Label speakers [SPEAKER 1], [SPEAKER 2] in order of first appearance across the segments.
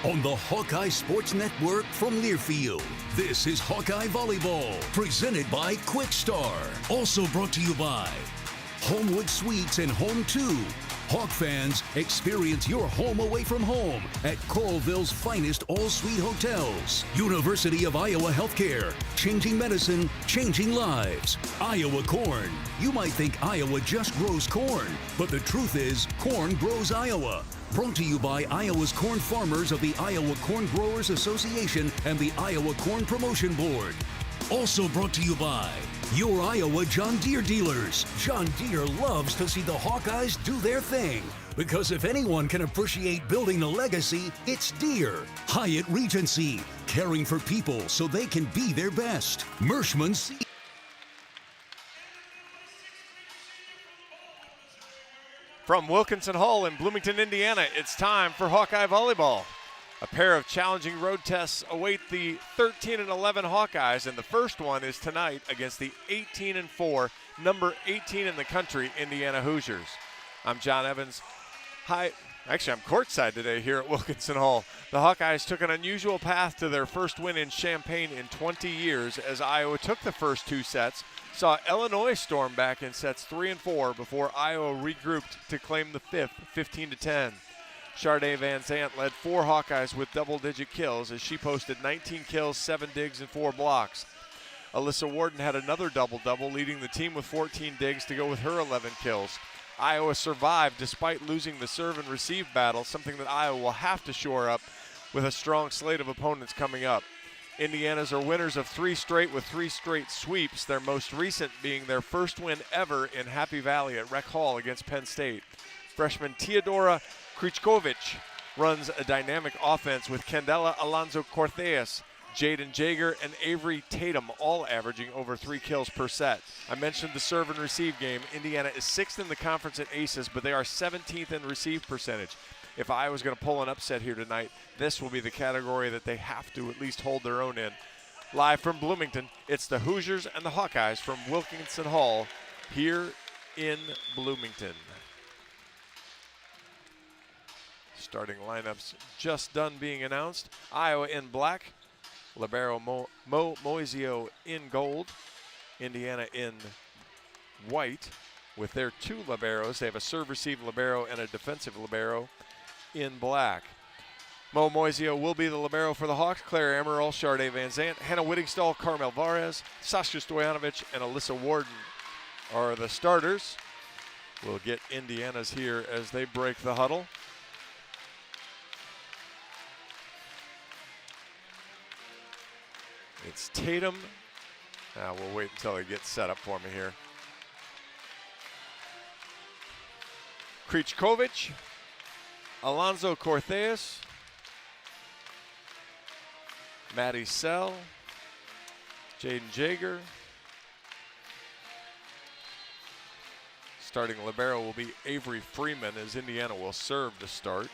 [SPEAKER 1] on the Hawkeye Sports Network from Learfield. This is Hawkeye Volleyball, presented by Quick Star. Also brought to you by Homewood Suites and Home 2. Hawk fans, experience your home away from home at Coralville's finest all-suite hotels. University of Iowa Healthcare, changing medicine, changing lives. Iowa Corn. You might think Iowa just grows corn, but the truth is, corn grows Iowa. Brought to you by Iowa's corn farmers of the Iowa Corn Growers Association and the Iowa Corn Promotion Board. Also brought to you by your Iowa John Deere dealers. John Deere loves to see the Hawkeyes do their thing, because if anyone can appreciate building a legacy, it's Deere. Hyatt Regency, caring for people so they can be their best. Mershman Seed.
[SPEAKER 2] From Wilkinson Hall in Bloomington, Indiana, it's time for Hawkeye Volleyball. A pair of challenging road tests await the 13-11 Hawkeyes, and the first one is tonight against the 18-4, number 18 in the country, Indiana Hoosiers. I'm John Evans. I'm courtside today here at Wilkinson Hall. The Hawkeyes took an unusual path to their first win in Champaign in 20 years as Iowa took the first two sets, saw Illinois storm back in sets 3 and 4 before Iowa regrouped to claim the fifth, 15-10. Sharday Van Zandt led 4 Hawkeyes with double-digit kills as she posted 19 kills, 7 digs, and 4 blocks. Alyssa Warden had another double-double, leading the team with 14 digs to go with her 11 kills. Iowa survived despite losing the serve and receive battle, something that Iowa will have to shore up with a strong slate of opponents coming up. Indiana's are winners of 3 straight with 3 straight sweeps, their most recent being their first win ever in Happy Valley at Rec Hall against Penn State. Freshman Teodora Krichkovic runs a dynamic offense with Candela Alonso-Cortez, Jaden Jager, and Avery Tatum all averaging over 3 kills per set. I mentioned the serve and receive game. Indiana is 6th in the conference in aces, but they are 17th in receive percentage. If Iowa's going to pull an upset here tonight, this will be the category that they have to at least hold their own in. Live from Bloomington, it's the Hoosiers and the Hawkeyes from Wilkinson Hall here in Bloomington. Starting lineups just done being announced. Iowa in black, libero Mo Moisio in gold, Indiana in white with their 2 liberos. They have a serve-receive libero and a defensive libero in black. Mo Moisio will be the libero for the Hawks. Claire Amaral, Sharday Van Zandt, Hannah Whittingstall, Carmel Varez, Sasha Stojanovic, and Alyssa Warden are the starters. We'll get Indiana's here as they break the huddle. It's Tatum. We'll wait until he gets set up for me here. Krichkovic, Alonso Cortez, Maddie Sell, Jaden Jager. Starting libero will be Avery Freeman as Indiana will serve to start.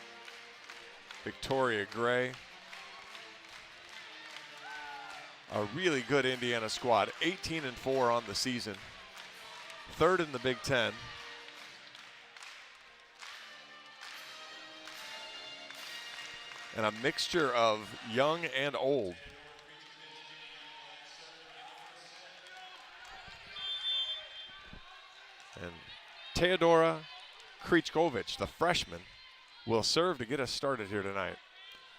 [SPEAKER 2] Victoria Gray. A really good Indiana squad, 18-4 on the season, 3rd in the Big Ten. And a mixture of young and old. And Teodora Krichkovic, the freshman, will serve to get us started here tonight.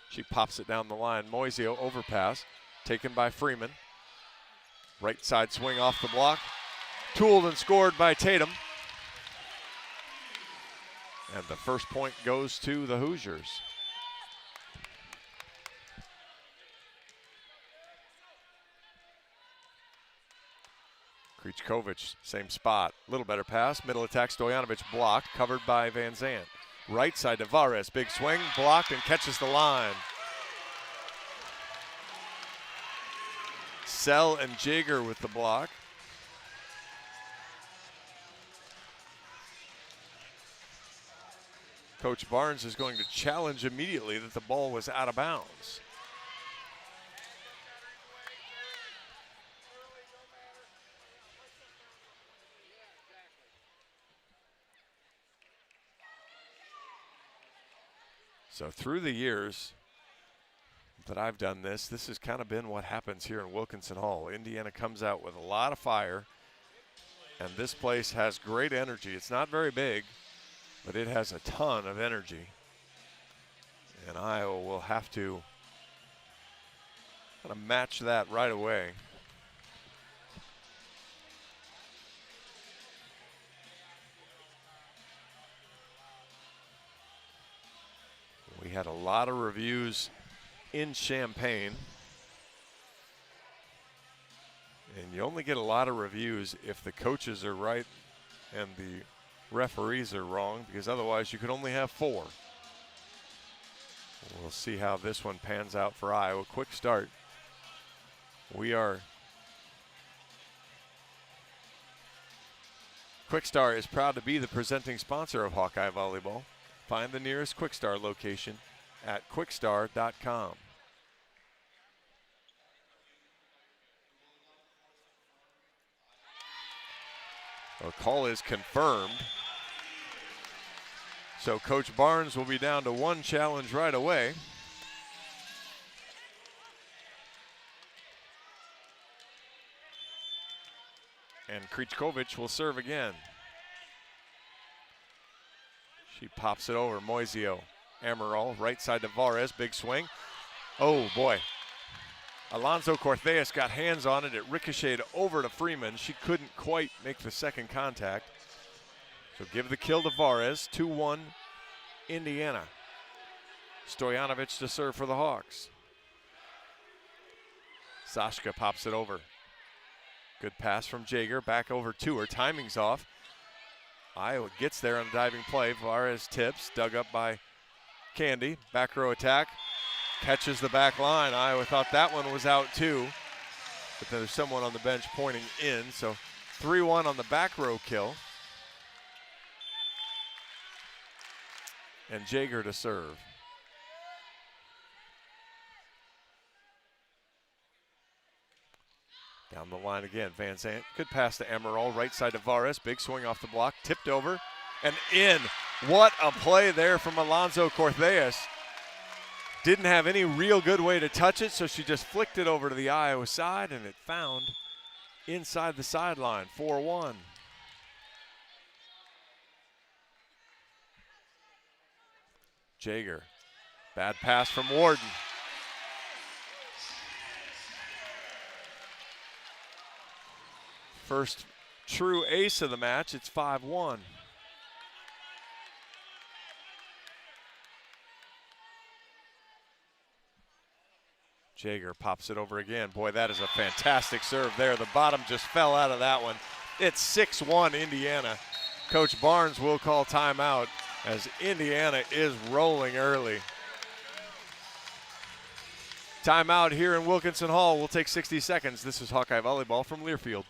[SPEAKER 2] She pops it down the line. Moisio overpass. Taken by Freeman. Right side swing off the block. Tooled and scored by Tatum. And the first point goes to the Hoosiers. Krichkovic, same spot. Little better pass. Middle attack, Stojanovic blocked. Covered by Van Zandt. Right side to Varez. Big swing. Blocked and catches the line. Sell and Jager with the block. Coach Barnes is going to challenge immediately that the ball was out of bounds. So through the years, that I've done this, this has kind of been what happens here in Wilkinson Hall. Indiana comes out with a lot of fire, and this place has great energy. It's not very big, but it has a ton of energy. And Iowa will have to kind of match that right away. We had a lot of reviews in Champaign. And you only get a lot of reviews if the coaches are right and the referees are wrong, because otherwise you could only have 4. We'll see how this one pans out for Iowa. Quick start. Quick Star is proud to be the presenting sponsor of Hawkeye Volleyball. Find the nearest Quick Star location at quickstar.com. A call is confirmed. So Coach Barnes will be down to 1 challenge right away. And Krichkovich will serve again. She pops it over. Moisio, Amaral, right side to Vares, big swing. Oh boy. Alonso Cortheas got hands on it. It ricocheted over to Freeman. She couldn't quite make the second contact. So give the kill to Vares. 2-1 Indiana. Stojanovic to serve for the Hawks. Sashka pops it over. Good pass from Jaeger. Back over to her. Timing's off. Iowa gets there on a diving play. Vares tips. Dug up by Candy. Back row attack. Catches the back line. Iowa thought that one was out too. But there's someone on the bench pointing in. So 3-1 on the back row kill. And Jaeger to serve. Down the line again, Van Zandt. Good pass to Amaral, right side to Vares. Big swing off the block, tipped over and in. What a play there from Alonso Cortheas. Didn't have any real good way to touch it, so she just flicked it over to the Iowa side, and it found inside the sideline, 4-1. Jaeger, bad pass from Warden. First true ace of the match, it's 5-1. Jaeger pops it over again. Boy, that is a fantastic serve there. The bottom just fell out of that one. It's 6-1 Indiana. Coach Barnes will call timeout as Indiana is rolling early. Timeout here in Wilkinson Hall. We'll take 60 seconds. This is Hawkeye Volleyball from Learfield.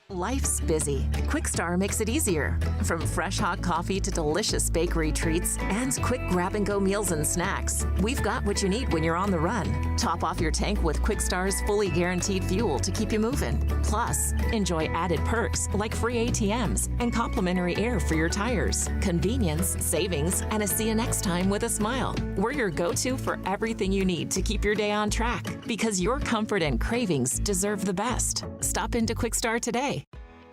[SPEAKER 3] Life's busy. Quickstar makes it easier. From fresh hot coffee to delicious bakery treats and quick grab-and-go meals and snacks, we've got what you need when you're on the run. Top off your tank with Quickstar's fully guaranteed fuel to keep you moving. Plus, enjoy added perks like free ATMs and complimentary air for your tires. Convenience, savings, and a see you next time with a smile. We're your go-to for everything you need to keep your day on track, because your comfort and cravings deserve the best. Stop into Quickstar today.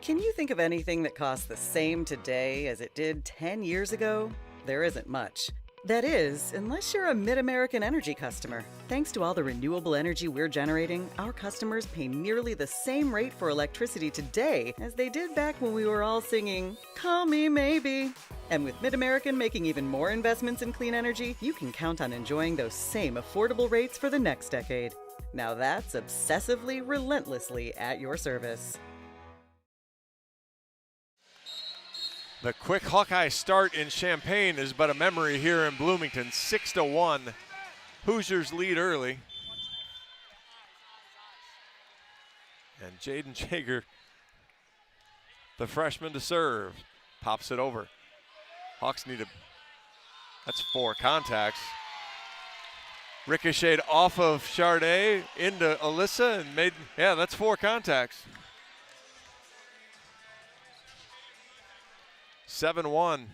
[SPEAKER 4] Can you think of anything that costs the same today as it did 10 years ago? There isn't much. That is, unless you're a Mid-American Energy customer. Thanks to all the renewable energy we're generating, our customers pay nearly the same rate for electricity today as they did back when we were all singing, "Call Me Maybe." And with Mid-American making even more investments in clean energy, you can count on enjoying those same affordable rates for the next decade. Now that's obsessively, relentlessly at your service.
[SPEAKER 2] The quick Hawkeye start in Champaign is but a memory here in Bloomington. 6-1. Hoosiers lead early. And Jaden Jaeger, the freshman to serve, pops it over. Hawks need that's 4 contacts. Ricocheted off of Charday into Alyssa and made, that's 4 contacts. 7-1.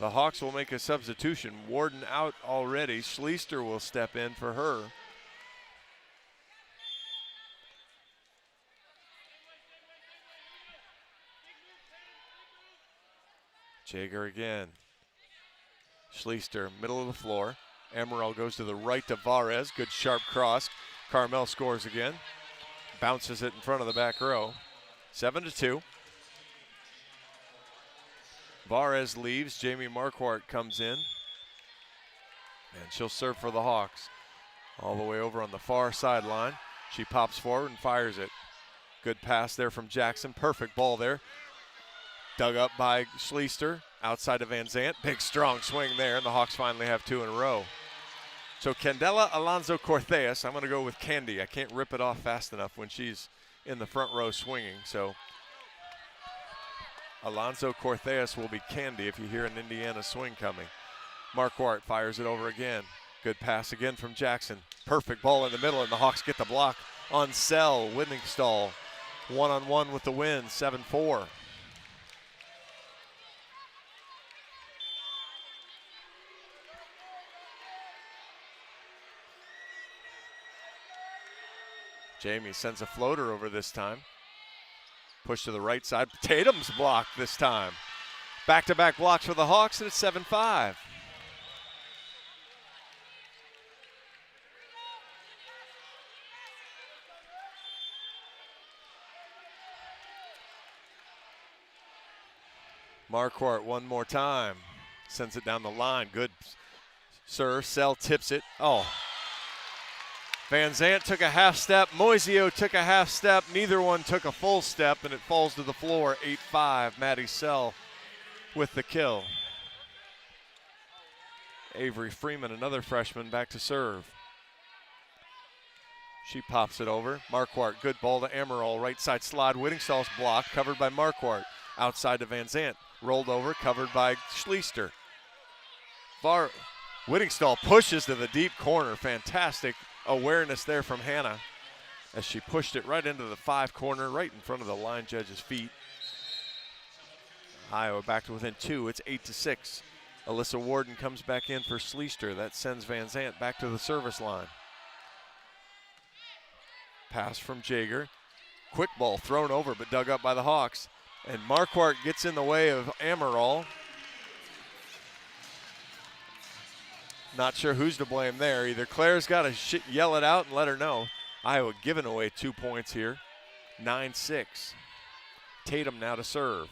[SPEAKER 2] The Hawks will make a substitution. Warden out already. Schleister will step in for her. Jaeger again. Schleister, middle of the floor. Amaral goes to the right to Varez. Good sharp cross. Carmel scores again. Bounces it in front of the back row. 7-2. Varez leaves. Jamie Marquardt comes in. And she'll serve for the Hawks. All the way over on the far sideline. She pops forward and fires it. Good pass there from Jackson. Perfect ball there. Dug up by Schleister. Outside of Van Zant. Big strong swing there, and the Hawks finally have 2 in a row. So Candela Alonso Cortez, I'm going to go with Candy. I can't rip it off fast enough when she's in the front row swinging. So Alonso Cortez will be Candy if you hear an Indiana swing coming. Marquardt fires it over again. Good pass again from Jackson. Perfect ball in the middle, and the Hawks get the block on Sell. Whittingstall one-on-one with the win, 7-4. Jamie sends a floater over this time. Push to the right side. Tatum's blocked this time. Back-to-back blocks for the Hawks, and it's 7-5. Marquardt one more time. Sends it down the line. Good serve. Sell tips it. Oh. Van Zant took a half step. Moisio took a half step. Neither one took a full step, and it falls to the floor. 8-5. Maddie Sell with the kill. Avery Freeman, another freshman, back to serve. She pops it over. Marquardt, good ball to Amaral. Right side slide. Whittingstall's blocked, covered by Marquardt. Outside to Van Zant. Rolled over, covered by Schleister. Whittingstall pushes to the deep corner. Fantastic awareness there from Hannah as she pushed it right into the 5 corner, right in front of the line judge's feet. Iowa back to within 2. It's 8-6. Alyssa Warden comes back in for Schleister. That sends Van Zant back to the service line. Pass from Jaeger. Quick ball thrown over but dug up by the Hawks. And Marquardt gets in the way of Amaral. Not sure who's to blame there. Either Claire's got to yell it out and let her know. Iowa giving away 2 points here. 9-6. Tatum now to serve.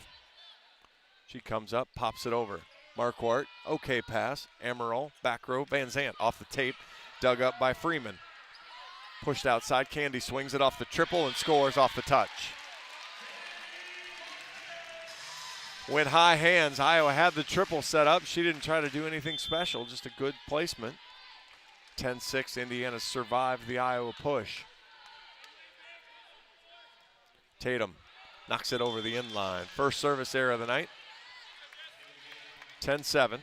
[SPEAKER 2] She comes up, pops it over. Marquardt, okay pass. Amaral, back row. Van Zant off the tape. Dug up by Freeman. Pushed outside. Candy swings it off the triple and scores off the touch. Went high hands. Iowa had the triple set up. She didn't try to do anything special, just a good placement. 10-6, Indiana survived the Iowa push. Tatum knocks it over the inline. First service error of the night. 10-7.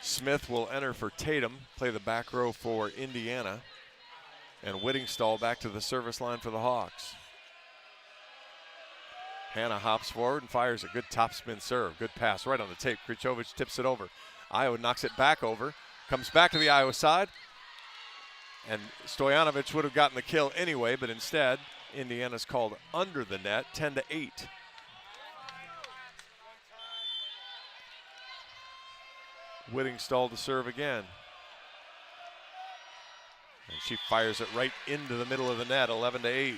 [SPEAKER 2] Smith will enter for Tatum, play the back row for Indiana. And Whittingstall back to the service line for the Hawks. Hannah hops forward and fires a good topspin serve. Good pass right on the tape. Krichovic tips it over. Iowa knocks it back over. Comes back to the Iowa side. And Stojanovic would have gotten the kill anyway, but instead, Indiana's called under the net, 10-8. Whittingstall to serve again. And she fires it right into the middle of the net, 11-8.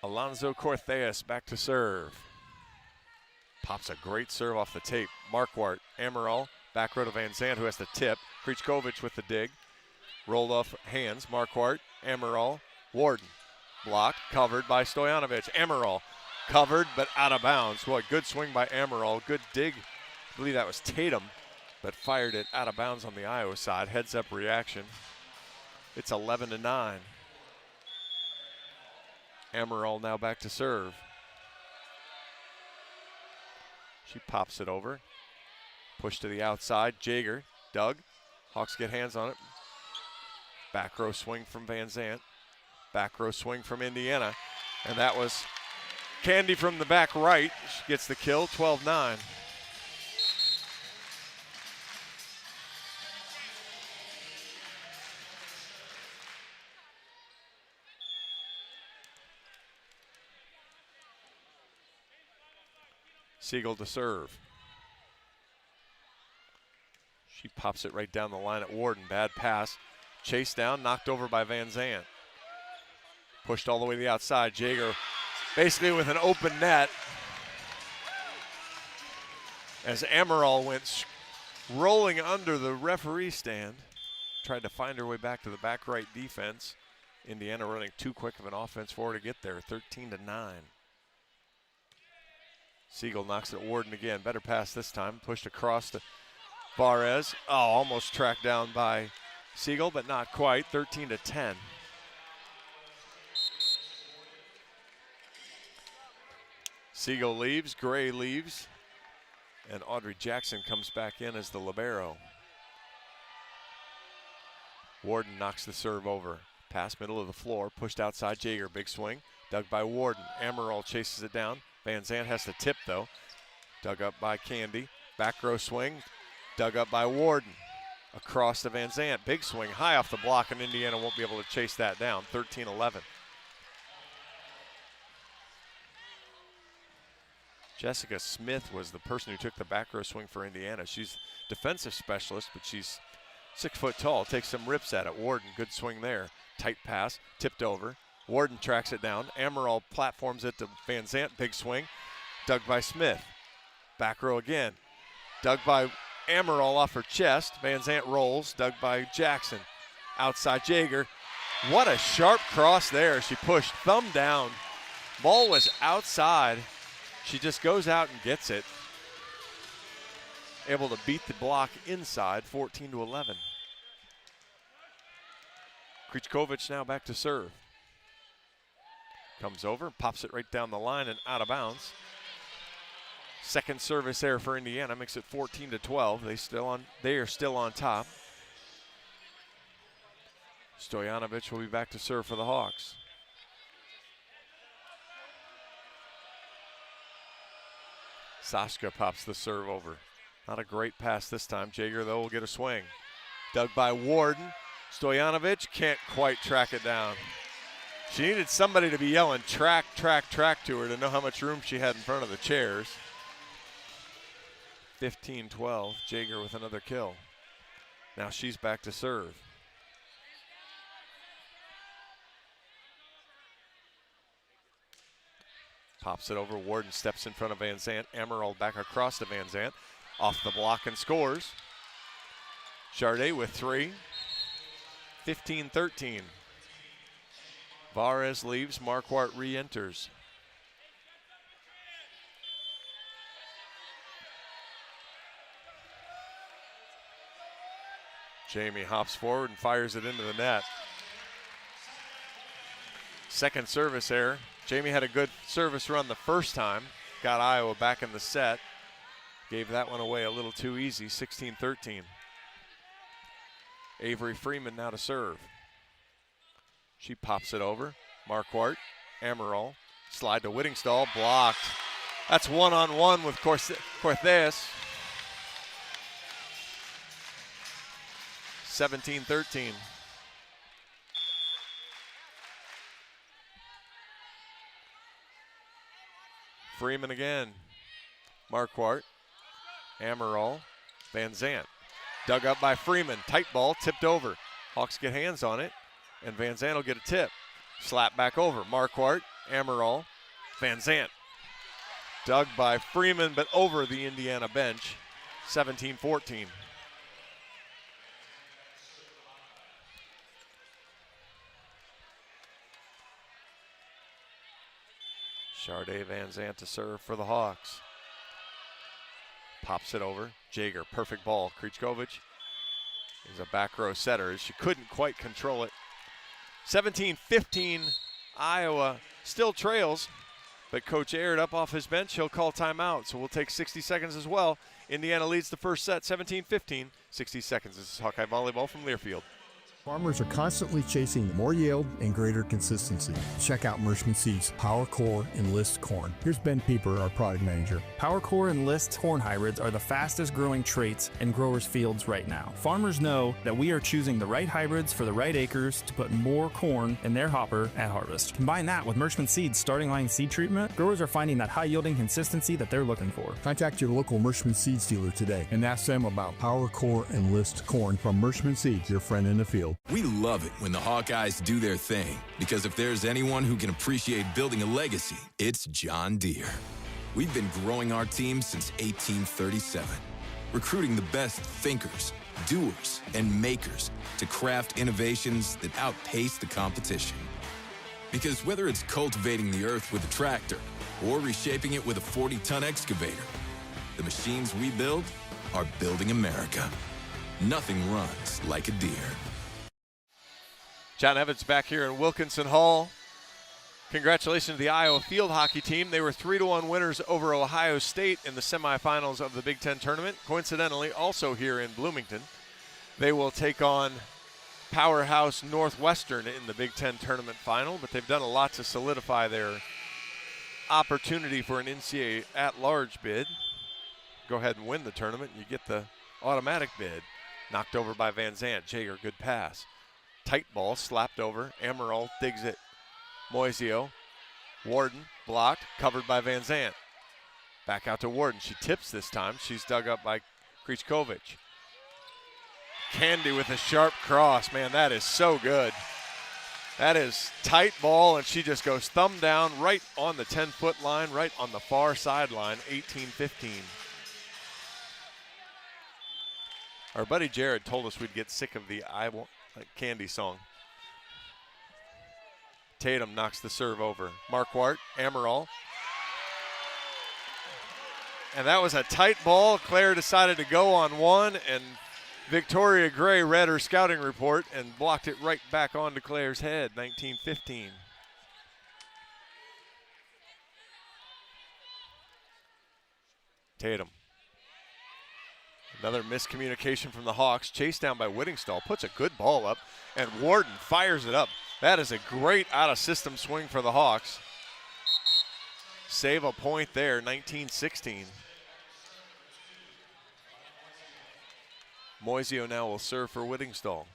[SPEAKER 2] Alonso Cortez back to serve. Pops a great serve off the tape. Marquardt, Amaral, back row to Van Zant, who has the tip. Krichovic with the dig. Rolled off hands. Marquardt, Amaral, Warden. Blocked, covered by Stojanovic. Amaral, covered but out of bounds. What good swing by Amaral. Good dig. I believe that was Tatum, but fired it out of bounds on the Iowa side. Heads up reaction. It's 11-9. Amaral now back to serve. She pops it over. Push to the outside. Jaeger Doug. Hawks get hands on it. Back row swing from Van Zandt. Back row swing from Indiana. And that was Candy from the back right. She gets the kill, 12-9. Siegel to serve. She pops it right down the line at Warden. Bad pass. Chased down, knocked over by Van Zandt. Pushed all the way to the outside. Jaeger basically with an open net. As Amaral went rolling under the referee stand. Tried to find her way back to the back right defense. Indiana running too quick of an offense forward to get there, 13-9. Siegel knocks it at Warden again. Better pass this time. Pushed across to Varez. Oh, almost tracked down by Siegel, but not quite. 13-10. Siegel leaves. Gray leaves. And Audrey Jackson comes back in as the libero. Warden knocks the serve over. Pass middle of the floor. Pushed outside Jaeger. Big swing. Dug by Warden. Amaral chases it down. Van Zandt has to tip, though. Dug up by Candy. Back row swing. Dug up by Warden. Across to Van Zandt. Big swing high off the block, and Indiana won't be able to chase that down. 13-11. Jessica Smith was the person who took the back row swing for Indiana. She's defensive specialist, but she's 6 foot tall. Takes some rips at it. Warden, good swing there. Tight pass, tipped over. Warden tracks it down. Amaral platforms it to Van Zandt. Big swing. Dug by Smith. Back row again. Dug by Amaral off her chest. Van Zandt rolls. Dug by Jackson. Outside Jaeger. What a sharp cross there. She pushed thumb down. Ball was outside. She just goes out and gets it. Able to beat the block inside, 14-11. Krichkovich now back to serve. Comes over, pops it right down the line and out of bounds. Second service error for Indiana makes it 14-12. They are still on top. Stojanovic will be back to serve for the Hawks. Sashka pops the serve over. Not a great pass this time. Jaeger, though, will get a swing. Dug by Warden. Stojanovic can't quite track it down. She needed somebody to be yelling track, track, track to her to know how much room she had in front of the chairs. 15-12, Jaeger with another kill. Now she's back to serve. Pops it over, Warden steps in front of Van Zandt. Amaral back across to Van Zandt. Off the block and scores. Charday with 3. 15-13. Varez leaves, Marquardt re-enters. Jamie hops forward and fires it into the net. Second service error. Jamie had a good service run the first time. Got Iowa back in the set. Gave that one away a little too easy, 16-13. Avery Freeman now to serve. She pops it over. Marquardt, Amaral, slide to Whittingstall, blocked. That's one-on-one with Cortez. 17-13. Freeman again. Marquardt, Amaral, Van Zandt. Dug up by Freeman. Tight ball, tipped over. Hawks get hands on it, and Van Zandt will get a tip. Slap back over. Marquardt, Amaral, Van Zandt. Dug by Freeman, but over the Indiana bench. 17-14. Charday Van Zandt to serve for the Hawks. Pops it over. Jaeger, perfect ball. Krichkovich is a back row setter. She couldn't quite control it. 17-15, Iowa still trails. But Coach Aird up off his bench, he'll call timeout. So we'll take 60 seconds as well. Indiana leads the first set 17-15. 60 seconds. This is Hawkeye Volleyball from Learfield.
[SPEAKER 5] Farmers are constantly chasing more yield and greater consistency. Check out Mershman Seeds Power Core Enlist Corn. Here's Ben Pieper, our product manager.
[SPEAKER 6] Power Core Enlist corn hybrids are the fastest growing traits in growers' fields right now. Farmers know that we are choosing the right hybrids for the right acres to put more corn in their hopper at harvest. Combine that with Mershman Seeds starting line seed treatment, growers are finding that high yielding consistency that they're looking for.
[SPEAKER 5] Contact your local Mershman Seeds dealer today and ask them about Power Core Enlist Corn from Mershman Seeds, your friend in the field.
[SPEAKER 7] We love it when the Hawkeyes do their thing, because if there's anyone who can appreciate building a legacy, it's John Deere. We've been growing our team since 1837, recruiting the best thinkers, doers, and makers to craft innovations that outpace the competition. Because whether it's cultivating the earth with a tractor or reshaping it with a 40-ton excavator, the machines we build are building America. Nothing runs like a Deere.
[SPEAKER 2] John Evans back here in Wilkinson Hall. Congratulations to the Iowa field hockey team. They were 3-1 winners over Ohio State in the semifinals of the Big Ten tournament. Coincidentally, also here in Bloomington. They will take on powerhouse Northwestern in the Big Ten tournament final, but they've done a lot to solidify their opportunity for an NCAA at-large bid. Go ahead and win the tournament, and you get the automatic bid. Knocked over by Van Zandt. Jager, good pass. Tight ball, slapped over. Amaral digs it. Moisio. Warden, blocked, covered by Van Zandt. Back out to Warden. She tips this time. She's dug up by Krichkovic. Candy with a sharp cross. Man, that is so good. That is tight ball, and she just goes thumb down right on the 10-foot line, right on the far sideline, 18-15. Our buddy Jared told us we'd get sick of the I Want Candy song. Tatum knocks the serve over. Marquardt, Amaral. And that was a tight ball. Claire decided to go on one, and Victoria Gray read her scouting report and blocked it right back onto Claire's head, 19-15. Tatum. Another miscommunication from the Hawks. Chased down by Whittingstall. Puts a good ball up, and Warden fires it up. That is a great out-of-system swing for the Hawks. Save a point there, 19-16. Moisio now will serve for Whittingstall.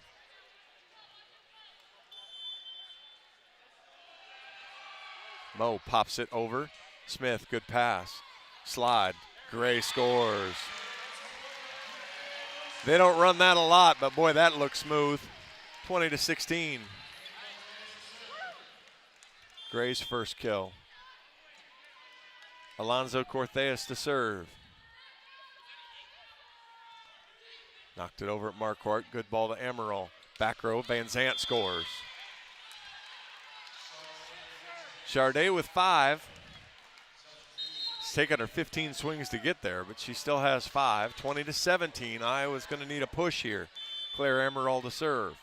[SPEAKER 2] Mo pops it over. Smith, good pass. Slide. Gray scores. They don't run that a lot, but boy, that looks smooth. 20-16. Gray's first kill. Alonzo Cortez to serve. Knocked it over at Marquardt. Good ball to Amaral. Back row, Van Zandt scores. Charday with 5. It's taken her 15 swings to get there, but she still has 5. 20-17. Iowa's going to need a push here. Claire Amaral to serve.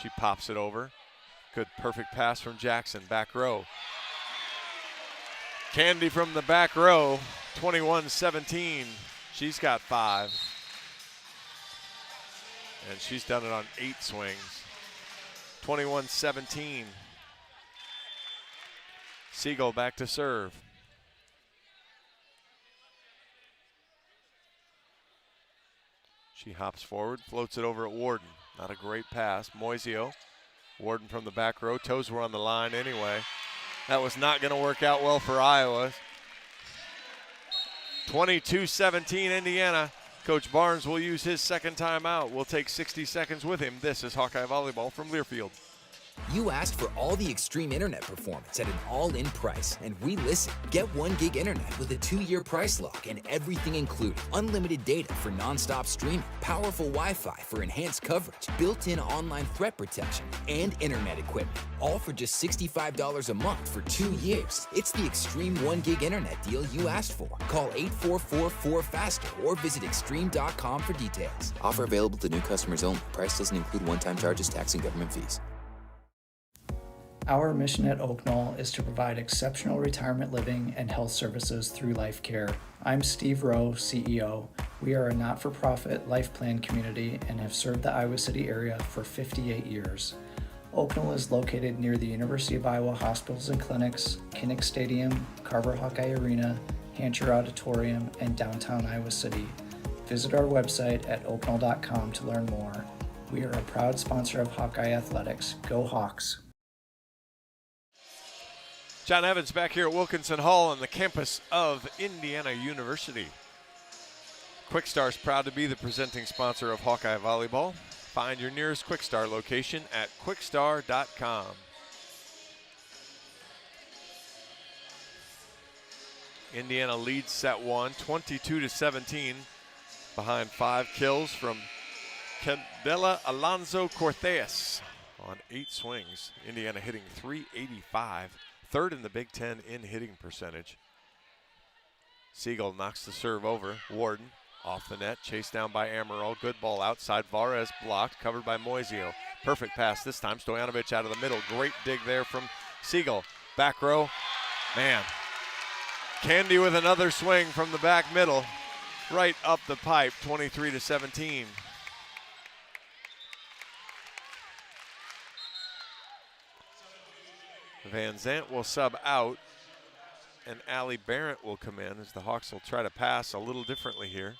[SPEAKER 2] She pops it over. Good perfect pass from Jackson. Back row. Candy from the back row. 21-17. She's got 5. And she's done it on 8 swings. 21-17. Siegel back to serve. She hops forward, floats it over at Warden. Not a great pass. Moisio. Warden from the back row. Toes were on the line anyway. That was not going to work out well for Iowa. 22-17 Indiana. Coach Barnes will use his second timeout. We'll take 60 seconds with him. This is Hawkeye Volleyball from Learfield.
[SPEAKER 8] You asked for all the extreme internet performance at an all-in price, and we listened. Get 1 gig internet with a 2-year price lock and everything included. Unlimited data for non-stop streaming, powerful Wi-Fi for enhanced coverage, built-in online threat protection, and internet equipment. All for just $65 a month for 2 years. It's the extreme 1 gig internet deal you asked for. Call 844-4FASTER or visit extreme.com for details. Offer available to new customers only. Price doesn't include one-time charges, tax, and government fees.
[SPEAKER 9] Our mission at Oak Knoll is to provide exceptional retirement living and health services through life care. I'm Steve Rowe, CEO. We are a not-for-profit life plan community and have served the Iowa City area for 58 years. Oak Knoll is located near the University of Iowa hospitals and clinics, Kinnick Stadium, Carver Hawkeye Arena, Hancher Auditorium, and downtown Iowa City. Visit our website at oakknoll.com to learn more. We are a proud sponsor of Hawkeye Athletics. Go Hawks!
[SPEAKER 2] John Evans back here at Wilkinson Hall on the campus of Indiana University. Quickstar is proud to be the presenting sponsor of Hawkeye Volleyball. Find your nearest Quickstar location at quickstar.com. Indiana leads set one, 22-17, behind 5 kills from Candela Alonso Cortez on 8 swings. Indiana hitting .385. Third in the Big Ten in hitting percentage. Siegel knocks the serve over. Warden off the net, chased down by Amaral. Good ball outside. Varez blocked, covered by Moisio. Perfect pass this time. Stojanovic out of the middle. Great dig there from Siegel. Back row. Man. Candy with another swing from the back middle. Right up the pipe, 23-17. Van Zant will sub out, and Allie Barrett will come in as the Hawks will try to pass a little differently here.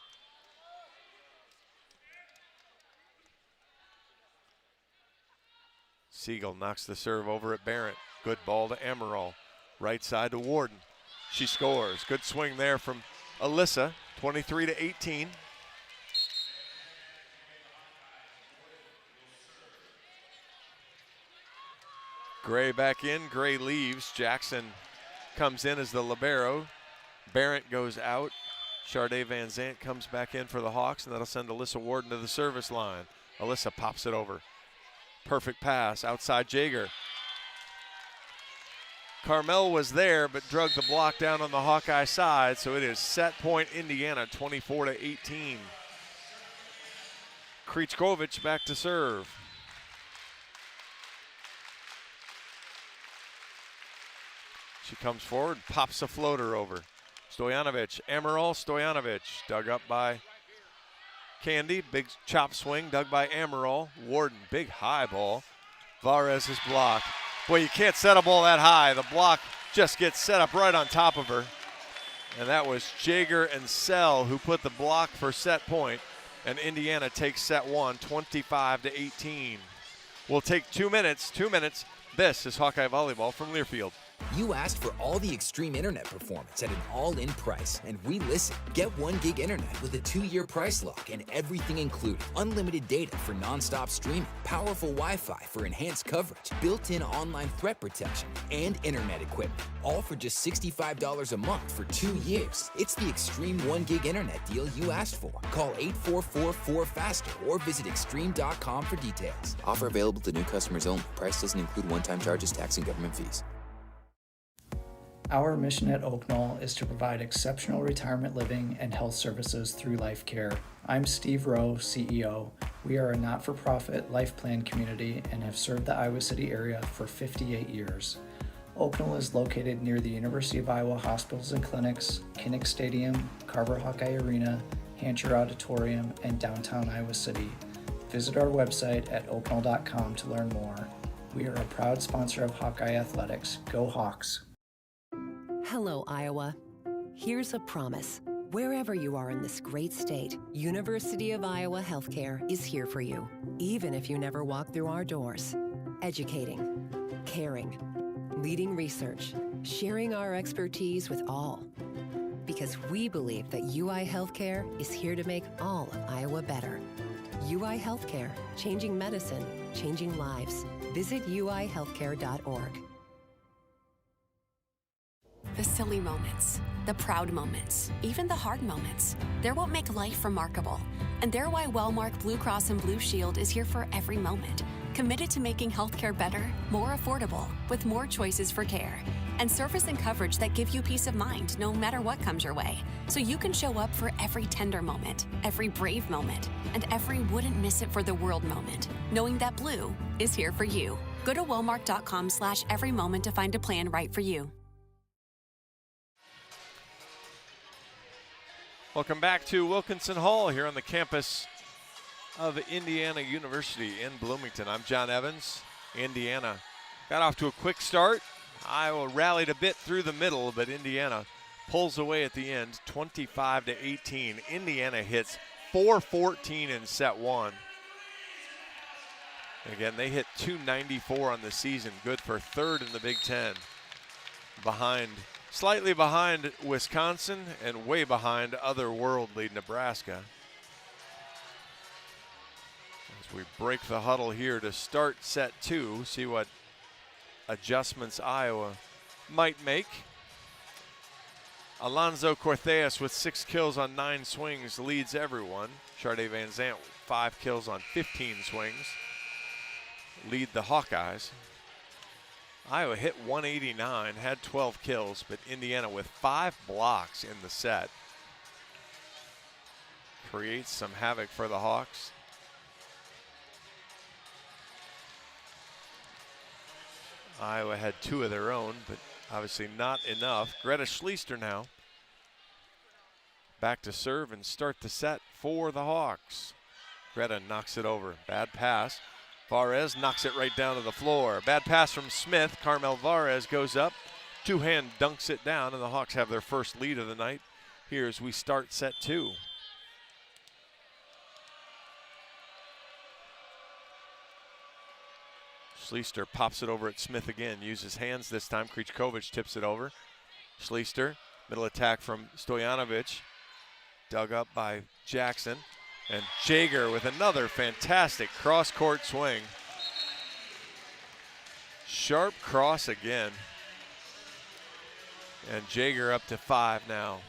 [SPEAKER 2] Siegel knocks the serve over at Barrett. Good ball to Amaral. Right side to Warden. She scores. Good swing there from Alyssa, 23-18. Gray back in, Gray leaves. Jackson comes in as the libero. Barrett goes out. Charday Van Zant comes back in for the Hawks, and that'll send Alyssa Warden to the service line. Alyssa pops it over. Perfect pass outside Jaeger. Carmel was there, but drug the block down on the Hawkeye side, so it is set point Indiana, 24-18. Krichkovich back to serve. She comes forward, pops a floater over. Stojanovic, Amaral, Stojanovic, dug up by Candy. Big chop swing, dug by Amaral. Warden, big high ball. Varez is blocked. Boy, you can't set a ball that high. The block just gets set up right on top of her. And that was Jaeger and Sell who put the block for set point. And Indiana takes set one, 25-18. We'll take 2 minutes. 2 minutes. This is Hawkeye Volleyball from Learfield.
[SPEAKER 8] You asked for all the extreme internet performance at an all-in price, and we listened. Get 1 gig internet with a 2-year price lock and everything included. Unlimited data for non-stop streaming, powerful Wi-Fi for enhanced coverage, built-in online threat protection, and internet equipment. All for just $65 a month for 2 years. It's the extreme 1 gig internet deal you asked for. Call 844-4FASTER or visit extreme.com for details. Offer available to new customers only. Price doesn't include one-time charges, tax, and government fees.
[SPEAKER 9] Our mission at Oak Knoll is to provide exceptional retirement living and health services through life care. I'm Steve Rowe, CEO. We are a not-for-profit life plan community and have served the Iowa City area for 58 years. Oak Knoll is located near the University of Iowa hospitals and clinics, Kinnick Stadium, Carver Hawkeye Arena, Hancher Auditorium, and downtown Iowa City. Visit our website at oakknoll.com to learn more. We are a proud sponsor of Hawkeye Athletics. Go Hawks!
[SPEAKER 10] Hello, Iowa. Here's a promise. Wherever you are in this great state, University of Iowa Healthcare is here for you, even if you never walk through our doors. Educating, caring, leading research, sharing our expertise with all. Because we believe that UI Healthcare is here to make all of Iowa better. UI Healthcare, changing medicine, changing lives. Visit uihealthcare.org.
[SPEAKER 11] The silly moments, the proud moments, even the hard moments. They're what make life remarkable. And they're why Wellmark Blue Cross and Blue Shield is here for every moment. Committed to making healthcare better, more affordable, with more choices for care. And service and coverage that give you peace of mind no matter what comes your way. So you can show up for every tender moment, every brave moment, and every wouldn't miss it for the world moment. Knowing that Blue is here for you. Go to walmart.com/everymoment to find a plan right for you.
[SPEAKER 2] Welcome back to Wilkinson Hall here on the campus of Indiana University in Bloomington. I'm John Evans. Indiana got off to a quick start. Iowa rallied a bit through the middle, but Indiana pulls away at the end, 25-18. Indiana hits 414 in set one. Again, they hit 294 on the season, good for third in the Big Ten. Slightly behind Wisconsin and way behind otherworldly Nebraska. As we break the huddle here to start set two, see what adjustments Iowa might make. Alonzo Cortez with 6 kills on 9 swings leads everyone. Sharday Van Zandt with 5 kills on 15 swings lead the Hawkeyes. Iowa hit 189, had 12 kills, but Indiana with 5 blocks in the set creates some havoc for the Hawks. Iowa had 2 of their own, but obviously not enough. Greta Schleister now back to serve and start the set for the Hawks. Greta knocks it over. Bad pass. Varez knocks it right down to the floor. Bad pass from Smith. Carmel Varez goes up. Two-hand dunks it down, and the Hawks have their first lead of the night here as we start set two. Schleister pops it over at Smith again. Uses hands this time. Krichkovich tips it over. Schleister, middle attack from Stojanovic. Dug up by Jackson. And Jaeger with another fantastic cross-court swing. Sharp cross again. And Jaeger up to 5 now.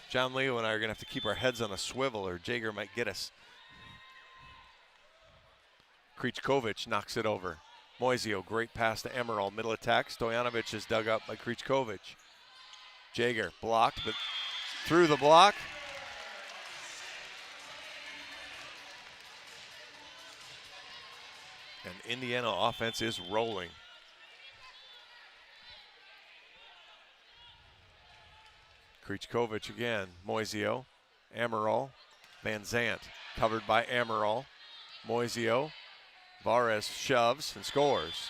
[SPEAKER 2] John Leo and I are going to have to keep our heads on a swivel or Jaeger might get us. Krichkovich knocks it over. Moisio, great pass to Emerald. Middle attack. Stojanovic is dug up by Krichkovich. Jaeger blocked, but through the block. And Indiana offense is rolling. Krichkovich again. Moisio, Amaral, Van Zandt covered by Amaral. Moisio, Varez shoves and scores.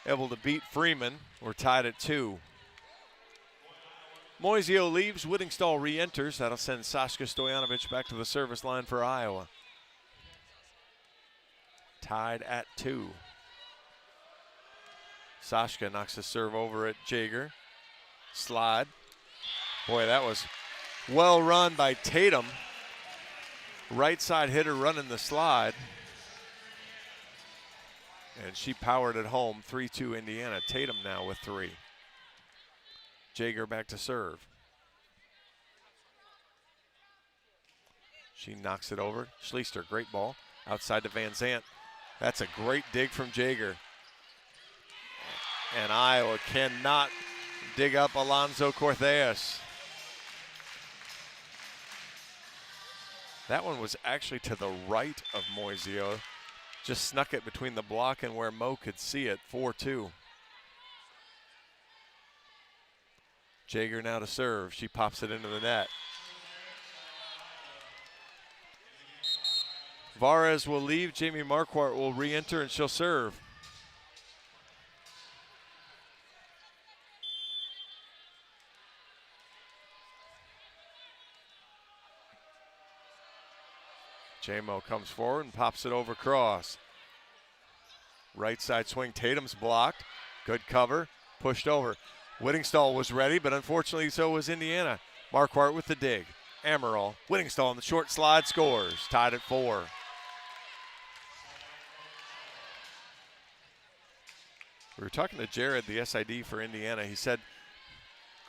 [SPEAKER 2] Able to beat Freeman. We're tied at 2. Moisio leaves. Whittingstall re-enters. That'll send Sasha Stojanovic back to the service line for Iowa. Tied at 2. Sashka knocks the serve over at Jaeger. Slide. Boy, that was well run by Tatum. Right side hitter running the slide. And she powered it home. 3-2 Indiana. Tatum now with 3. Jaeger back to serve. She knocks it over. Schleister, great ball. Outside to Van Zandt. That's a great dig from Jaeger. And Iowa cannot dig up Alonzo Cortez. That one was actually to the right of Moisio. Just snuck it between the block and where Mo could see it. 4-2. Jaeger now to serve. She pops it into the net. Varez will leave. Jamie Marquardt will re-enter and she'll serve. J-Mo comes forward and pops it over cross. Right side swing. Tatum's blocked. Good cover. Pushed over. Whittingstall was ready, but unfortunately so was Indiana. Marquardt with the dig. Amaral. Whittingstall on the short slide scores. Tied at 4. We were talking to Jared, the SID for Indiana. He said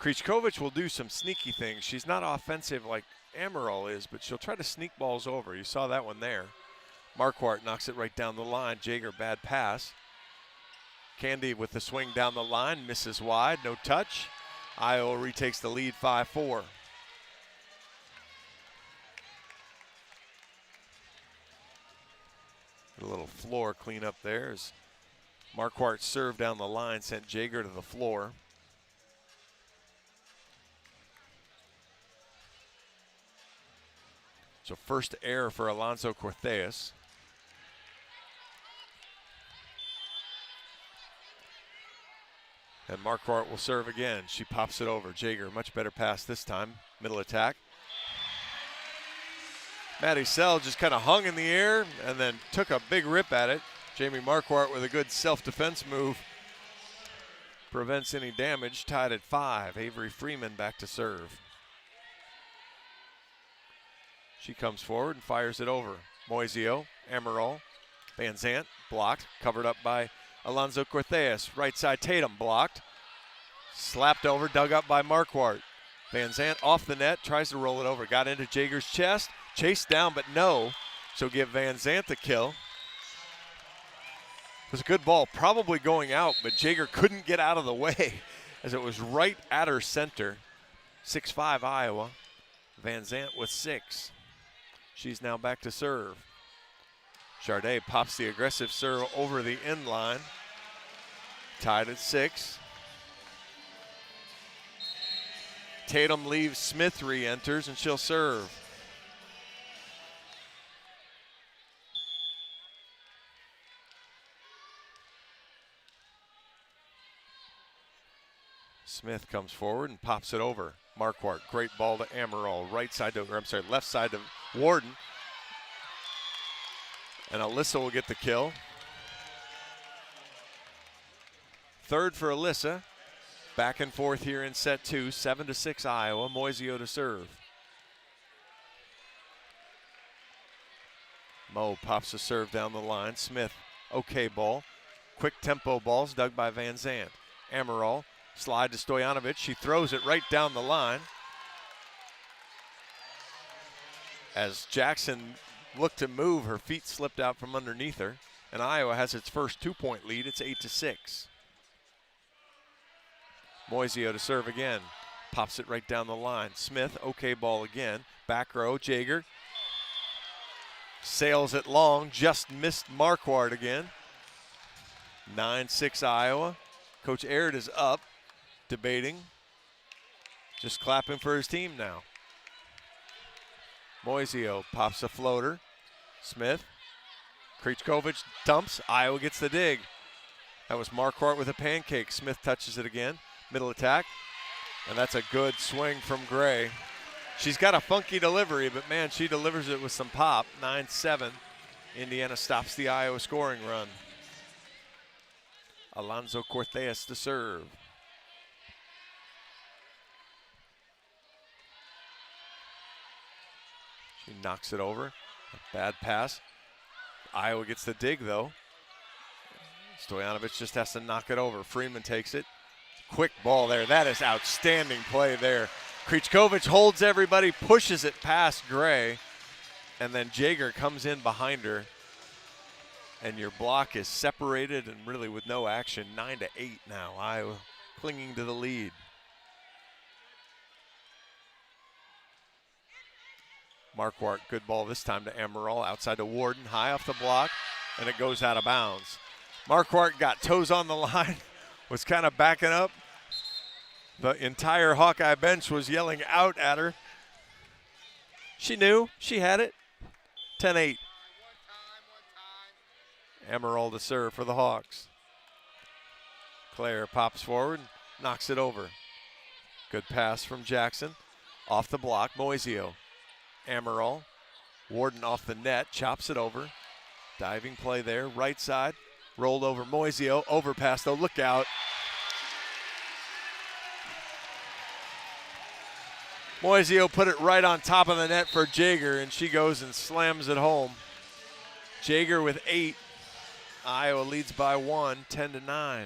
[SPEAKER 2] Krichkovich will do some sneaky things. She's not offensive like Amaral is, but she'll try to sneak balls over. You saw that one there. Marquardt knocks it right down the line. Jaeger, bad pass. Candy with the swing down the line, misses wide, no touch. Iowa retakes the lead 5-4. A little floor. Clean up there as Marquardt served down the line, sent Jaeger to the floor. So first error for Alonso Cortez. And Marquardt will serve again. She pops it over. Jaeger, much better pass this time. Middle attack. Maddie Sell just kind of hung in the air and then took a big rip at it. Jamie Marquardt with a good self-defense move prevents any damage. Tied at 5. Avery Freeman back to serve. She comes forward and fires it over. Moisio, Amaral, Van Zant, blocked, covered up by Alonso Cortez. Right side Tatum, blocked. Slapped over, dug up by Marquardt. Van Zant off the net, tries to roll it over. Got into Jaeger's chest, chased down, but no. So give Van Zant the kill. It was a good ball, probably going out, but Jaeger couldn't get out of the way as it was right at her center. 6-5 Iowa. Van Zant with 6. She's now back to serve. Charday pops the aggressive serve over the end line. Tied at 6. Tatum leaves, Smith re-enters, and she'll serve. Smith comes forward and pops it over. Marquardt, great ball to Amaral, left side to Warden. And Alyssa will get the kill. Third for Alyssa. Back and forth here in set 2, 7-6 Iowa. Moisio to serve. Mo pops a serve down the line. Smith, okay ball. Quick tempo balls dug by Van Zant. Amaral, slide to Stojanovic. She throws it right down the line. As Jackson looked to move, her feet slipped out from underneath her. And Iowa has its first 2-point lead. It's 8-6. Moisio to serve again. Pops it right down the line. Smith, okay ball again. Back row, Jaeger. Sails it long, just missed Marquardt again. 9-6 Iowa. Coach Aird is up, debating. Just clapping for his team now. Moisio pops a floater. Smith. Krichkovich dumps. Iowa gets the dig. That was Marquardt with a pancake. Smith touches it again. Middle attack. And that's a good swing from Gray. She's got a funky delivery, but man, she delivers it with some pop. 9-7. Indiana stops the Iowa scoring run. Alonso Cortez to serve. She knocks it over. A bad pass. Iowa gets the dig, though. Stojanovic just has to knock it over. Freeman takes it. Quick ball there. That is outstanding play there. Krichkovich holds everybody, pushes it past Gray, and then Jaeger comes in behind her. And your block is separated and really with no action. 9-8 now. Iowa clinging to the lead. Marquardt, good ball this time to Amaral, outside to Warden, high off the block, and it goes out of bounds. Marquardt got toes on the line, was kind of backing up. The entire Hawkeye bench was yelling out at her. She knew, she had it. 10-8. Amaral to serve for the Hawks. Claire pops forward, knocks it over. Good pass from Jackson. Off the block, Moisio. Amaral. Warden off the net, chops it over. Diving play there, right side. Rolled over Moisio, overpass though, look out. Moisio put it right on top of the net for Jaeger, and she goes and slams it home. Jaeger with 8. Iowa leads by 1, 10-9.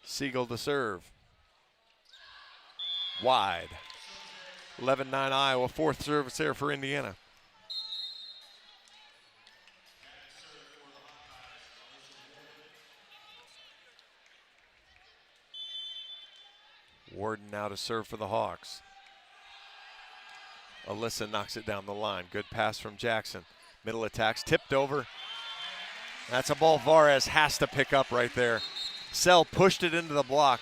[SPEAKER 2] Siegel to serve. Wide. 11-9 Iowa, fourth service there for Indiana. Warden now to serve for the Hawks. Alyssa knocks it down the line. Good pass from Jackson. Middle attacks, tipped over. That's a ball Varez has to pick up right there. Sell pushed it into the block.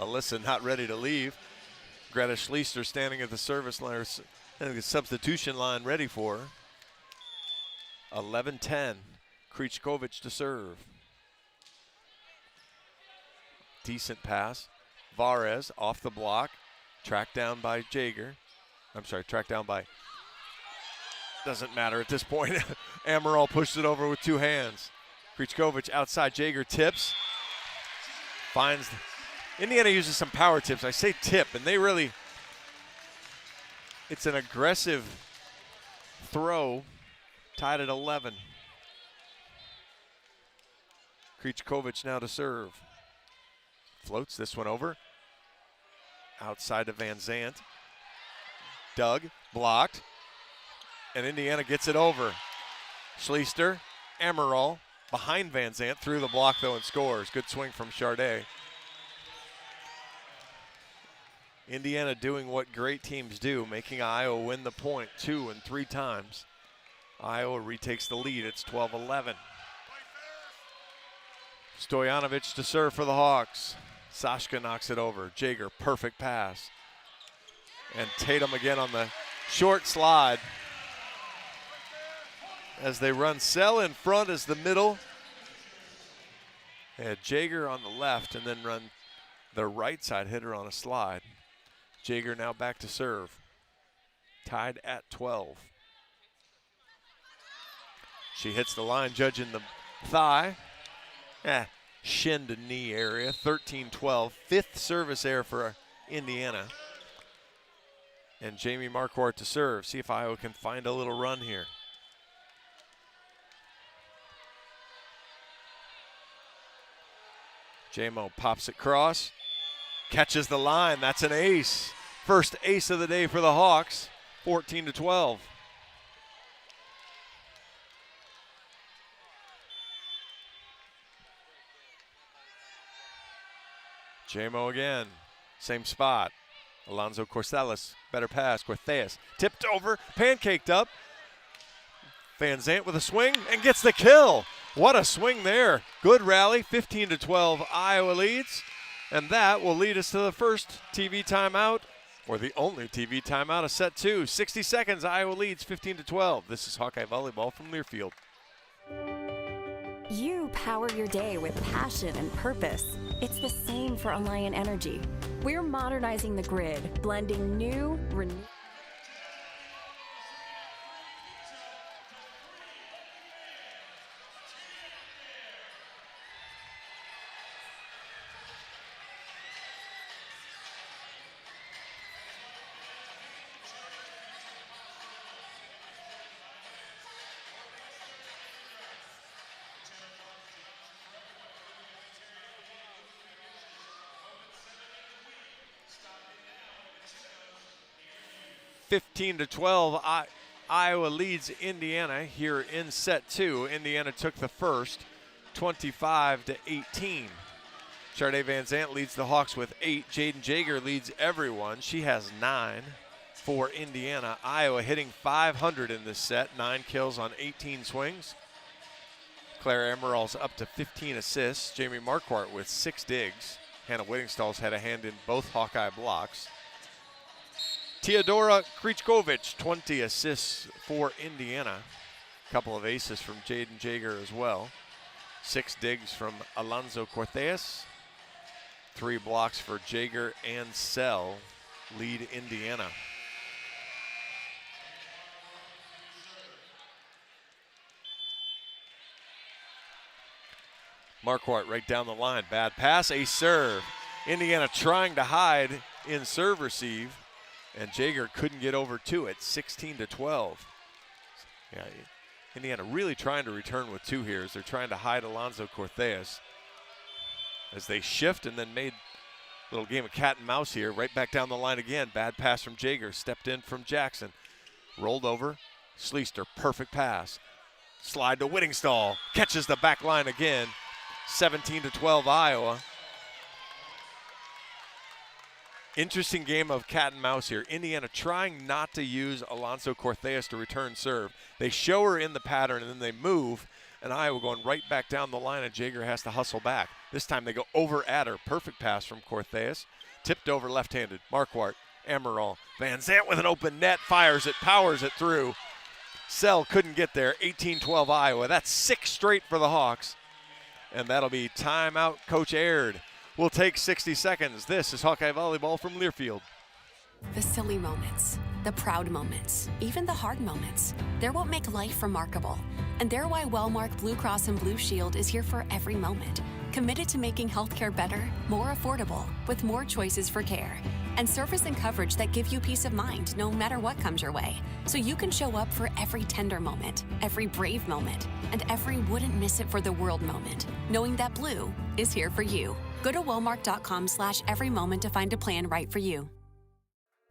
[SPEAKER 2] Alyssa not ready to leave. Greta Schleister standing at the service line, or the substitution line ready for her. 11-10, Krichkovic to serve. Decent pass. Varez off the block, tracked down by Jaeger. I'm sorry, tracked down by, doesn't matter at this point. Amaral pushed it over with two hands. Krichkovic outside, Jaeger tips. Finds, Indiana uses some power tips. I say tip, and they really, it's an aggressive throw, tied at 11. Krichkovic now to serve. Floats this one over. Outside to Van Zandt. Doug, blocked. And Indiana gets it over. Schleister, Amaral, behind Van Zandt, through the block though and scores. Good swing from Charday. Indiana doing what great teams do, making Iowa win the point 2 and 3 times. Iowa retakes the lead, it's 12-11. Stojanovic to serve for the Hawks. Sashka knocks it over. Jaeger, perfect pass. And Tatum again on the short slide. As they run Sell in front as the middle. They had Jaeger on the left and then run the right side hitter on a slide. Jaeger now back to serve. Tied at 12. She hits the line, judging the thigh. Shin to knee area, 13-12. Fifth service error for Indiana. And Jamie Marquardt to serve. See if Iowa can find a little run here. Jamo pops it cross. Catches the line. That's an ace. First ace of the day for the Hawks. 14-12. Jamo again, same spot. Alonzo Corselis, better pass. Cortez tipped over, pancaked up. Van Zandt with a swing and gets the kill. What a swing there. Good rally, 15-12, Iowa leads. And that will lead us to the first TV timeout, or the only TV timeout of set 2. 60 seconds, Iowa leads 15-12. This is Hawkeye Volleyball from Learfield.
[SPEAKER 12] You power your day with passion and purpose. It's the same for Alliant Energy. We're modernizing the grid, blending new, renewable.
[SPEAKER 2] Iowa leads Indiana here in set 2. Indiana took the first, 25-18. Charday Van Zandt leads the Hawks with 8. Jaden Jaeger leads everyone. She has 9 for Indiana. Iowa hitting .500 in this set, 9 kills on 18 swings. Claire Emerald's up to 15 assists. Jamie Marquardt with 6 digs. Hannah Whittingstall's had a hand in both Hawkeye blocks. Teodora Krichkovic, 20 assists for Indiana. A couple of aces from Jaden Jaeger as well. 6 digs from Alonzo Cortez. 3 blocks for Jaeger and Sell lead Indiana. Marquardt right down the line. Bad pass, a serve. Indiana trying to hide in serve receive. And Jaeger couldn't get over to it, 16-12. Yeah, Indiana really trying to return with 2 here as they're trying to hide Alonzo Cortez. As they shift and then made a little game of cat and mouse here. Right back down the line again. Bad pass from Jaeger, stepped in from Jackson. Rolled over, Schleister, perfect pass. Slide to Whittingstall, catches the back line again. 17-12 Iowa. Interesting game of cat and mouse here. Indiana trying not to use Alonso Cortez to return serve. They show her in the pattern and then they move, and Iowa going right back down the line, and Jaeger has to hustle back. This time they go over at her. Perfect pass from Cortez. Tipped over left-handed. Marquardt, Amaral. Van Zant with an open net, fires it, powers it through. Sell couldn't get there. 18-12 Iowa. That's 6 straight for the Hawks. And that'll be timeout. Coach Aird will take 60 seconds. This is Hawkeye Volleyball from Learfield.
[SPEAKER 11] The silly moments, the proud moments, even the hard moments, they're what make life remarkable. And they're why Wellmark Blue Cross and Blue Shield is here for every moment. Committed to making healthcare better, more affordable, with more choices for care. And service and coverage that give you peace of mind no matter what comes your way. So you can show up for every tender moment, every brave moment, and every wouldn't miss it for the world moment, knowing that Blue is here for you. Go to Wellmark.com/every moment to find a plan right for you.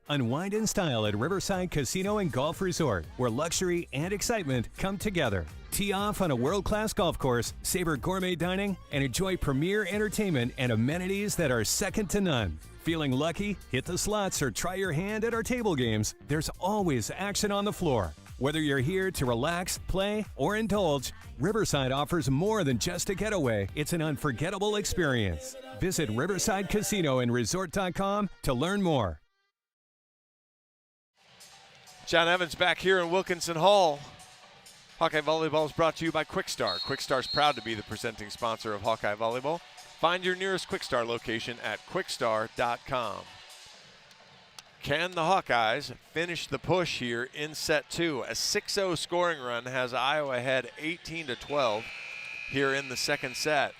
[SPEAKER 13] Unwind in style at Riverside Casino and Golf Resort, where luxury and excitement come together. Tee off on a world-class golf course, savor gourmet dining, and enjoy premier entertainment and amenities that are second to none. Feeling lucky? Hit the slots or try your hand at our table games. There's always action on the floor. Whether you're here to relax, play, or indulge, Riverside offers more than just a getaway. It's an unforgettable experience. Visit Riverside Casino and Resort.com to learn more.
[SPEAKER 2] John Evans back here in Wilkinson Hall. Hawkeye Volleyball is brought to you by Quickstar. Quickstar is proud to be the presenting sponsor of Hawkeye Volleyball. Find your nearest Quickstar location at quickstar.com. Can the Hawkeyes finish the push here in set 2? A 6-0 scoring run has Iowa ahead 18-12 here in the second set.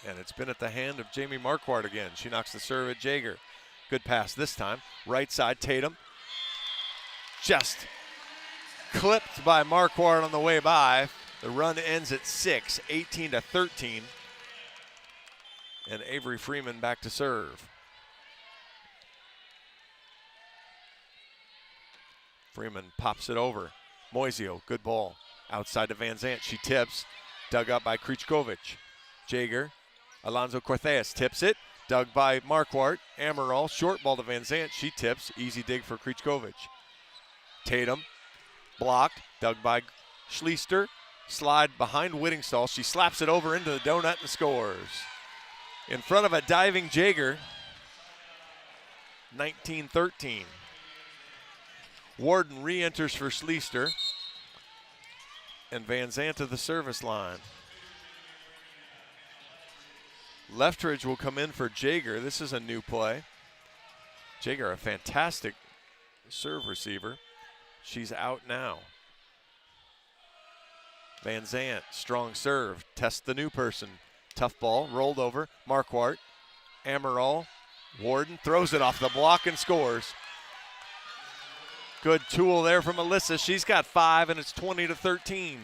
[SPEAKER 2] And it's been at the hand of Jamie Marquardt again. She knocks the serve at Jaeger. Good pass this time. Right side, Tatum. Just clipped by Marquardt on the way by. The run ends at 6, 18-13. And Avery Freeman back to serve. Freeman pops it over. Moisio, good ball. Outside to Van Zant, she tips. Dug up by Krichkovic. Jaeger, Alonso Cortez tips it. Dug by Marquardt. Amaral, short ball to Van Zant, she tips. Easy dig for Krichkovic. Tatum, blocked. Dug by Schleister. Slide behind Whittingstall. She slaps it over into the donut and scores. In front of a diving Jaeger, 19-13. Warden re-enters for Schleister. And Van Zant to the service line. Leftridge will come in for Jaeger. This is a new play. Jaeger, a fantastic serve receiver. She's out now. Van Zant, strong serve. Test the new person. Tough ball, rolled over. Marquardt, Amaral, Warden throws it off the block and scores. Good tool there from Alyssa. She's got 5, and it's 20-13.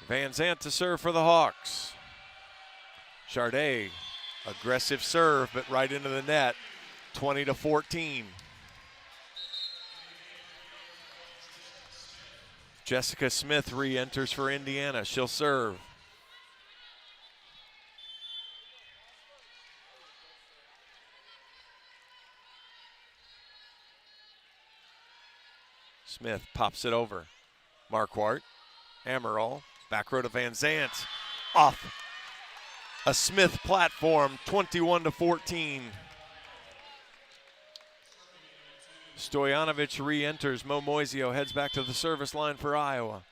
[SPEAKER 2] Van Zant to serve for the Hawks. Charday, aggressive serve, but right into the net. 20-14. Jessica Smith re-enters for Indiana. She'll serve. Smith pops it over. Marquardt, Amaral, back row to Van Zant. Off a Smith platform, 21-14. Stojanovic re-enters. Mo Moisio heads back to the service line for Iowa.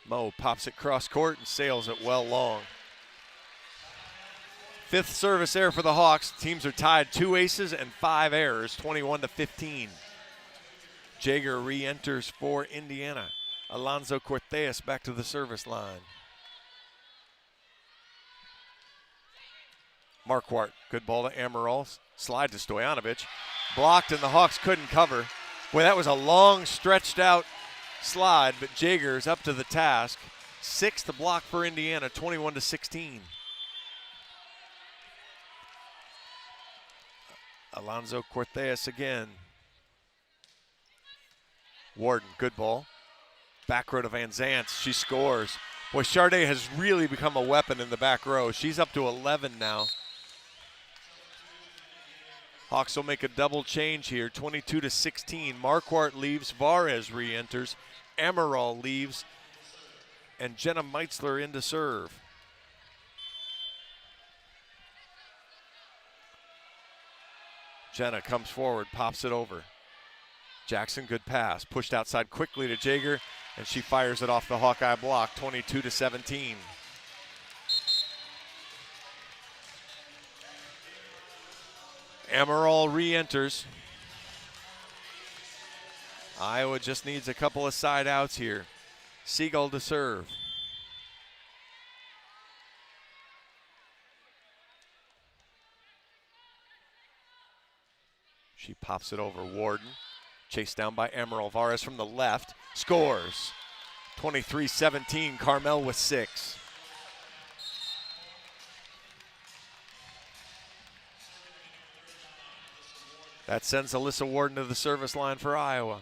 [SPEAKER 2] Mo pops it cross court and sails it well long. 5th service error for the Hawks. Teams are tied 2 aces and 5 errors, 21-15. Jaeger re-enters for Indiana. Alonso Cortez back to the service line. Marquardt, good ball to Amaral. Slide to Stojanovic. Blocked, and the Hawks couldn't cover. Boy, that was a long, stretched out slide, but Jaeger's up to the task. 6th block for Indiana, 21-16. Alonso Cortez again. Warden, good ball. Back row to Van Zant. She scores. Boy, Charday has really become a weapon in the back row. She's up to 11 now. Hawks will make a double change here, 22-16. Marquardt leaves, Vares re-enters, Amaral leaves, and Jenna Meitzler in to serve. Jenna comes forward, pops it over. Jackson, good pass, pushed outside quickly to Jaeger, and she fires it off the Hawkeye block, 22-17. Amaral re-enters. Iowa just needs a couple of side outs here. Siegel to serve. She pops it over. Warden, chased down by Amaral. Vares from the left, scores. 23-17, Carmel with 6. That sends Alyssa Warden to the service line for Iowa.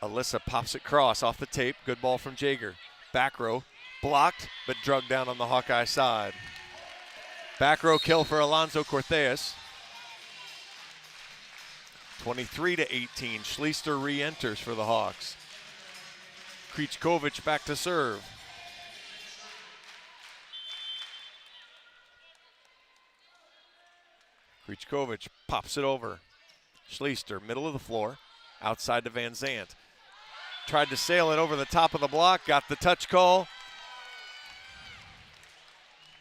[SPEAKER 2] Alyssa pops it cross off the tape. Good ball from Jaeger. Back row, blocked, but drugged down on the Hawkeye side. Back row kill for Alonso Cortez. 23-18. Schleister re-enters for the Hawks. Krichkovic back to serve. Krichkovic pops it over. Schleister, middle of the floor, outside to Van Zant. Tried to sail it over the top of the block, got the touch call.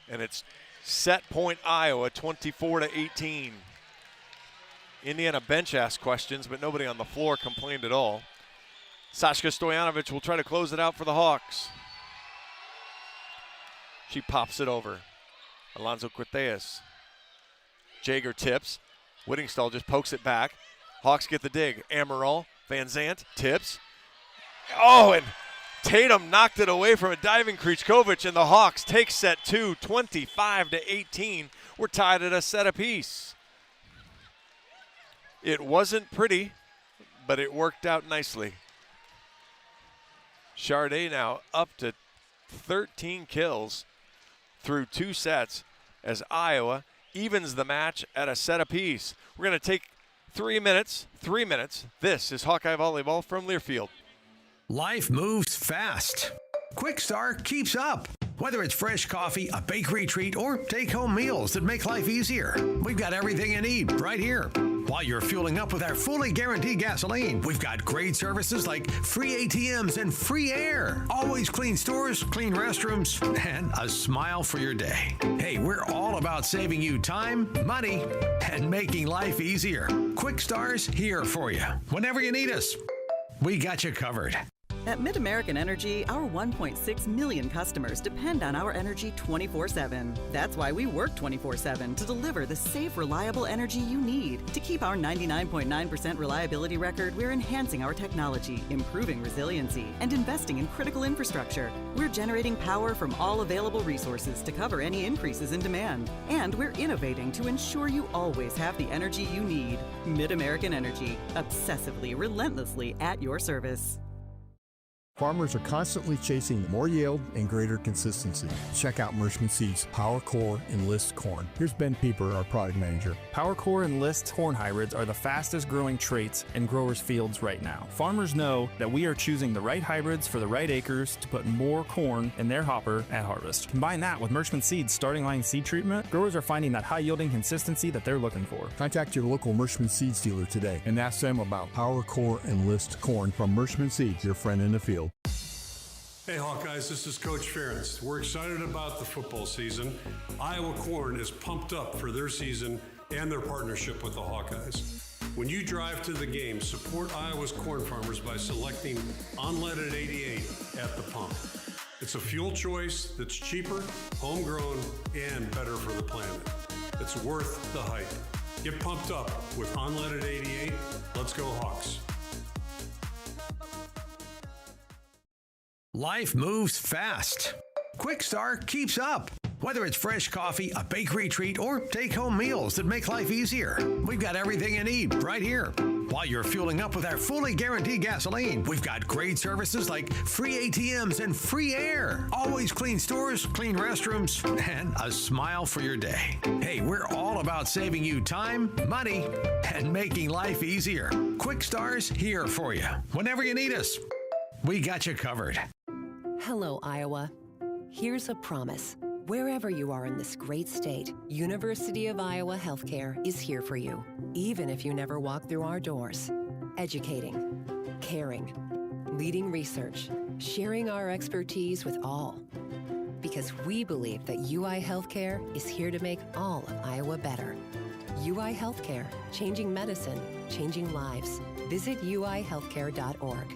[SPEAKER 2] And it's set point Iowa, 24-18. Indiana bench asked questions, but nobody on the floor complained at all. Sashka Stojanovic will try to close it out for the Hawks. She pops it over. Alonso Cortez. Jaeger tips. Whittingstall just pokes it back. Hawks get the dig. Amaral, Van Zant, tips. Oh, and Tatum knocked it away from a diving Krichkovic, and the Hawks take set 2, 25-18. We're tied at a set apiece. It wasn't pretty, but it worked out nicely. Charday now up to 13 kills through 2 sets as Iowa evens the match at a set apiece. We're going to take 3 minutes. 3 minutes. This is Hawkeye Volleyball from Learfield.
[SPEAKER 14] Life moves fast. Quick Start keeps up. Whether it's fresh coffee, a bakery treat, or take-home meals that make life easier, we've got everything you need right here. While you're fueling up with our fully guaranteed gasoline, we've got great services like free ATMs and free air. Always clean stores, clean restrooms, and a smile for your day. Hey, we're all about saving you time, money, and making life easier. Quick Star's here for you. Whenever you need us, we got you covered.
[SPEAKER 4] At MidAmerican Energy, our 1.6 million customers depend on our energy 24/7. That's why we work 24/7 to deliver the safe, reliable energy you need. To keep our 99.9% reliability record, we're enhancing our technology, improving resiliency, and investing in critical infrastructure. We're generating power from all available resources to cover any increases in demand. And we're innovating to ensure you always have the energy you need. MidAmerican Energy, obsessively, relentlessly at your service.
[SPEAKER 5] Farmers are constantly chasing more yield and greater consistency. Check out Mershman Seeds Power Core Enlist Corn. Here's Ben Pieper, our product manager.
[SPEAKER 6] Power Core Enlist corn hybrids are the fastest growing traits in growers' fields right now. Farmers know that we are choosing the right hybrids for the right acres to put more corn in their hopper at harvest. Combine that with Mershman Seeds starting line seed treatment, growers are finding that high yielding consistency that they're looking for.
[SPEAKER 5] Contact your local Mershman Seeds dealer today and ask them about Power Core Enlist Corn from Mershman Seeds, your friend in the field.
[SPEAKER 15] Hey Hawkeyes, this is Coach Ferentz. We're excited about the football season. Iowa Corn is pumped up for their season and their partnership with the Hawkeyes. When you drive to the game, support Iowa's corn farmers by selecting unleaded 88 at the pump. It's a fuel choice that's cheaper, homegrown, and better for the planet. It's worth the hype. Get pumped up with unleaded 88. Let's go Hawks.
[SPEAKER 14] Life moves fast. Quick Start keeps up. Whether it's fresh coffee, a bakery treat, or take-home meals that make life easier, we've got everything you need right here. While you're fueling up with our fully guaranteed gasoline, we've got great services like free ATMs and free air. Always clean stores, clean restrooms, and a smile for your day. Hey, we're all about saving you time, money, and making life easier. Quick Star's here for you. Whenever you need us, we got you covered.
[SPEAKER 10] Hello, Iowa. Here's a promise. Wherever you are in this great state, University of Iowa Healthcare is here for you, even if you never walk through our doors. Educating, caring, leading research, sharing our expertise with all. Because we believe that UI Healthcare is here to make all of Iowa better. UI Healthcare, changing medicine, changing lives. Visit uihealthcare.org.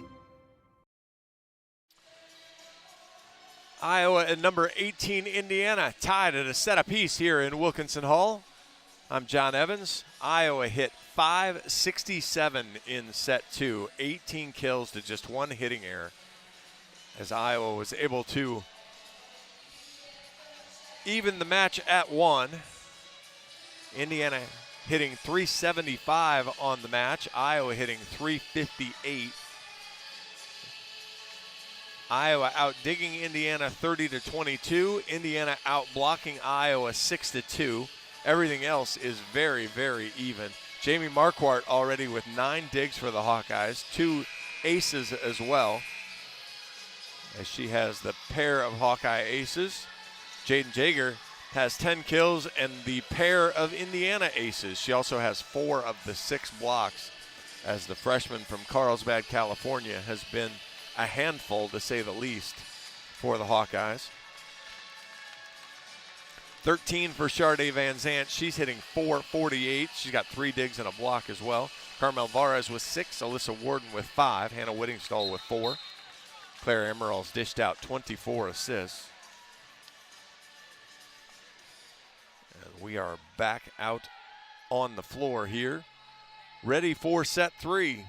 [SPEAKER 2] Iowa at number 18, Indiana, tied at a set apiece here in Wilkinson Hall. I'm John Evans. Iowa hit 567 in set 2, 18 kills to just one hitting error, as Iowa was able to even the match at 1. Indiana hitting 375 on the match, Iowa hitting 358. Iowa out-digging Indiana 30-22. Indiana out-blocking Iowa 6-2. Everything else is very, very even. Jamie Marquardt already with 9 digs for the Hawkeyes, 2 aces as well, as she has the pair of Hawkeye aces. Jaden Jaeger has 10 kills and the pair of Indiana aces. She also has 4 of the 6 blocks, as the freshman from Carlsbad, California, has been a handful, to say the least, for the Hawkeyes. 13 for Sharday Van Zant. She's hitting .448. She's got 3 digs and a block as well. Carmel Varez with 6. Alyssa Warden with 5. Hannah Whittingstall with 4. Claire Emerald's dished out 24 assists. And we are back out on the floor here, ready for set 3.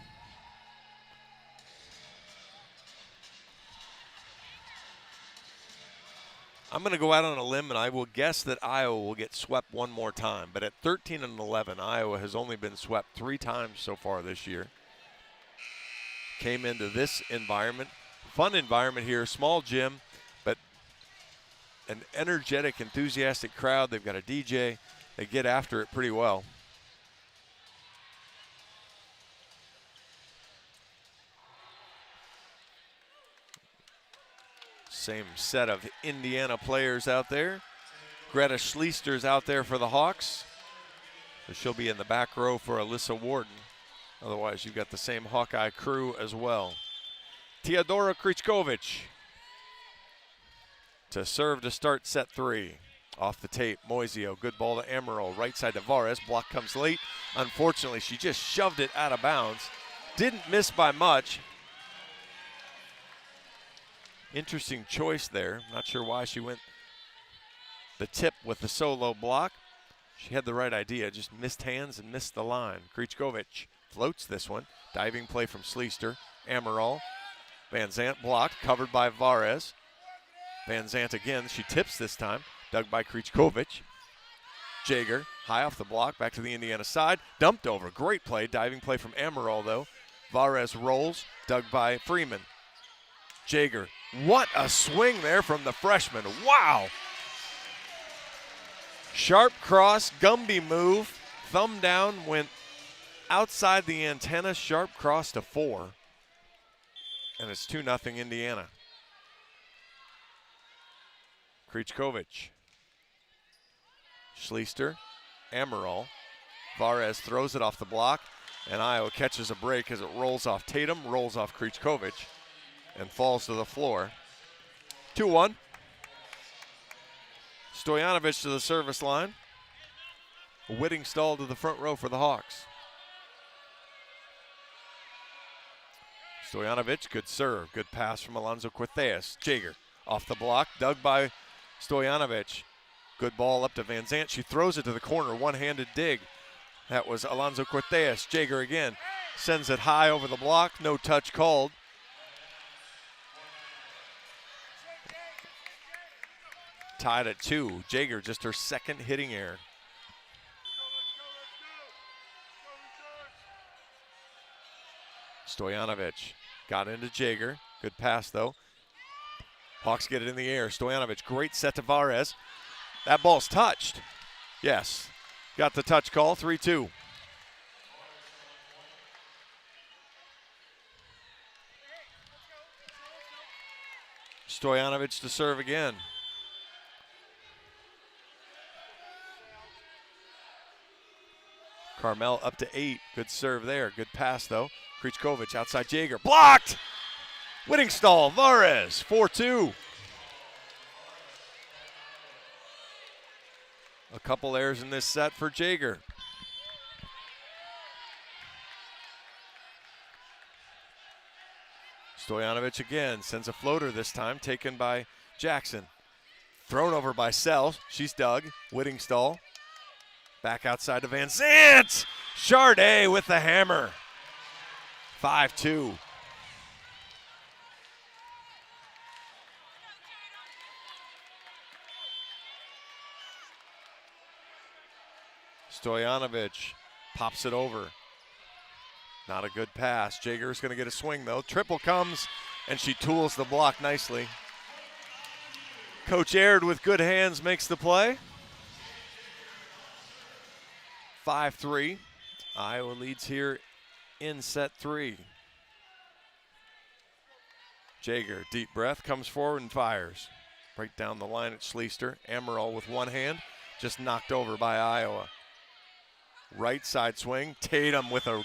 [SPEAKER 2] I'm going to go out on a limb, and I will guess that Iowa will get swept one more time. But at 13-11, Iowa has only been swept 3 times so far this year. Came into this environment, fun environment here, small gym, but an energetic, enthusiastic crowd. They've got a DJ. They get after it pretty well. Same set of Indiana players out there. Greta Schleister's out there for the Hawks. So she'll be in the back row for Alyssa Warden. Otherwise, you've got the same Hawkeye crew as well. Teodora Krichkovic to serve to start set 3. Off the tape, Moisio, good ball to Amaral. Right side to Varez, block comes late. Unfortunately, she just shoved it out of bounds. Didn't miss by much. Interesting choice there. Not sure why she went the tip with the solo block. She had the right idea, just missed hands and missed the line. Krichkovic floats this one. Diving play from Schleister. Amaral. Van Zant blocked, covered by Varez. Van Zant again, she tips this time. Dug by Krichkovic. Jaeger, high off the block, back to the Indiana side. Dumped over, great play. Diving play from Amaral though. Varez rolls, dug by Freeman. Jaeger, what a swing there from the freshman. Wow. Sharp cross, Gumby move, thumb down, went outside the antenna, sharp cross to 4. And it's 2-0 Indiana. Krichkovic. Schleister, Amaral. Varez throws it off the block, and Iowa catches a break as it rolls off Tatum, rolls off Krichkovic, and falls to the floor. 2-1. Stojanovic to the service line. Whittingstall to the front row for the Hawks. Stojanovic, good serve. Good pass from Alonzo Cortez. Jaeger off the block, dug by Stojanovic. Good ball up to Van Zant. She throws it to the corner, one-handed dig. That was Alonzo Cortez. Jaeger again sends it high over the block. No touch called. tied at 2. Jaeger just her second hitting error. Stojanovic got into Jaeger. Good pass, though. Hawks get it in the air. Stojanovic, great set to Varez. That ball's touched. Yes. Got the touch call, 3-2. Stojanovic to serve again. Carmel up to 8. Good serve there. Good pass, though. Krichkovic outside Jaeger. Blocked! Whittingstall, Varez, 4-2. A couple errors in this set for Jaeger. Stojanovic again sends a floater this time, taken by Jackson. Thrown over by Sell. She's dug. Whittingstall. Back outside to Van Zant. Charday with the hammer. 5-2. Stojanovic pops it over. Not a good pass. Jaeger's going to get a swing, though. Triple comes, and she tools the block nicely. Coach Aird with good hands makes the play. 5-3. Iowa leads here in set 3. Jaeger, deep breath, comes forward and fires. Right down the line at Schleister. Amaral with one hand, just knocked over by Iowa. Right side swing. Tatum with a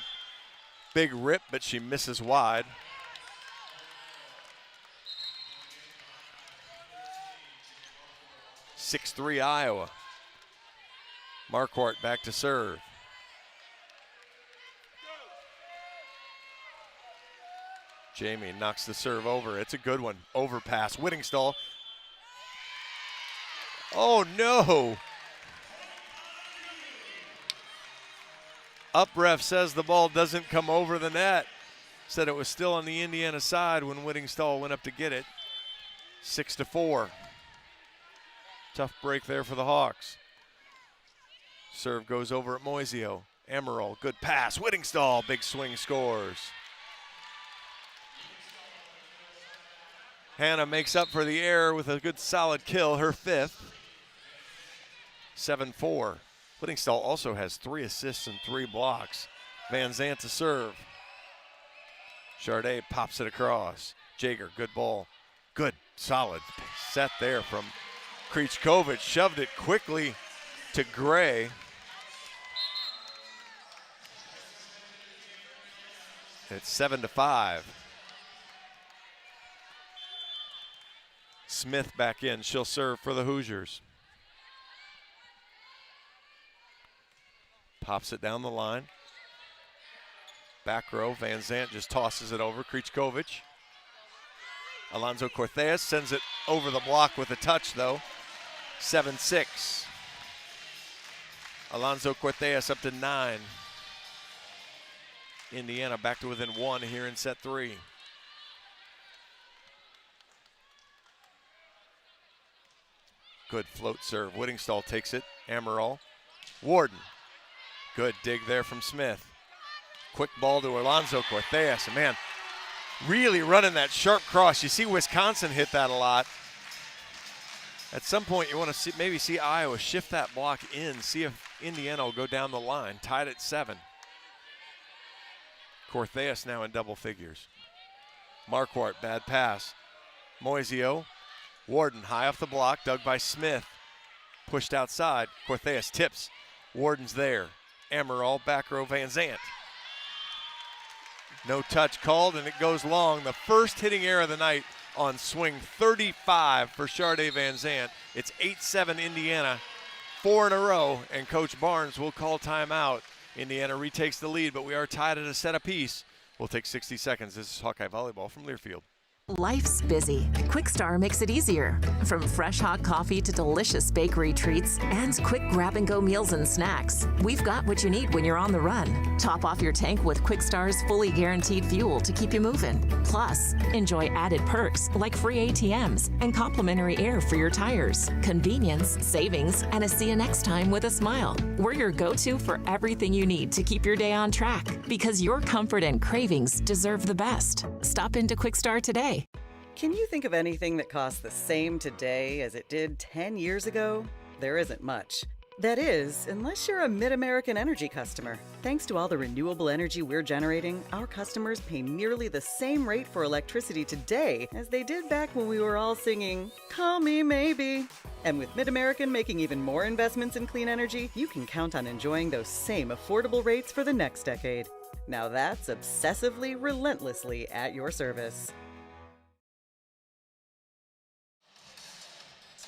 [SPEAKER 2] big rip, but she misses wide. (6-3) Iowa. Marquardt back to serve. Jamie knocks the serve over. It's a good one. Overpass. Whittingstall. Oh, no. Up ref says the ball doesn't come over the net. Said it was still on the Indiana side when Whittingstall went up to get it. 6-4. Tough break there for the Hawks. Serve goes over at Moisio. Amaral, good pass. Whittingstall, big swing, scores. Hannah makes up for the error with a good solid kill, her 5th. 7-4. Whittingstall also has 3 assists and 3 blocks. Van Zant to serve. Charday pops it across. Jaeger, good ball. Good, solid set there from Krichkovic. Shoved it quickly to Gray. It's 7-5. Smith back in. She'll serve for the Hoosiers. Pops it down the line. Back row, Van Zant just tosses it over. Krichkovic. Alonzo Cortez sends it over the block with a touch, though. 7-6. Alonzo Cortez up to 9. Indiana back to within 1 here in set 3. Good float serve. Whittingstall takes it. Amaral. Warden. Good dig there from Smith. Quick ball to Alonzo Cortez. And man, really running that sharp cross. You see Wisconsin hit that a lot. At some point, you want to maybe see Iowa shift that block in, see if Indiana will go down the line. Tied at 7. Cortez now in double figures. Marquardt, bad pass. Moisio. Warden high off the block, dug by Smith. Pushed outside. Cortez tips. Warden's there. Amaral, back row, Van Zant. No touch called, and it goes long. The first hitting error of the night on swing 35 for Charday Van Zant. It's 8-7 Indiana, 4 in a row, and Coach Barnes will call timeout. Indiana retakes the lead, but we are tied at a set apiece. We'll take 60 seconds. This is Hawkeye Volleyball from Learfield.
[SPEAKER 3] Life's busy. Quickstar makes it easier. From fresh hot coffee to delicious bakery treats and quick grab-and-go meals and snacks, we've got what you need when you're on the run. Top off your tank with Quickstar's fully guaranteed fuel to keep you moving. Plus, enjoy added perks like free ATMs and complimentary air for your tires. Convenience, savings, and a see you next time with a smile. We're your go-to for everything you need to keep your day on track, because your comfort and cravings deserve the best. Stop into Quickstar today.
[SPEAKER 4] Can you think of anything that costs the same today as it did 10 years ago? There isn't much. That is, unless you're a Mid-American Energy customer. Thanks to all the renewable energy we're generating, our customers pay nearly the same rate for electricity today as they did back when we were all singing, "Call Me Maybe." And with Mid-American making even more investments in clean energy, you can count on enjoying those same affordable rates for the next decade. Now that's obsessively, relentlessly at your service.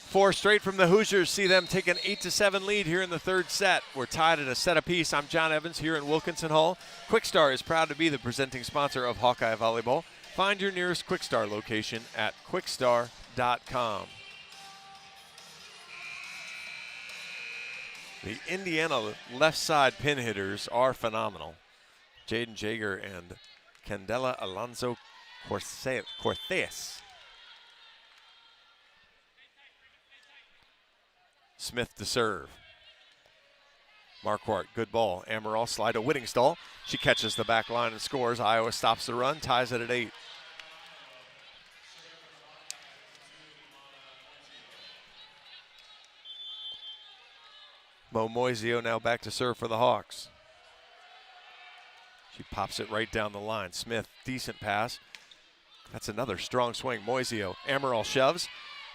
[SPEAKER 2] 4 straight from the Hoosiers see them take an 8-7 lead here in the third set. We're tied at a set apiece. I'm John Evans here in Wilkinson Hall. Quickstar is proud to be the presenting sponsor of Hawkeye Volleyball. Find your nearest Quickstar location at quickstar.com. The Indiana left side pin hitters are phenomenal. Jaden Jager and Candela Alonso Cortez. Smith to serve. Marquardt, good ball. Amaral slide to Whittingstall. She catches the back line and scores. Iowa stops the run, ties it at 8. Mo Moisio now back to serve for the Hawks. She pops it right down the line. Smith, decent pass. That's another strong swing. Moisio, Amaral shoves.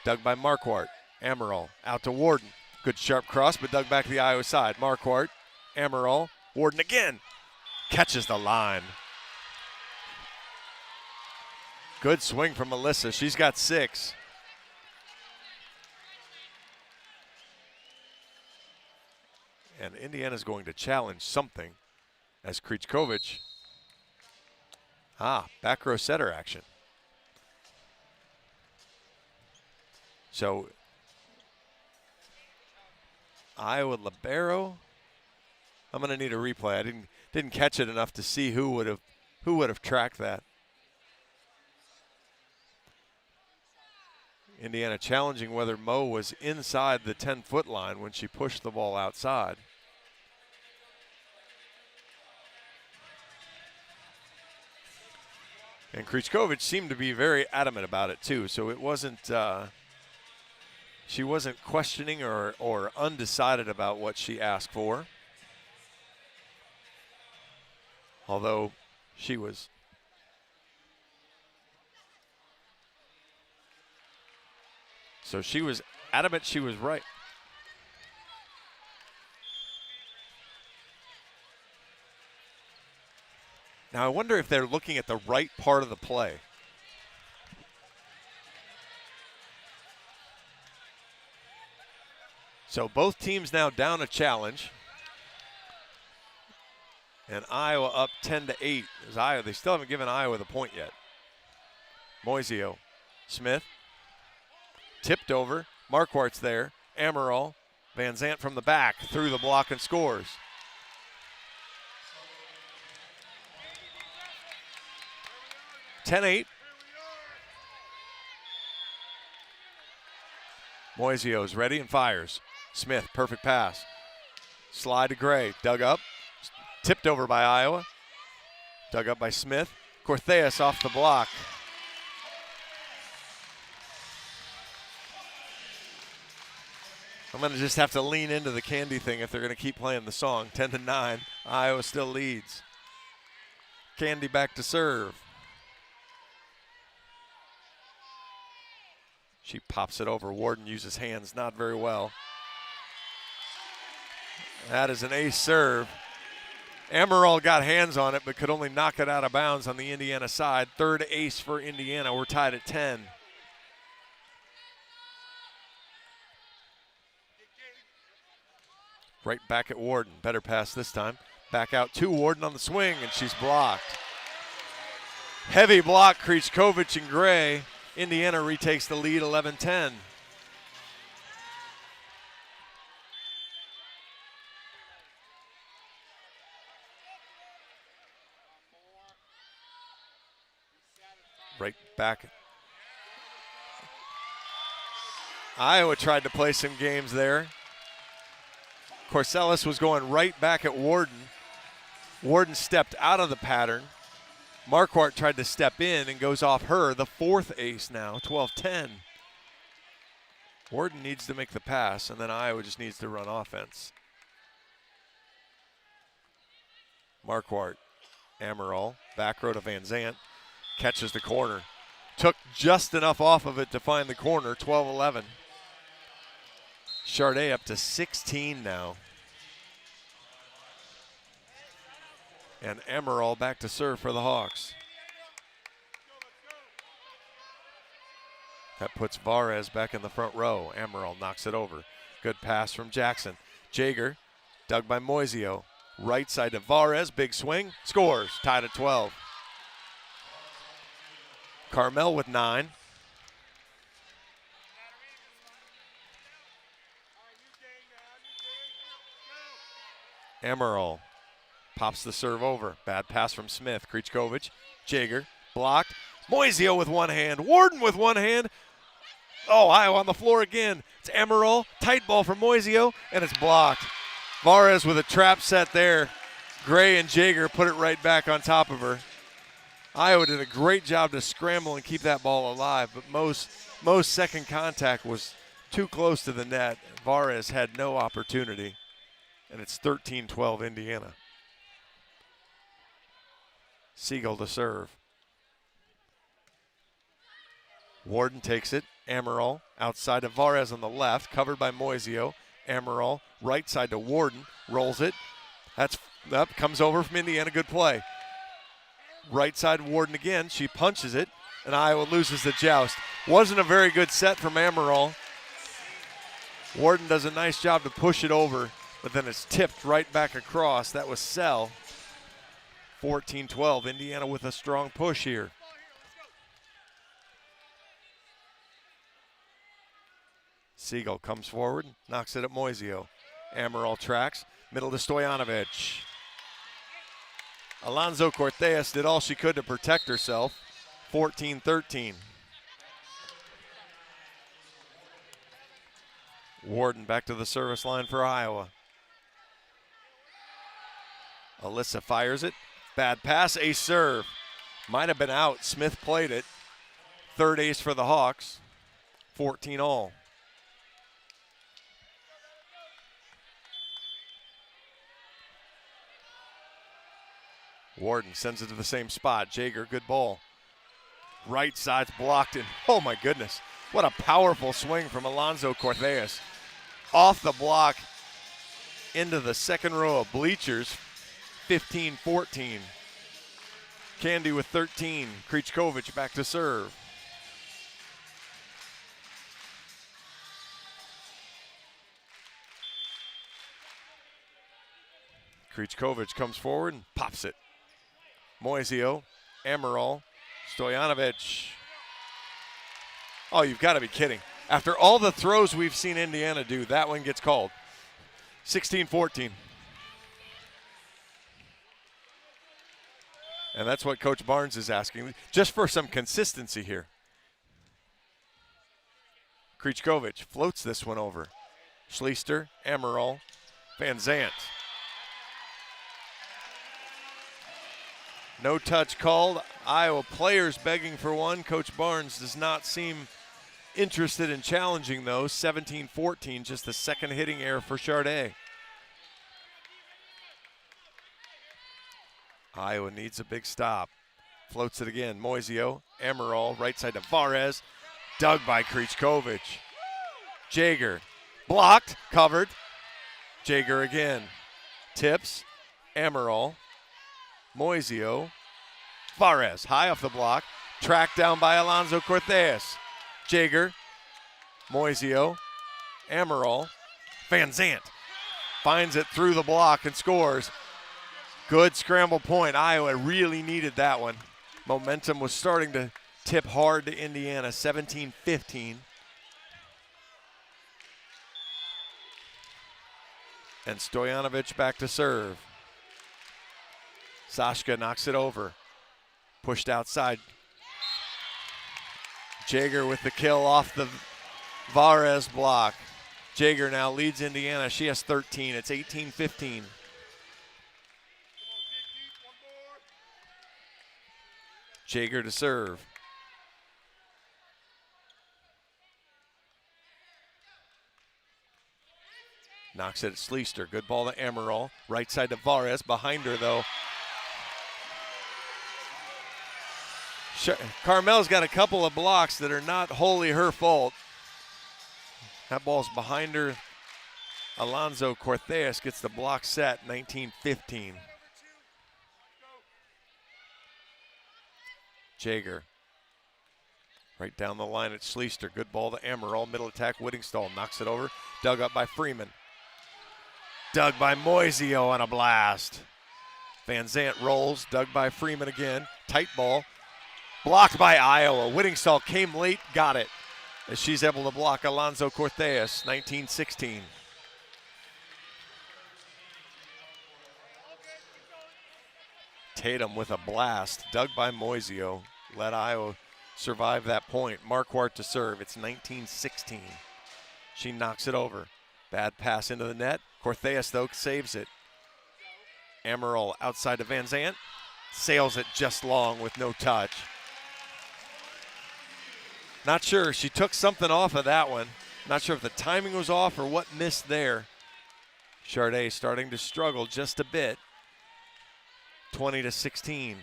[SPEAKER 2] Dug by Marquardt. Amaral out to Warden. Good sharp cross, but dug back to the Iowa side. Marquardt, Amaral, Warden again. Catches the line. Good swing from Melissa. She's got 6. And Indiana's going to challenge something as Krichkovic. Back row setter action. So Iowa libero. I'm going to need a replay. I didn't catch it enough to see who would have tracked that. Indiana challenging whether Mo was inside the 10-foot line when she pushed the ball outside. And Krichkovic seemed to be very adamant about it too, so it wasn't she wasn't questioning or undecided about what she asked for. Although she was adamant she was right. Now I wonder if they're looking at the right part of the play. So both teams now down a challenge. And Iowa up 10-8. They still haven't given Iowa the point yet. Moisio, Smith, tipped over. Marquardt's there. Amaral, Van Zant from the back, through the block and scores. (10-8). Moisio's ready and fires. Smith, perfect pass. Slide to Gray, dug up. Tipped over by Iowa. Dug up by Smith. Cortez off the block. I'm going to just have to lean into the Candy thing if they're going to keep playing the song. 10-9. Iowa still leads. Candy back to serve. She pops it over. Warden uses hands not very well. That is an ace serve. Amaral got hands on it but could only knock it out of bounds on the Indiana side. Third ace for Indiana. We're tied at 10. Right back at Warden. Better pass this time. Back out to Warden on the swing, and she's blocked. Heavy block, Krichkovich and Gray. Indiana retakes the lead, 11-10. Right back. Iowa tried to play some games there. Corsellis was going right back at Warden. Warden stepped out of the pattern. Marquardt tried to step in and goes off her, the fourth ace now, 12-10. Warden needs to make the pass, and then Iowa just needs to run offense. Marquardt, Amaral, back row to Van Zant, catches the corner. Took just enough off of it to find the corner, 12-11. Charday up to 16 now. And Amaral back to serve for the Hawks. That puts Varez back in the front row. Amaral knocks it over. Good pass from Jackson. Jaeger, dug by Moisio. Right side to Varez, big swing, scores, tied at 12. Carmel with 9. Amaral pops the serve over. Bad pass from Smith. Krichkovich, Jaeger, blocked. Moisio with one hand. Warden with one hand. Oh, Iowa on the floor again. It's Amaral. Tight ball from Moisio, and it's blocked. Varez with a trap set there. Gray and Jaeger put it right back on top of her. Iowa did a great job to scramble and keep that ball alive, but most second contact was too close to the net. Varez had no opportunity, and it's 13-12 Indiana. Siegel to serve. Warden takes it. Amaral outside of Varez on the left, covered by Moisio. Amaral right side to Warden, rolls it. That comes over from Indiana, good play. Right side Warden again, she punches it, and Iowa loses the joust. Wasn't a very good set from Amaral. Warden does a nice job to push it over, but then it's tipped right back across. That was Sell. 14-12, Indiana with a strong push here. Siegel comes forward, knocks it at Moisio. Amaral tracks, middle to Stojanovic. Alonzo Cortez did all she could to protect herself. 14-13. Warden back to the service line for Iowa. Alyssa fires it. Bad pass, ace serve. Might have been out. Smith played it. Third ace for the Hawks. 14 all. Warden sends it to the same spot. Jaeger, good ball. Right side's blocked, and oh my goodness, what a powerful swing from Alonzo Cortez. Off the block into the second row of bleachers, 15-14. Candy with 13. Krichkovich back to serve. Krichkovich comes forward and pops it. Moisio, Amaral, Stojanovic. Oh, you've got to be kidding. After all the throws we've seen Indiana do, that one gets called. 16-14. And that's what Coach Barnes is asking, just for some consistency here. Krichkovich floats this one over. Schleister, Amaral, Van Zant. No touch called. Iowa players begging for one. Coach Barnes does not seem interested in challenging those. 17-14, just the second hitting error for Charday. Iowa needs a big stop. Floats it again. Moisio, Amaral, right side to Varez. Dug by Krichkovich. Jaeger, blocked, covered. Jaeger again. Tips, Amaral. Moisio, Varez, high off the block, tracked down by Alonzo Cortez. Jaeger, Moisio, Amaral, Van Zant finds it through the block and scores. Good scramble point. Iowa really needed that one. Momentum was starting to tip hard to Indiana, 17-15. And Stojanovic back to serve. Sashka knocks it over. Pushed outside. Jaeger with the kill off the Varez block. Jaeger now leads Indiana. She has 13. It's 18-15. Jaeger to serve. Knocks it at Sleester. Good ball to Amaral. Right side to Varez. Behind her, though. Carmel's got a couple of blocks that are not wholly her fault. That ball's behind her. Alonso Cortez gets the block set, 19-15. Jaeger. Right down the line at Sleester. Good ball to Amaral. Middle attack, Whittingstall knocks it over. Dug up by Freeman. Dug by Moisio on a blast. Van Zant rolls. Dug by Freeman again. Tight ball. Blocked by Iowa. Whittingstall came late, got it. As she's able to block Alonso Cortez, 19-16. Tatum with a blast. Dug by Moisio. Let Iowa survive that point. Marquardt to serve. It's 19-16. She knocks it over. Bad pass into the net. Cortez, though, saves it. Amaral outside to Van Zant. Sails it just long with no touch. Not sure. She took something off of that one. Not sure if the timing was off or what missed there. Charday starting to struggle just a bit. 20-16.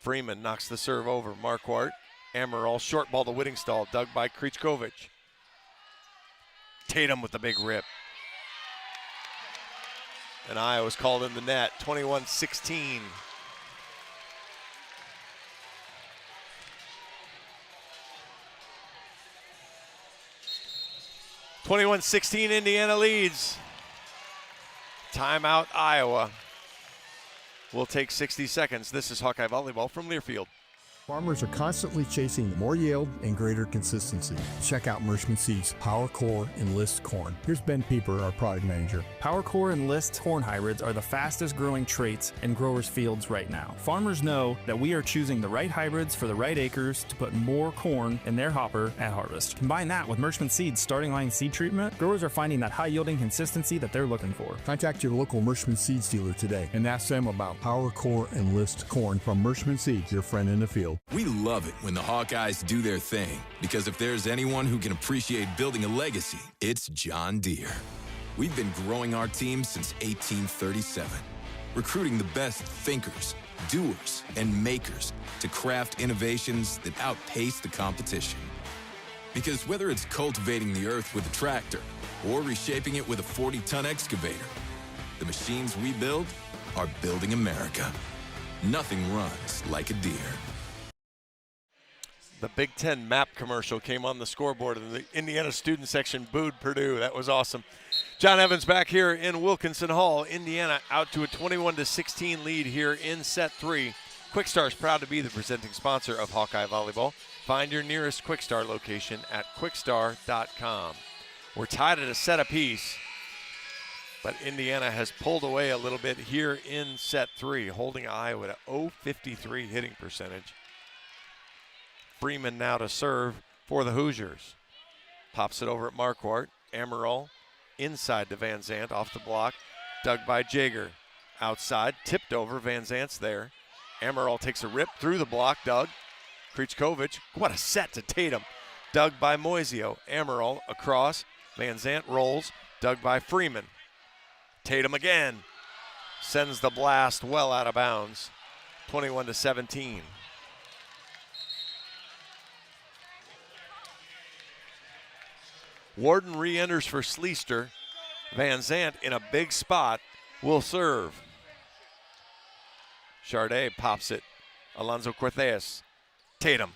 [SPEAKER 2] Freeman knocks the serve over. Marquardt. Amaral, short ball to Whittingstall. Dug by Krichkovic. Tatum with the big rip. And Iowa's called in the net. 21-16. Indiana leads. Timeout, Iowa. We'll take 60 seconds. This is Hawkeye Volleyball from Learfield.
[SPEAKER 5] Farmers are constantly chasing more yield and greater consistency. Check out Mershman Seeds Power Core Enlist Corn. Here's Ben Pieper, our product manager.
[SPEAKER 6] Power Core Enlist corn hybrids are the fastest growing traits in growers' fields right now. Farmers know that we are choosing the right hybrids for the right acres to put more corn in their hopper at harvest. Combine that with Mershman Seeds starting line seed treatment, growers are finding that high yielding consistency that they're looking for.
[SPEAKER 5] Contact your local Mershman Seeds dealer today and ask them about Power Core Enlist Corn from Mershman Seeds, your friend in the field.
[SPEAKER 7] We love it when the Hawkeyes do their thing, because if there's anyone who can appreciate building a legacy, it's John Deere. We've been growing our team since 1837, recruiting the best thinkers, doers, and makers to craft innovations that outpace the competition. Because whether it's cultivating the earth with a tractor or reshaping it with a 40-ton excavator, the machines we build are building America. Nothing runs like a Deere.
[SPEAKER 2] The Big Ten map commercial came on the scoreboard, and the Indiana student section booed Purdue. That was awesome. John Evans back here in Wilkinson Hall. Indiana out to a 21-16 lead here in set 3. Quickstar is proud to be the presenting sponsor of Hawkeye Volleyball. Find your nearest Quickstar location at quickstar.com. We're tied at a set apiece, but Indiana has pulled away a little bit here in set 3, holding Iowa to .053 hitting percentage. Freeman now to serve for the Hoosiers. Pops it over at Marquardt. Amaral inside to Van Zant, off the block. Dug by Jaeger. Outside, tipped over. Van Zant's there. Amaral takes a rip through the block. Dug. Krichkovic. What a set to Tatum. Dug by Moisio. Amaral across. Van Zant rolls. Dug by Freeman. Tatum again. Sends the blast well out of bounds. 21-17. Warden re-enters for Sleester. Van Zant in a big spot will serve. Charday pops it. Alonso Cortez. Tatum.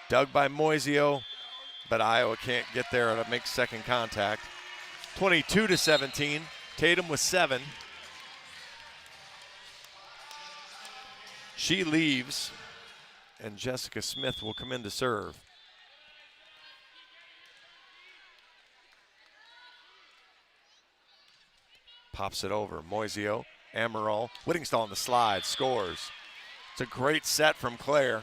[SPEAKER 2] Dug by Moisio, but Iowa can't get there to make second contact. 22-17. Tatum with 7. She leaves, and Jessica Smith will come in to serve. Pops it over. Moisio, Amaral, Whittingstall on the slide, scores. It's a great set from Claire.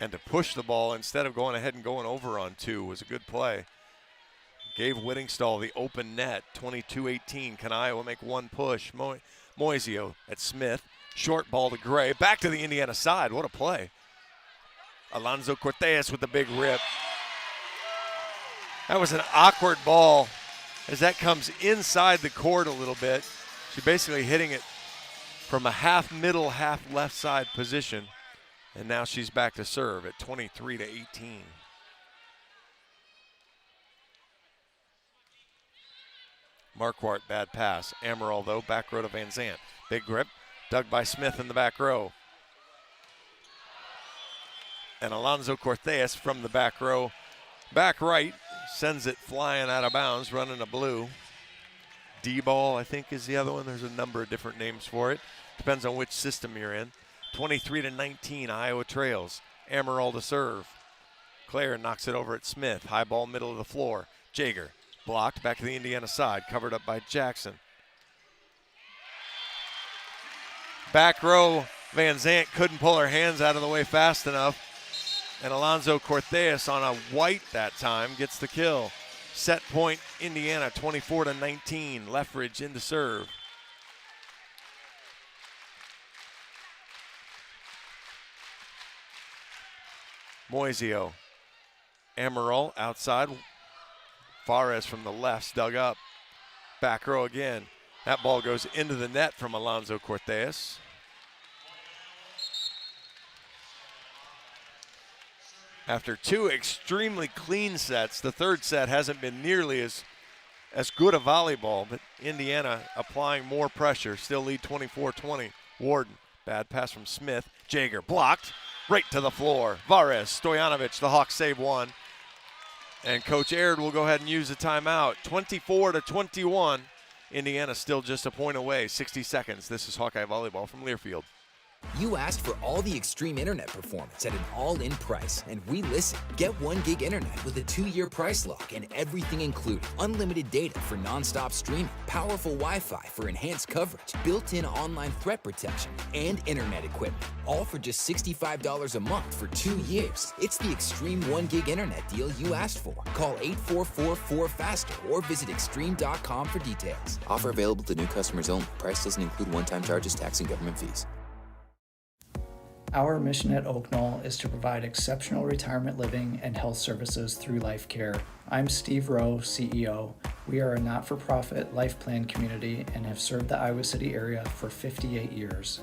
[SPEAKER 2] And to push the ball instead of going ahead and going over on two was a good play. Gave Whittingstall the open net, 22-18. Can Iowa make one push? Moisio at Smith. Short ball to Gray. Back to the Indiana side. What a play. Alonzo Cortez with the big rip. That was an awkward ball as that comes inside the court a little bit. She's basically hitting it from a half middle, half left side position. And now she's back to serve at 23-18. Marquardt, bad pass. Amaral, though, back row to Van Zandt. Big grip, dug by Smith in the back row. And Alonzo Cortez from the back row, back right, sends it flying out of bounds, running a blue. D-ball, I think, is the other one. There's a number of different names for it. Depends on which system you're in. 23-19, Iowa trails. Amaral to serve. Claire knocks it over at Smith. High ball, middle of the floor. Jaeger blocked, back to the Indiana side, covered up by Jackson. Back row, Van Zandt couldn't pull her hands out of the way fast enough. And Alonzo Cortez on a white that time gets the kill. Set point, Indiana, 24-19. Leffridge in to serve. Moisio. Amaral outside. Fares from the left, dug up. Back row again. That ball goes into the net from Alonzo Cortez. After two extremely clean sets, the third set hasn't been nearly as good a volleyball, but Indiana applying more pressure, still lead 24-20. Warden, bad pass from Smith. Jaeger blocked, right to the floor. Vares, Stojanovic, the Hawks save one. And Coach Aird will go ahead and use the timeout. 24-21. Indiana still just a point away, 60 seconds. This is Hawkeye Volleyball from Learfield.
[SPEAKER 8] You asked for all the extreme internet performance at an all-in price, and we listened. Get 1 gig internet with a 2-year price lock and everything included. Unlimited data for non-stop streaming, powerful Wi-Fi for enhanced coverage, built-in online threat protection, and internet equipment. All for just $65 a month for 2 years. It's the extreme 1 gig internet deal you asked for. Call 844-4FASTER or visit extreme.com for details. Offer available to new customers only. Price doesn't include one-time charges, tax, and government fees.
[SPEAKER 9] Our mission at Oak Knoll is to provide exceptional retirement living and health services through life care. I'm Steve Rowe, CEO. We are a not-for-profit life plan community and have served the Iowa City area for 58 years.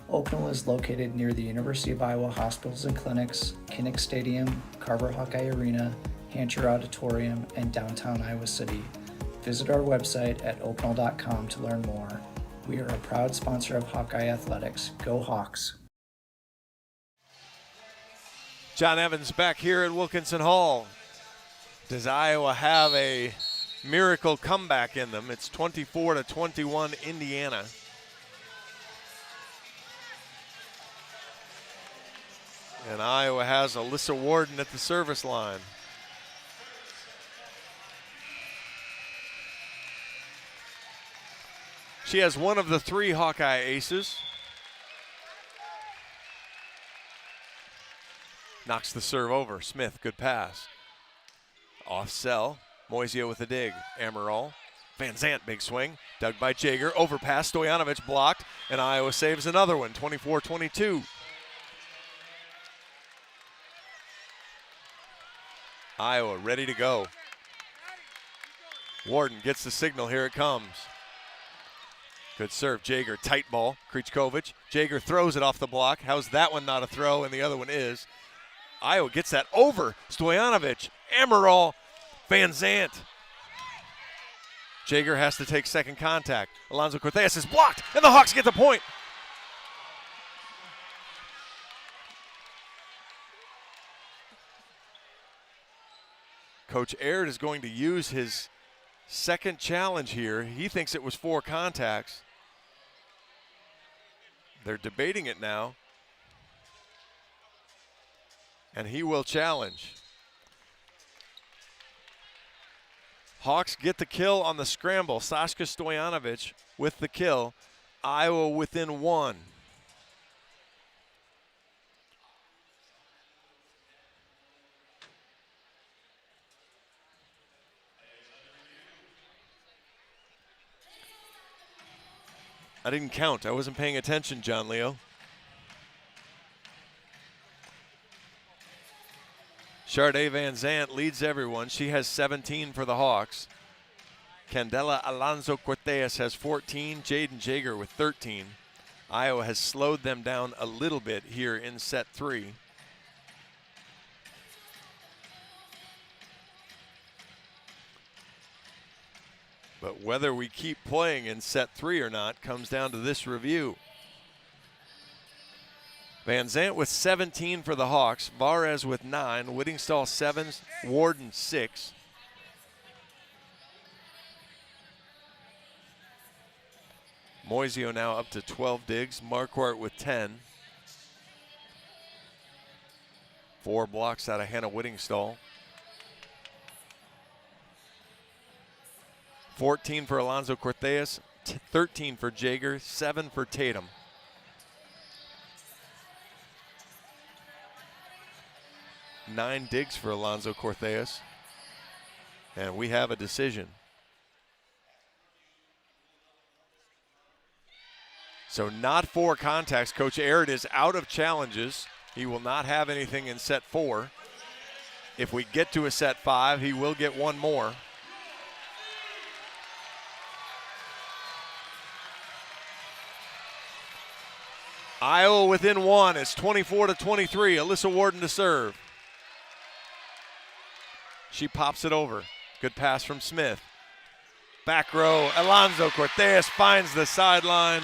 [SPEAKER 9] Oak Knoll is located near the University of Iowa hospitals and clinics, Kinnick Stadium, Carver Hawkeye Arena, Hancher Auditorium, and downtown Iowa City. Visit our website at oakknoll.com to learn more. We are a proud sponsor of Hawkeye Athletics. Go Hawks!
[SPEAKER 2] John Evans back here at Wilkinson Hall. Does Iowa have a miracle comeback in them? It's 24-21 Indiana. And Iowa has Alyssa Warden at the service line. She has one of the 3 Hawkeye aces. Knocks the serve over. Smith, good pass. Off cell. Moisio with the dig. Amaral. Van Zandt, big swing. Dug by Jaeger. Overpass. Stojanovic blocked. And Iowa saves another one. 24-22. Iowa ready to go. Warden gets the signal. Here it comes. Good serve. Jaeger, tight ball. Krichkovic. Jaeger throws it off the block. How's that one not a throw? And the other one is. Iowa gets that over. Stojanovic, Amaral, Van Zandt. Jaeger has to take second contact. Alonzo Cortez is blocked, and the Hawks get the point. Coach Aird is going to use his second challenge here. He thinks it was 4 contacts. They're debating it now. And he will challenge. Hawks get the kill on the scramble. Sashka Stojanovic with the kill. Iowa within 1. I didn't count. I wasn't paying attention, John Leo. Sharday Van Zandt leads everyone. She has 17 for the Hawks. Candela Alonso Cortez has 14. Jaden Jager with 13. Iowa has slowed them down a little bit here in set 3. But whether we keep playing in set 3 or not comes down to this review. Van Zandt with 17 for the Hawks, Varez with 9, Whittingstall 7, Warden 6. Moisio now up to 12 digs, Marquardt with 10. 4 blocks out of Hannah Whittingstall. 14 for Alonso Cortez, 13 for Jager, 7 for Tatum. Nine digs for Alonso Cortez. And we have a decision. So not 4 contacts. Coach Aird is out of challenges. He will not have anything in set 4. If we get to a set 5, he will get one more. Iowa within 1. It's 24-23. Alyssa Warden to serve. She pops it over. Good pass from Smith. Back row, Alonso Cortez finds the sideline.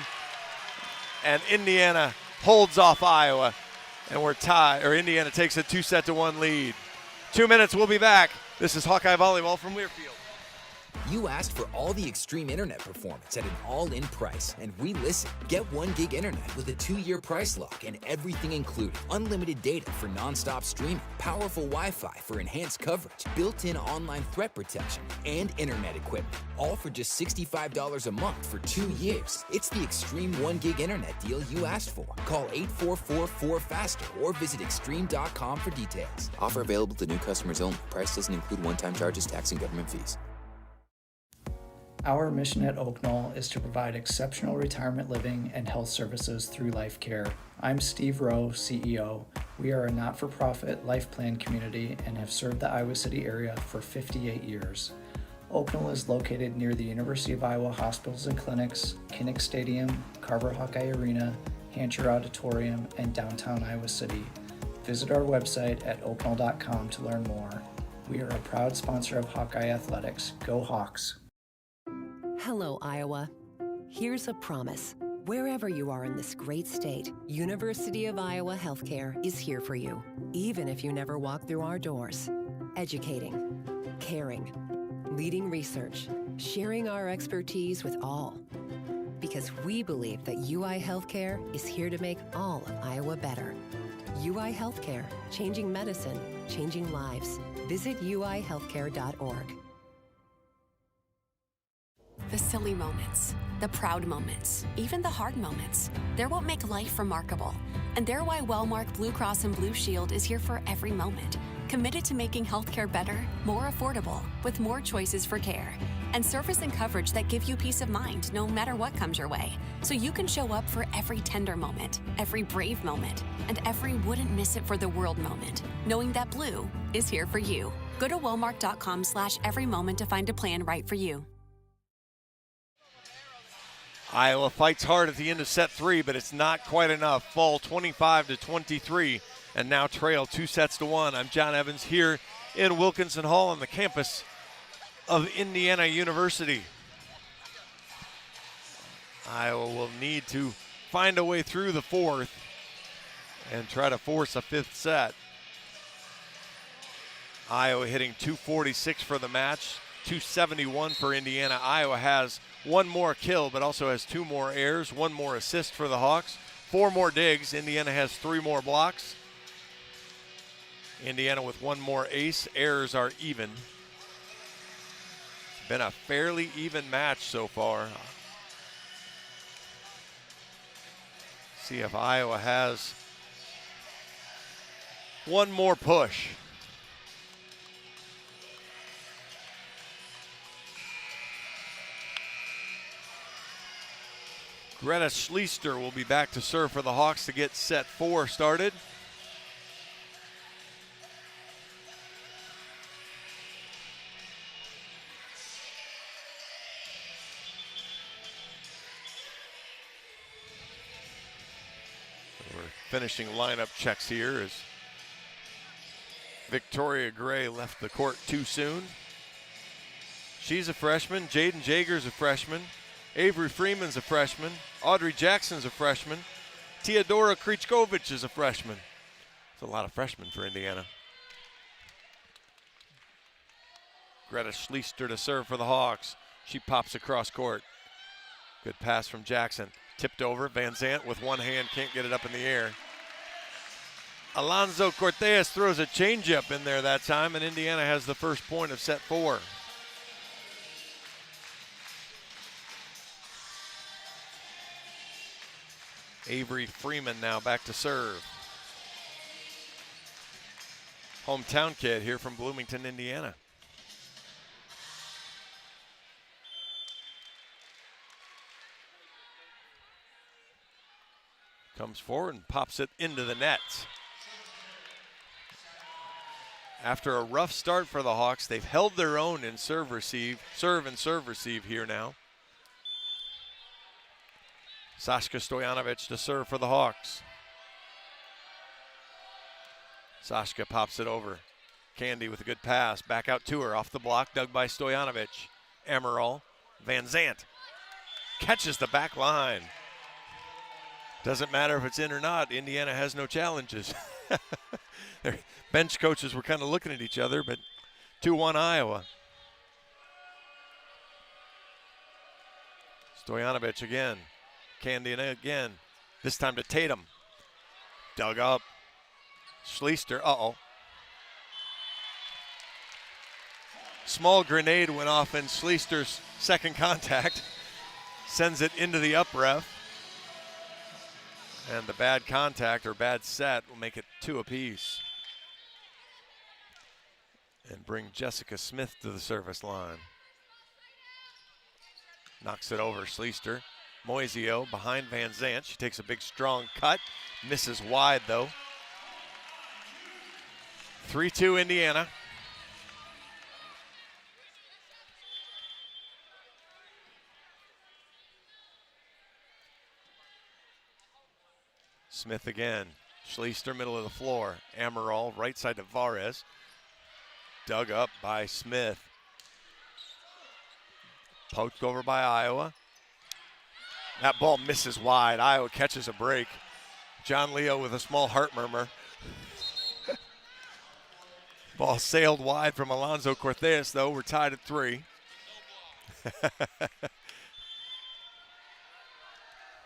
[SPEAKER 2] And Indiana holds off Iowa. And we're tied, or Indiana takes a 2-1 lead. 2 minutes, we'll be back. This is Hawkeye Volleyball from Learfield.
[SPEAKER 8] You asked for all the extreme internet performance at an all-in price, and we listened. Get 1 gig internet with a 2-year price lock and everything included. Unlimited data for non-stop streaming, powerful Wi-Fi for enhanced coverage, built-in online threat protection, and internet equipment. All for just $65 a month for 2 years. It's the extreme 1 gig internet deal you asked for. Call 844-4FASTER or visit extreme.com for details. Offer available to new customers only. Price doesn't include one-time charges, tax, and government fees.
[SPEAKER 9] Our mission at Oak Knoll is to provide exceptional retirement living and health services through life care. I'm Steve Rowe, CEO. We are a not-for-profit life plan community and have served the Iowa City area for 58 years. Oak Knoll is located near the University of Iowa hospitals and clinics, Kinnick Stadium, Carver Hawkeye Arena, Hancher Auditorium, and downtown Iowa City. Visit our website at oakknoll.com to learn more. We are a proud sponsor of Hawkeye Athletics. Go Hawks!
[SPEAKER 10] Hello, Iowa. Here's a promise. Wherever you are in this great state, University of Iowa Healthcare is here for you, even if you never walk through our doors. Educating, caring, leading research, sharing our expertise with all. Because we believe that UI Healthcare is here to make all of Iowa better. UI Healthcare, changing medicine, changing lives. Visit uihealthcare.org.
[SPEAKER 11] The silly moments, the proud moments, even the hard moments. They're what make life remarkable. And they're why Wellmark Blue Cross and Blue Shield is here for every moment. Committed to making healthcare better, more affordable, with more choices for care. And service and coverage that give you peace of mind no matter what comes your way. So you can show up for every tender moment, every brave moment, and every wouldn't miss it for the world moment. Knowing that Blue is here for you. Go to wellmark.com/every moment to find a plan right for you.
[SPEAKER 2] Iowa fights hard at the end of set 3, but it's not quite enough. Fall 25-23, and now trail 2-1. I'm John Evans here in Wilkinson Hall on the campus of Indiana University. Iowa will need to find a way through the 4th and try to force a 5th set. Iowa hitting 246 for the match, 271 for Indiana. Iowa has one more kill, but also has 2 more errors, 1 more assist for the Hawks. 4 more digs. Indiana has 3 more blocks. Indiana with 1 more ace. Errors are even. It's been a fairly even match so far. See if Iowa has 1 more push. Greta Schleister will be back to serve for the Hawks to get set 4 started. We're finishing lineup checks here as Victoria Gray left the court too soon. She's a freshman. Jaden Jager's a freshman. Avery Freeman's a freshman. Audrey Jackson's a freshman. Teodora Krichkovich is a freshman. It's a lot of freshmen for Indiana. Greta Schleister to serve for the Hawks. She pops across court. Good pass from Jackson. Tipped over. Van Zant with one hand can't get it up in the air. Alonzo Cortez throws a changeup in there that time, and Indiana has the first point of set 4. Avery Freeman now back to serve. Hometown kid here from Bloomington, Indiana. Comes forward and pops it into the net. After a rough start for the Hawks, they've held their own in serve and serve receive here now. Sashka Stojanovic to serve for the Hawks. Sashka pops it over. Candy with a good pass. Back out to her. Off the block. Dug by Stojanovic. Amaral. Van Zant. Catches the back line. Doesn't matter if it's in or not. Indiana has no challenges. Their bench coaches were kind of looking at each other, but 2-1 Iowa. Stojanovic again. Candy again. This time to Tatum. Dug up. Schleister. Small grenade went off in Schleister's second contact. Sends it into the up ref. And the bad contact or bad set will make it 2 apiece. And bring Jessica Smith to the service line. Knocks it over. Schleister. Moisio behind Van Zant. She takes a big strong cut. Misses wide though. 3-2 Indiana. Smith again. Schleister middle of the floor. Amaral right side to Vares. Dug up by Smith. Poked over by Iowa. That ball misses wide. Iowa catches a break. John Leo with a small heart murmur. Ball sailed wide from Alonzo Cortez, though. We're tied at 3.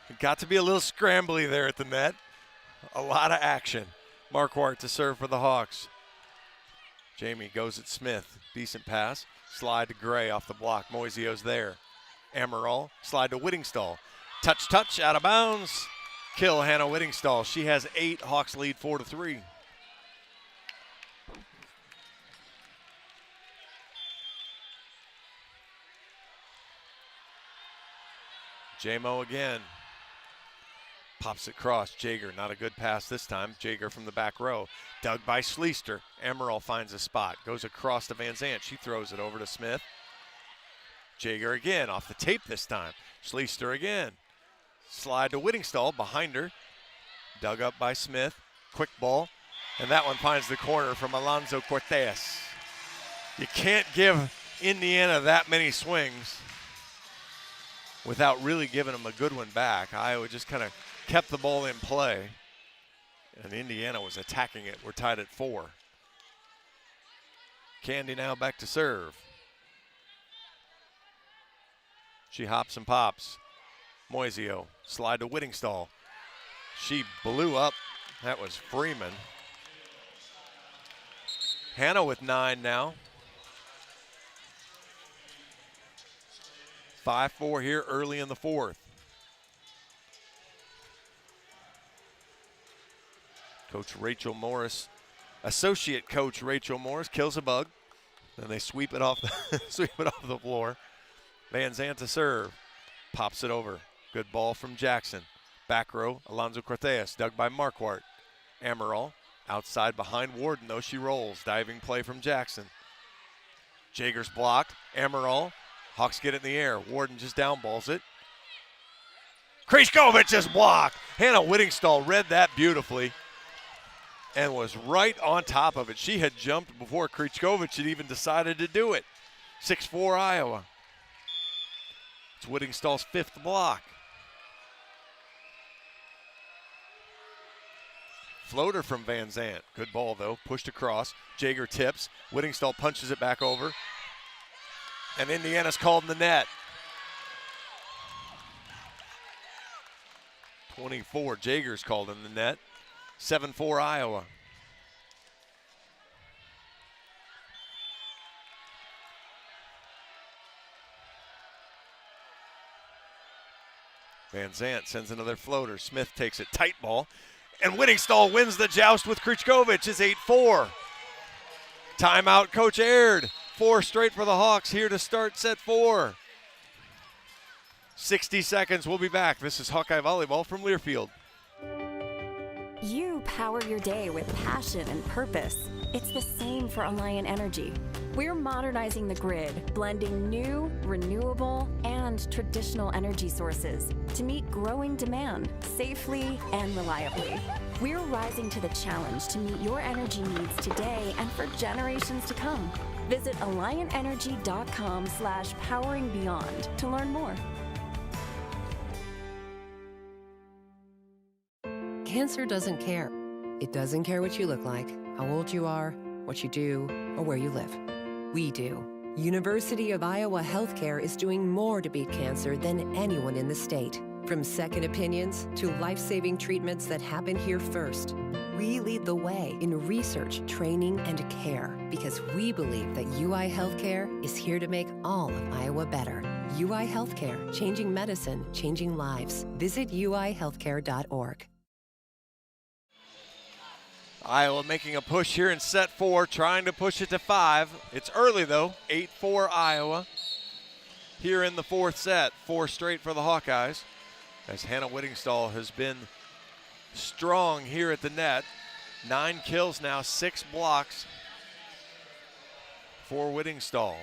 [SPEAKER 2] It got to be a little scrambly there at the net. A lot of action. Marquardt to serve for the Hawks. Jamie goes at Smith. Decent pass. Slide to Gray off the block. Moisio's there. Amaral. Slide to Whittingstall. Touch, out of bounds. Kill Hannah Whittingstall. She has 8. Hawks lead 4-3. J-Mo again. Pops it across. Jager, not a good pass this time. Jager from the back row. Dug by Schleister. Amaral finds a spot. Goes across to Van Zant. She throws it over to Smith. Jager again, off the tape this time. Schleister again. Slide to Whittingstall, behind her. Dug up by Smith. Quick ball. And that one finds the corner from Alonzo Cortez. You can't give Indiana that many swings without really giving them a good one back. Iowa just kind of kept the ball in play, and Indiana was attacking it. We're tied at 4. Candy now back to serve. She hops and pops. Moisio, slide to Whittingstall. She blew up. That was Freeman. Hannah with 9 now. 5-4 here early in the fourth. Coach Rachel Morris, associate coach Rachel Morris, kills a bug. Then they sweep it off the floor. Van Zandt to serve. Pops it over. Good ball from Jackson. Back row, Alonzo Cortez, dug by Marquardt. Amaral outside behind Warden, though she rolls. Diving play from Jackson. Jager's blocked. Amaral. Hawks get it in the air. Warden just downballs it. Krichkovich is blocked. Hannah Whittingstall read that beautifully and was right on top of it. She had jumped before Krichkovich had even decided to do it. 6-4 Iowa. It's Whittingstall's 5th block. Floater from Van Zandt. Good ball, though. Pushed across. Jager tips. Whittingstall punches it back over. And Indiana's called in the net. 24. Jager's called in the net. 7-4 Iowa. Van Zandt sends another floater. Smith takes it. Tight ball. And Whittingstall wins the joust with Krichkovich. It's 8-4. Timeout, Coach Aird. 4 straight for the Hawks here to start set 4. 60 seconds, we'll be back. This is Hawkeye Volleyball from Learfield.
[SPEAKER 12] You power your day with passion and purpose. It's the same for Alliant Energy. We're modernizing the grid, blending new, renewable, and traditional energy sources to meet growing demand safely and reliably. We're rising to the challenge to meet your energy needs today and for generations to come. Visit AlliantEnergy.com/poweringbeyond to learn more.
[SPEAKER 10] Cancer doesn't care. It doesn't care what you look like, how old you are, what you do, or where you live. We do. University of Iowa Healthcare is doing more to beat cancer than anyone in the state. From second opinions to life-saving treatments that happen here first. We lead the way in research, training, and care because we believe that UI Healthcare is here to make all of Iowa better. UI Healthcare, changing medicine, changing lives. Visit uihealthcare.org.
[SPEAKER 2] Iowa making a push here in set 4, trying to push it to 5. It's early, though. 8-4 Iowa here in the 4th set. 4 straight for the Hawkeyes, as Hannah Whittingstall has been strong here at the net. 9 kills now, 6 blocks for Whittingstall.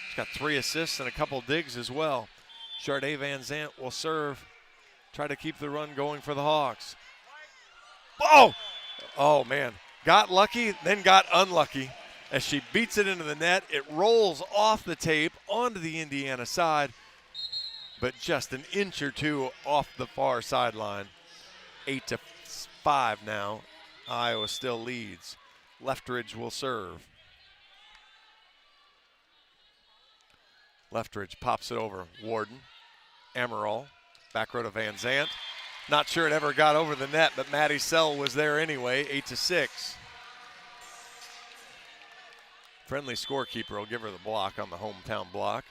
[SPEAKER 2] She's got 3 assists and a couple digs as well. Sharday Van Zandt will serve, try to keep the run going for the Hawks. Oh, man. Got lucky, then got unlucky as she beats it into the net. It rolls off the tape onto the Indiana side, but just an inch or two off the far sideline. 8-5 now. Iowa still leads. Leftridge will serve. Leftridge pops it over. Warden. Amaral. Back row to Van Zandt. Not sure it ever got over the net, but Maddie Sell was there anyway. 8-6. Friendly scorekeeper will give her the block on the hometown block.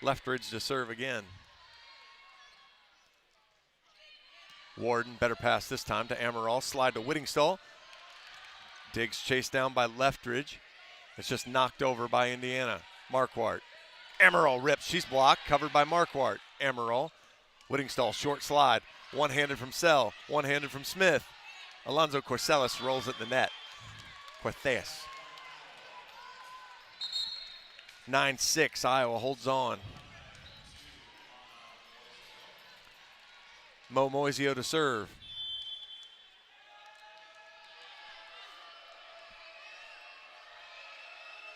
[SPEAKER 2] Leftridge to serve again. Warden, better pass this time to Amaral. Slide to Whittingstall. Diggs chased down by Leftridge. It's just knocked over by Indiana. Marquardt. Amaral rips. She's blocked. Covered by Marquardt. Amaral. Whittingstall, short slide. One-handed from Sell. One-handed from Smith. Alonzo Corcelis rolls at the net. Cortez. 9-6. Iowa holds on. Mo Moisio to serve.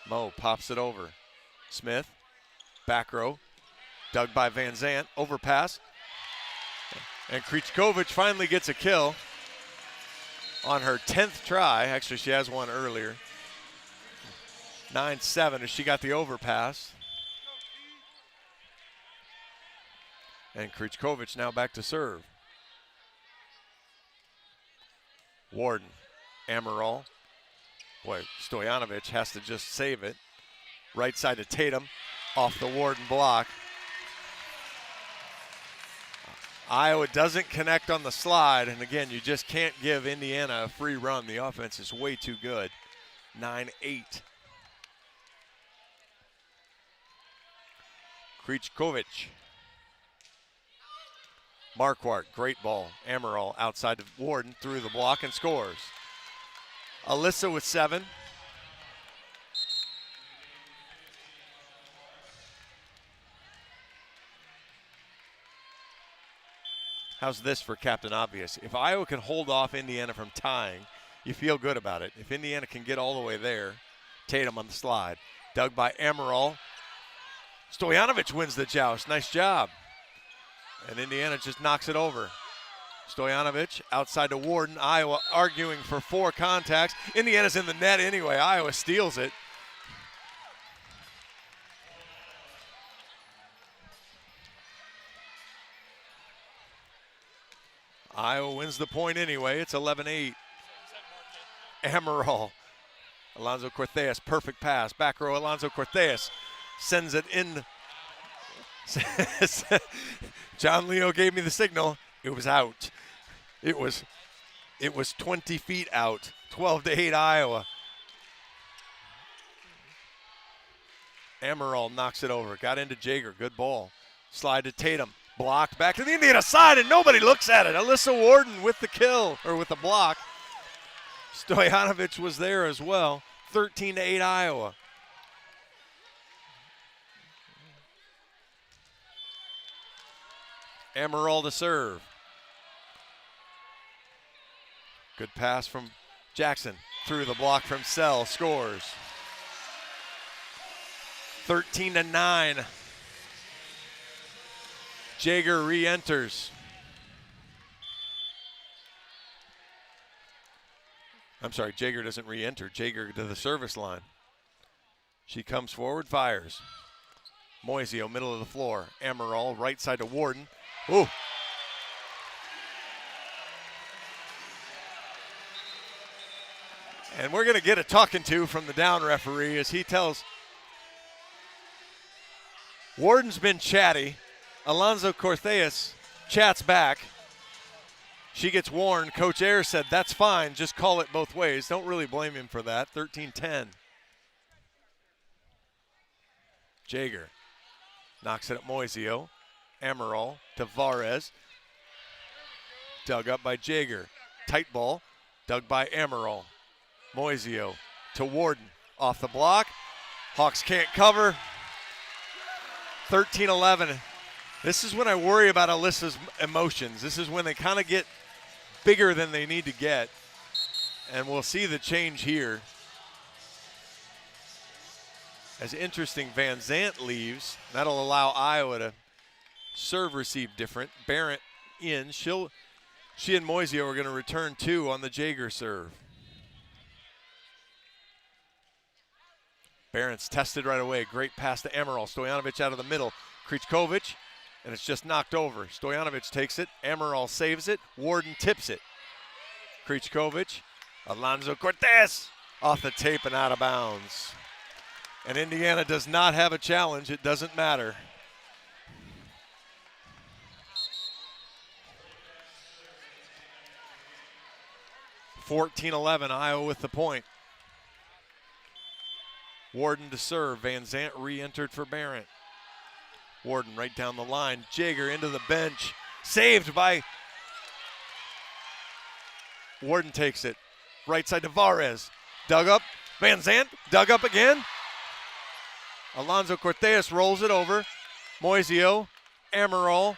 [SPEAKER 2] Mo pops it over. Smith, back row, dug by Van Zandt, overpass. And Krichkovich finally gets a kill on her 10th try. Actually, she has one earlier. 9-7 as she got the overpass. And Krichkovich now back to serve. Warden, Amaral. Boy, Stojanovic has to just save it. Right side to Tatum, off the Warden block. Iowa doesn't connect on the slide, and again, you just can't give Indiana a free run. The offense is way too good. 9-8. Krichkovic. Marquardt, great ball. Amaral outside to Warden, through the block and scores. Alyssa with 7. How's this for Captain Obvious? If Iowa can hold off Indiana from tying, you feel good about it. If Indiana can get all the way there, Tatum on the slide. Dug by Amaral. Stojanovic wins the joust. Nice job. And Indiana just knocks it over. Stojanovic outside to Warden. Iowa arguing for 4 contacts. Indiana's in the net anyway. Iowa steals it. Iowa wins the point anyway. It's 11-8. Amaral. Alonzo Cortez, perfect pass. Back row, Alonzo Cortez sends it in. John Leo gave me the signal. It was out. It was 20 feet out. 12-8 Iowa. Amaral knocks it over. Got into Jaeger. Good ball. Slide to Tatum. Blocked back to the Indiana side, and nobody looks at it. Alyssa Warden with the kill, or with the block. Stojanovic was there as well. 13-8 Iowa. Amaral to serve. Good pass from Jackson. Through the block from Sell. Scores. 13-9. Jaeger re-enters. I'm sorry, Jaeger doesn't re-enter. Jaeger to the service line. She comes forward, fires. Moisio, middle of the floor. Amaral, right side to Warden. Ooh. And we're going to get a talking to from the down referee as he tells. Warden's been chatty. Alonzo Cortez chats back. She gets warned. Coach Ayers said, that's fine. Just call it both ways. Don't really blame him for that. 13-10. Jaeger knocks it at Moisio. Amaral to Varez. Dug up by Jaeger. Tight ball. Dug by Amaral. Moisio to Warden. Off the block. Hawks can't cover. 13-11. This is when I worry about Alyssa's emotions. This is when they kind of get bigger than they need to get. And we'll see the change here. As interesting, Van Zant leaves. That'll allow Iowa to serve receive different. Barrett in. She and Moisio are going to return 2 on the Jaeger serve. Barrett's tested right away. Great pass to Amaral. Stojanovic out of the middle. Krichkovic. And it's just knocked over. Stojanovic takes it. Amaral saves it. Warden tips it. Krichkovic. Alonzo Cortez off the tape and out of bounds. And Indiana does not have a challenge. It doesn't matter. (14-11) Iowa with the point. Warden to serve. Van Zant re-entered for Barrett. Warden right down the line. Jaeger into the bench. Saved by Warden takes it. Right side to Varez. Dug up. Van Zant. Dug up again. Alonzo Cortez rolls it over. Moisio. Amaral.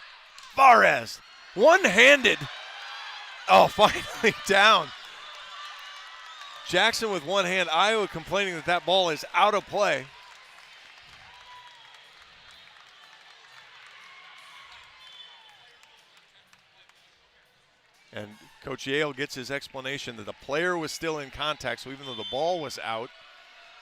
[SPEAKER 2] Varez. One-handed. Oh, finally down. Jackson with one hand. Iowa complaining that that ball is out of play. And Coach Yale gets his explanation that the player was still in contact, so even though the ball was out,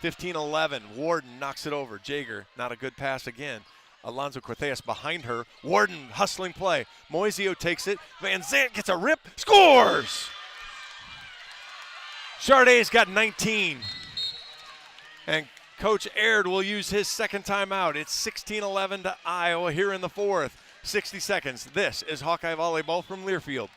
[SPEAKER 2] 15-11, Warden knocks it over. Jaeger, not a good pass again. Alonzo Cortez behind her. Warden hustling play. Moisio takes it. Van Zant gets a rip, scores! Charday's got 19. And Coach Aird will use his second timeout. It's 16-11 to Iowa here in the fourth. 60 seconds. This is Hawkeye Volleyball from Learfield.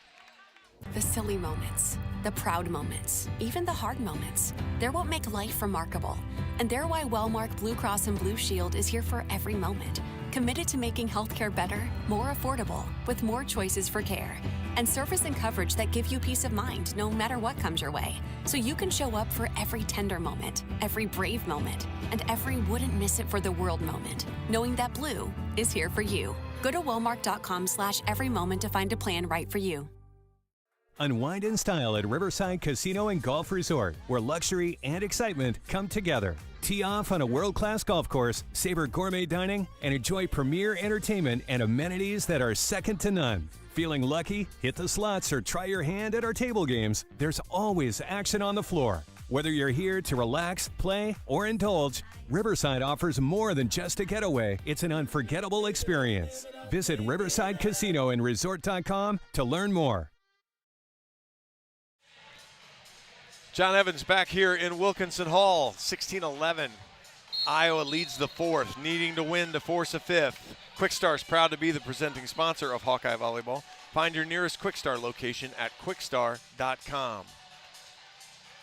[SPEAKER 11] The silly moments, the proud moments, even the hard moments. They're what make life remarkable. And they're why Wellmark Blue Cross and Blue Shield is here for every moment. Committed to making healthcare better, more affordable, with more choices for care. And service and coverage that give you peace of mind no matter what comes your way. So you can show up for every tender moment, every brave moment, and every wouldn't miss it for the world moment, knowing that Blue is here for you. Go to wellmark.com/everymoment to find a plan right for you.
[SPEAKER 13] Unwind in style at Riverside Casino and Golf Resort, where luxury and excitement come together. Tee off on a world-class golf course, savor gourmet dining, and enjoy premier entertainment and amenities that are second to none. Feeling lucky? Hit the slots or try your hand at our table games. There's always action on the floor. Whether you're here to relax, play, or indulge, Riverside offers more than just a getaway. It's an unforgettable experience. Visit Riverside Casino and Resort.com to learn more.
[SPEAKER 2] John Evans back here in Wilkinson Hall, 16-11. Iowa leads the fourth, needing to win to force a fifth. Quickstar is proud to be the presenting sponsor of Hawkeye Volleyball. Find your nearest Quickstar location at quickstar.com.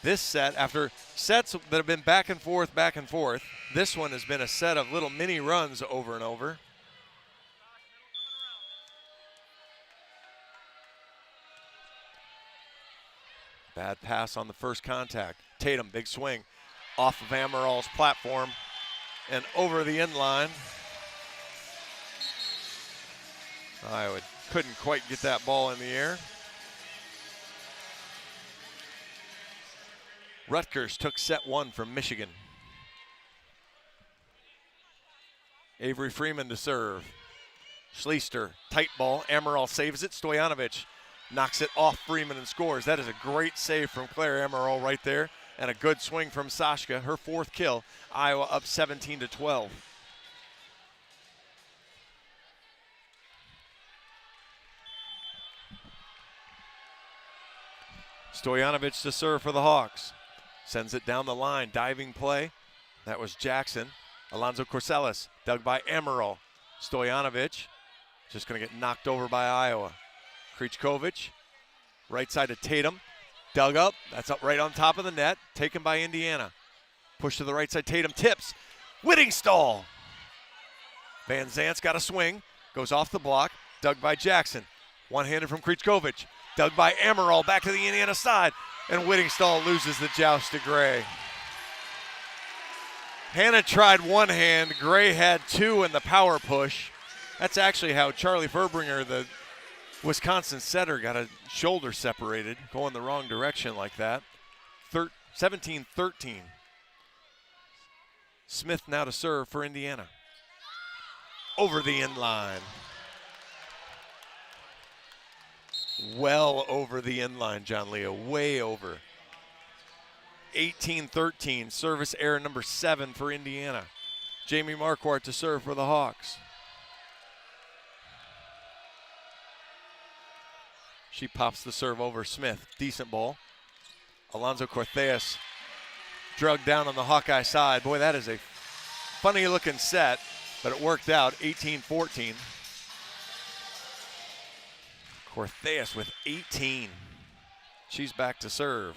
[SPEAKER 2] This set, after sets that have been back and forth, this one has been a set of little mini runs over and over. Bad pass on the first contact. Tatum, big swing off of Amaral's platform and over the end line. Iowa couldn't quite get that ball in the air. Rutgers took set one from Michigan. Avery Freeman to serve. Schleister, tight ball. Amaral saves it. Stojanovic knocks it off Freeman and scores. That is a great save from Claire Amaral right there. And a good swing from Sashka, her fourth kill. Iowa up 17-12. Stojanovic to serve for the Hawks. Sends it down the line, diving play. That was Jackson. Alonzo Corselis, dug by Amaral. Stojanovic just going to get knocked over by Iowa. Krichkovic, right side to Tatum. Dug up, that's up right on top of the net. Taken by Indiana. Push to the right side, Tatum tips. Whittingstall. Van Zant's got a swing. Goes off the block, dug by Jackson. One-handed from Krichkovic. Dug by Amaral, back to the Indiana side. And Whittingstall loses the joust to Gray. Hannah tried one hand, Gray had two in the power push. That's actually how Charlie Furbringer, the Wisconsin setter, got a shoulder separated, going the wrong direction like that. 17-13. Smith now to serve for Indiana. Over the end line. Well over the end line, John Leo, way over. 18-13, service error number 7 for Indiana. Jamie Marquardt to serve for the Hawks. She pops the serve over Smith. Decent ball. Alonzo Cortheas drugged down on the Hawkeye side. Boy, that is a funny looking set, but it worked out. 18-14. Cortheas with 18. She's back to serve.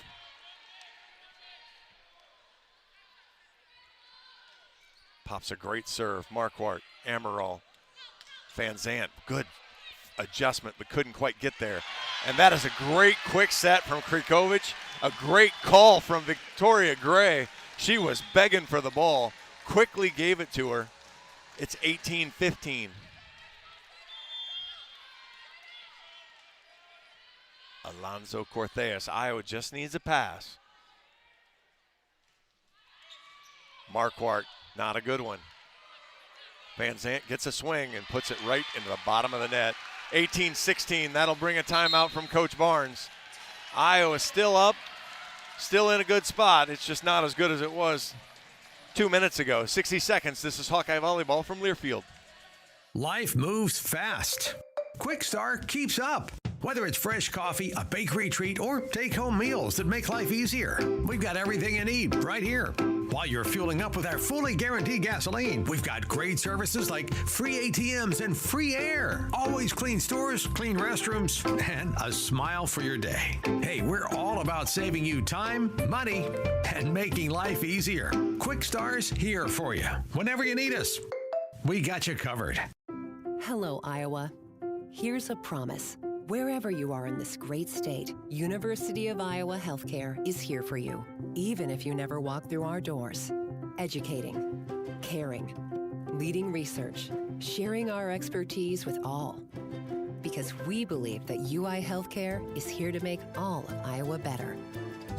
[SPEAKER 2] Pops a great serve. Marquardt, Amaral, Van Zant. Good adjustment, but couldn't quite get there. And that is a great quick set from Krikovic. A great call from Victoria Gray. She was begging for the ball. Quickly gave it to her. It's 18-15. Alonzo Cortheas. Iowa just needs a pass. Marquardt, not a good one. Van Zant gets a swing and puts it right into the bottom of the net. 18-16, that'll bring a timeout from Coach Barnes. Iowa still up, still in a good spot. It's just not as good as it was 2 minutes ago. 60 seconds, this is Hawkeye Volleyball from Learfield.
[SPEAKER 14] Life moves fast. Quickstar keeps up. Whether it's fresh coffee, a bakery treat, or take-home meals that make life easier, we've got everything you need right here. While you're fueling up with our fully guaranteed gasoline, we've got great services like free ATMs and free air, always clean stores, clean restrooms, and a smile for your day. Hey, we're all about saving you time, money, and making life easier. Quick Star's here for you. Whenever you need us, we got you covered.
[SPEAKER 10] Hello, Iowa. Here's a promise. Wherever you are in this great state, University of Iowa Healthcare is here for you, even if you never walk through our doors. Educating, caring, leading research, sharing our expertise with all. Because we believe that UI Healthcare is here to make all of Iowa better.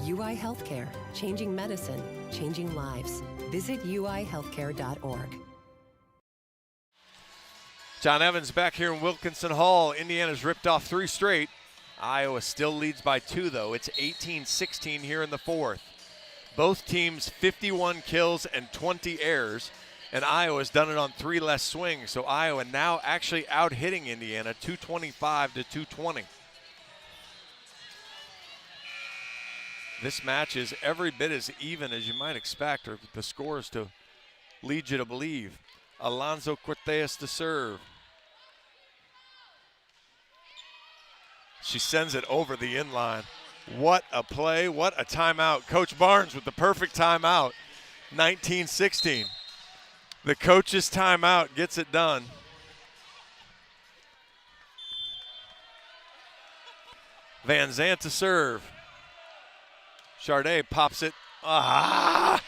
[SPEAKER 10] UI Healthcare, changing medicine, changing lives. Visit uihealthcare.org.
[SPEAKER 2] John Evans back here in Wilkinson Hall. Indiana's ripped off 3 straight. Iowa still leads by 2, though. It's 18-16 here in the 4th. Both teams 51 kills and 20 errors, and Iowa's done it on 3 less swings. So Iowa now actually out-hitting Indiana 225-220. This match is every bit as even as you might expect, or the scores to lead you to believe. Alonso Cortez to serve. She sends it over the inline. What a play, what a timeout. Coach Barnes with the perfect timeout. 19-16. The coach's timeout gets it done. Van Zandt to serve. Charday pops it. Ah!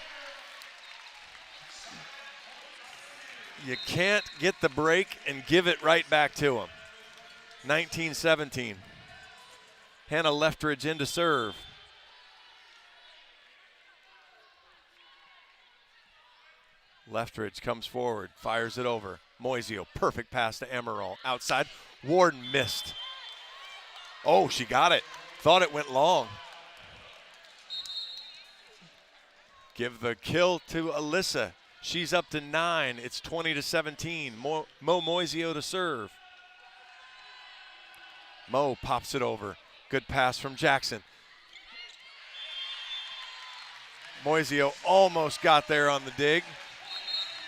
[SPEAKER 2] You can't get the break and give it right back to him. 19-17. Hannah Leftridge in to serve. Leftridge comes forward, fires it over. Moisio, perfect pass to Emerald. Outside, Warden missed. Oh, she got it. Thought it went long. Give the kill to Alyssa. She's up to 9. It's 20-17. Mo Moisio to serve. Mo pops it over. Good pass from Jackson. Moisio almost got there on the dig.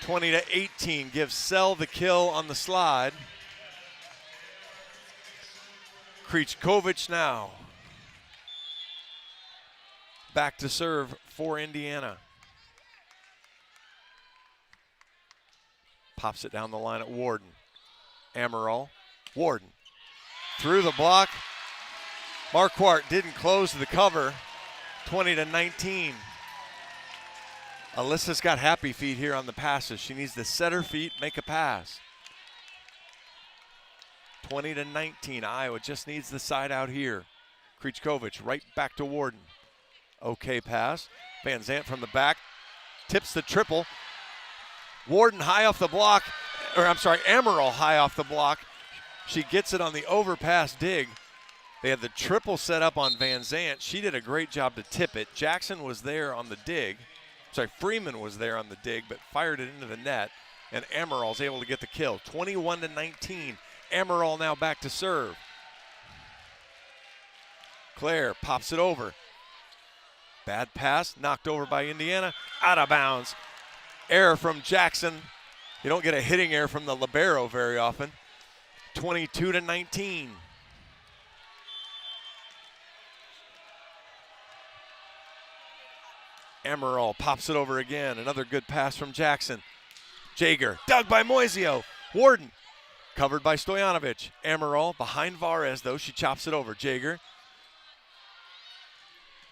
[SPEAKER 2] 20-18 gives Sell the kill on the slide. Krichkovich now. Back to serve for Indiana. Pops it down the line at Warden. Amaral. Warden. Through the block. Marquardt didn't close the cover. 20-19. Alyssa's got happy feet here on the passes. She needs to set her feet, make a pass. 20-19. Iowa just needs the side out here. Krichkovich right back to Warden. Okay pass. Van Zandt from the back. Tips the triple. Warden high off the block. Amaral high off the block. She gets it on the overpass dig. They had the triple set up on Van Zandt. She did a great job to tip it. Jackson was there on the dig. Freeman was there on the dig, but fired it into the net. And Amaral's able to get the kill. 21-19. Amaral now back to serve. Claire pops it over. Bad pass, knocked over by Indiana. Out of bounds. Error from Jackson. You don't get a hitting error from the libero very often. 22-19. Emerald pops it over again. Another good pass from Jackson. Jager, dug by Moisio. Warden, covered by Stojanovic. Emerald behind Varez, though. She chops it over. Jager.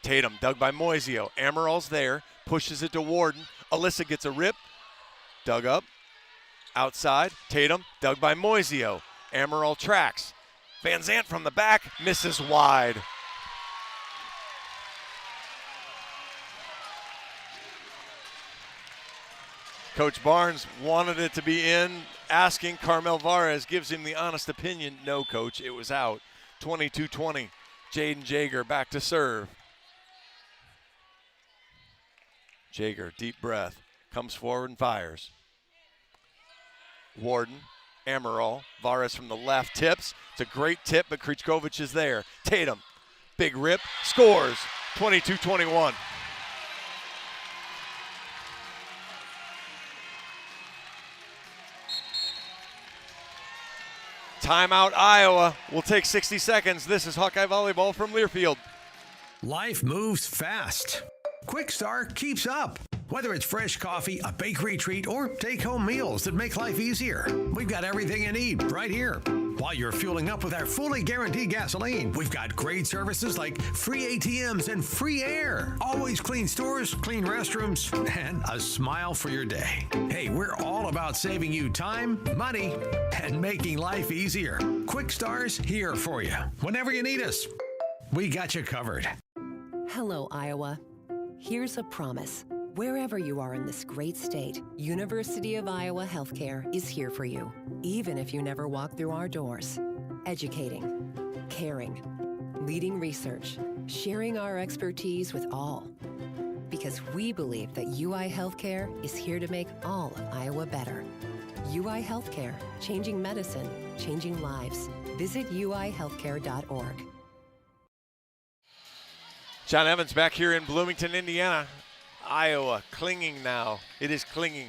[SPEAKER 2] Tatum, dug by Moisio. Emerald's there, pushes it to Warden. Alyssa gets a rip. Dug up. Outside. Tatum, dug by Moisio. Emerald tracks. Van Zandt from the back, misses wide. Coach Barnes wanted it to be in, asking. Carmel Varez gives him the honest opinion. No, coach, it was out. 22-20. Jaden Jager back to serve. Jager, deep breath, comes forward and fires. Warden Amaral, Vares from the left, tips. It's a great tip, but Krichkovich is there. Tatum, big rip, scores, 22-21. Timeout, Iowa. We'll take 60 seconds. This is Hawkeye Volleyball from Learfield.
[SPEAKER 14] Life moves fast. Quick Start keeps up. Whether it's fresh coffee, a bakery treat, or take-home meals that make life easier, we've got everything you need right here. While you're fueling up with our fully guaranteed gasoline, we've got great services like free ATMs and free air, always clean stores, clean restrooms, and a smile for your day. Hey, we're all about saving you time, money, and making life easier. Quick Star's here for you. Whenever you need us, we got you covered.
[SPEAKER 10] Hello, Iowa. Here's a promise. Wherever you are in this great state, University of Iowa Healthcare is here for you, even if you never walk through our doors. Educating, caring, leading research, sharing our expertise with all. Because we believe that UI Healthcare is here to make all of Iowa better. UI Healthcare, changing medicine, changing lives. Visit uihealthcare.org.
[SPEAKER 2] John Evans back here in Bloomington, Indiana. Iowa clinging now. It is clinging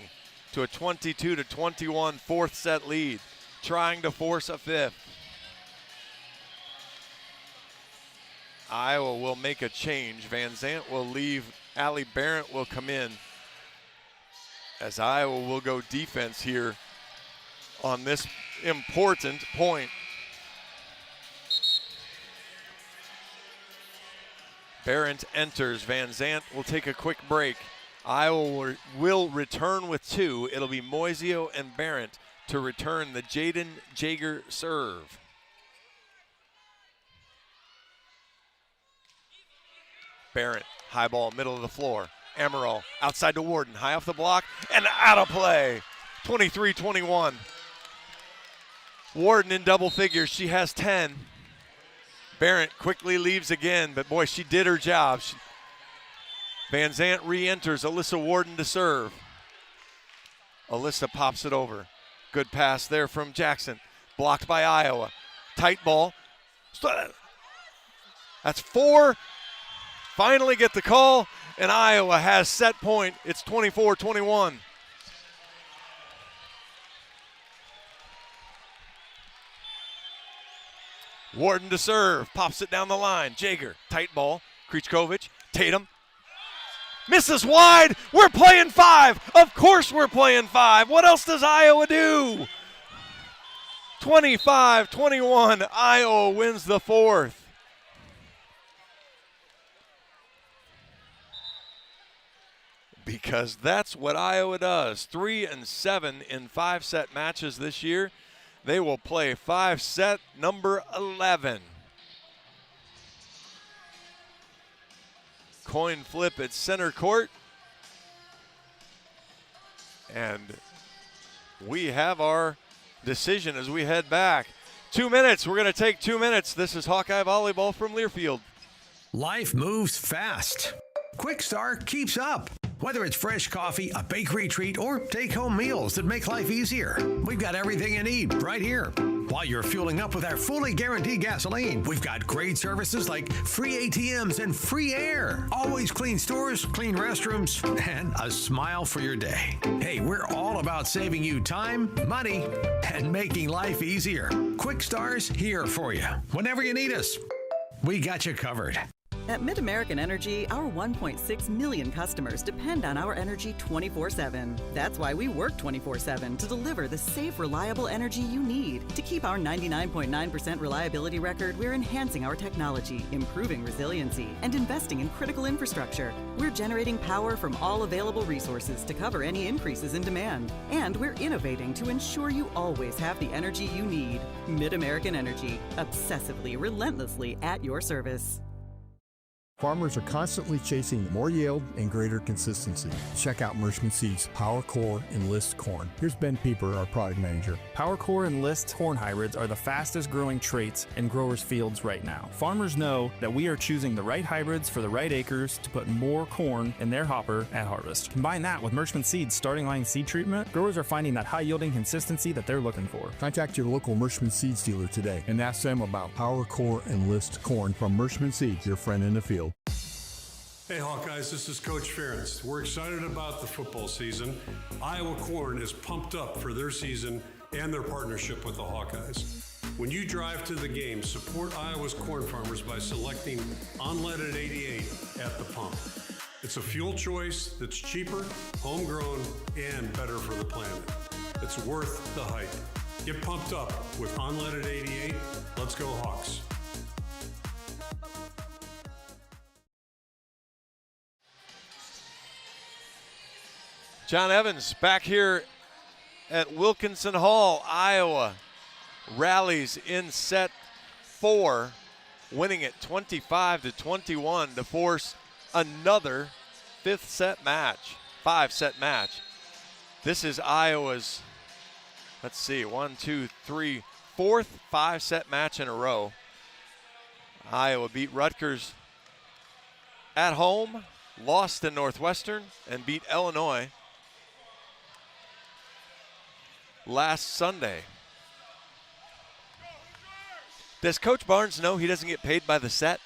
[SPEAKER 2] to a 22-21 fourth set lead, trying to force a fifth. Iowa will make a change. Van Zandt will leave. Allie Barrett will come in as Iowa will go defense here on this important point. Barrett enters. Van Zandt will take a quick break. Iowa will return with two. It'll be Moisio and Barrett to return the Jaden Jaeger serve. Barrett, high ball, middle of the floor. Amaral outside to Warden, high off the block and out of play. 23-21. Warden in double figures. She has 10. Barrett quickly leaves again, but boy, she did her job. Van Zandt re-enters. Alyssa Warden to serve. Alyssa pops it over. Good pass there from Jackson. Blocked by Iowa. Tight ball. That's 4. Finally get the call, and Iowa has set point. It's 24-21. Warden to serve, pops it down the line. Jaeger, tight ball. Krichkovich, Tatum. Misses wide. We're playing 5. Of course we're playing 5. What else does Iowa do? 25-21. Iowa wins the fourth. Because that's what Iowa does. 3-7 in 5-set matches this year. They will play 5-set number 11. Coin flip at center court. And we have our decision as we head back. 2 minutes. We're going to take 2 minutes. This is Hawkeye Volleyball from Learfield.
[SPEAKER 14] Life moves fast. Quick Start keeps up. Whether it's fresh coffee, a bakery treat, or take-home meals that make life easier, we've got everything you need right here. While you're fueling up with our fully guaranteed gasoline, we've got great services like free ATMs and free air, always clean stores, clean restrooms, and a smile for your day. Hey, we're all about saving you time, money, and making life easier. Quick Star's here for you. Whenever you need us, we got you covered.
[SPEAKER 4] At Mid-American Energy, our 1.6 million customers depend on our energy 24/7. That's why we work 24/7 to deliver the safe, reliable energy you need. To keep our 99.9% reliability record, we're enhancing our technology, improving resiliency, and investing in critical infrastructure. We're generating power from all available resources to cover any increases in demand. And we're innovating to ensure you always have the energy you need. Mid-American Energy, obsessively, relentlessly at your service.
[SPEAKER 5] Farmers are constantly chasing more yield and greater consistency. Check out Mershman Seeds Power Core Enlist Corn. Here's Ben Pieper, our product manager.
[SPEAKER 6] Power Core Enlist corn hybrids are the fastest growing traits in growers' fields right now. Farmers know that we are choosing the right hybrids for the right acres to put more corn in their hopper at harvest. Combine that with Mershman Seeds starting line seed treatment, growers are finding that high yielding consistency that they're looking for.
[SPEAKER 5] Contact your local Mershman Seeds dealer today and ask them about Power Core Enlist Corn from Mershman Seeds, your friend in the field.
[SPEAKER 15] Hey Hawkeyes, this is Coach Ferentz. We're excited about the football season. Iowa Corn is pumped up for their season and their partnership with the Hawkeyes. When you drive to the game, support Iowa's corn farmers by selecting unleaded 88 at the pump. It's a fuel choice that's cheaper, homegrown, and better for the planet. It's worth the hype. Get pumped up with unleaded 88. Let's go Hawks.
[SPEAKER 2] John Evans back here at Wilkinson Hall. Iowa rallies in set 4, winning it 25-21 to force another 5-set match. This is Iowa's, let's see, 4th 5-set match in a row. Iowa beat Rutgers at home, lost to Northwestern, and beat Illinois last Sunday. Does Coach Barnes know he doesn't get paid by the set?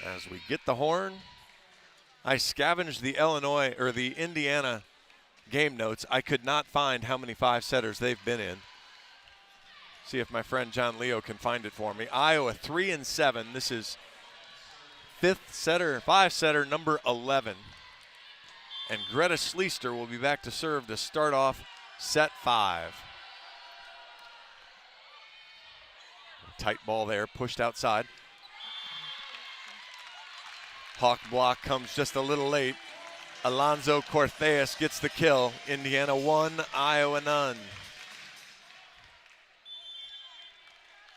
[SPEAKER 2] As we get the horn, I scavenged the Indiana game notes. I could not find how many 5-setters they've been in. See if my friend John Leo can find it for me. Iowa 3-7. This is 5-setter number 11. And Greta Schleister will be back to serve to start off set 5. Tight ball there, pushed outside. Hawk block comes just a little late. Alonzo Cortez gets the kill. Indiana 1, Iowa none.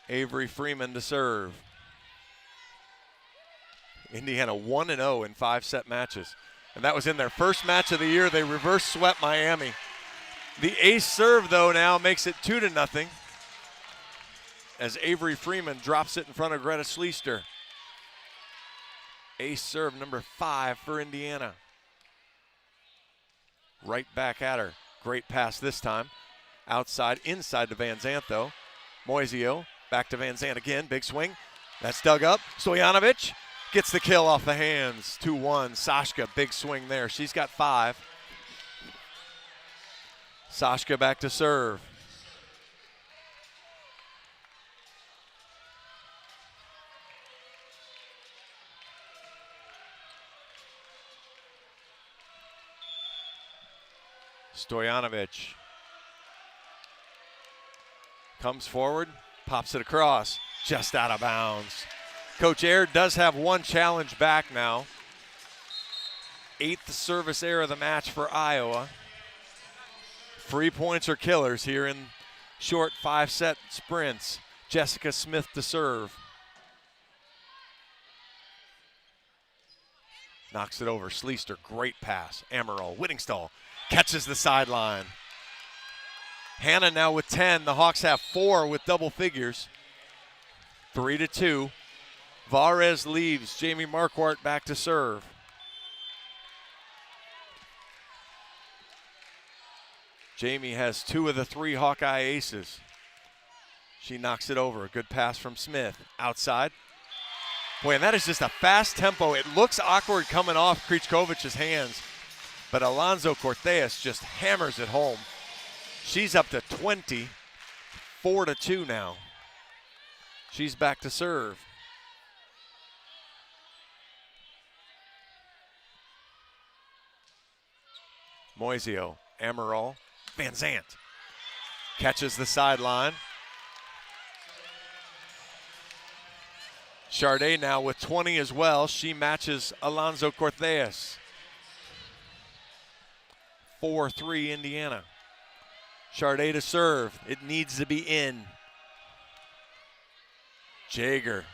[SPEAKER 2] Avery Freeman to serve. Indiana 1-0 in 5-set matches. And that was in their first match of the year. They reverse swept Miami. The ace serve, though, now makes it 2-0 as Avery Freeman drops it in front of Greta Schleister. Ace serve number 5 for Indiana. Right back at her. Great pass this time. Outside, inside to Van Zandt, though. Moisio back to Van Zandt again. Big swing. That's dug up. Stojanovic gets the kill off the hands. 2-1. Sashka, big swing there. She's got 5. Sashka back to serve. Stojanovic comes forward, pops it across, just out of bounds. Coach Aird does have one challenge back now. 8th service error of the match for Iowa. 3 points are killers here in short 5-set sprints. Jessica Smith to serve. Knocks it over. Schleister, great pass. Amaral, Whittingstall catches the sideline. Hannah now with 10. The Hawks have 4 with double figures. 3-2. Varez leaves. Jamie Marquardt back to serve. Jamie has 2 of the 3 Hawkeye aces. She knocks it over. A good pass from Smith. Outside. Boy, and that is just a fast tempo. It looks awkward coming off Krichkovic's hands, but Alonzo Cortez just hammers it home. She's up to 20, 4-2 now. She's back to serve. Moisio, Amaral, Van Zandt catches the sideline. Charday now with 20 as well. She matches Alonzo Cortez. 4-3 Indiana. Charday to serve. It needs to be in. Jaeger.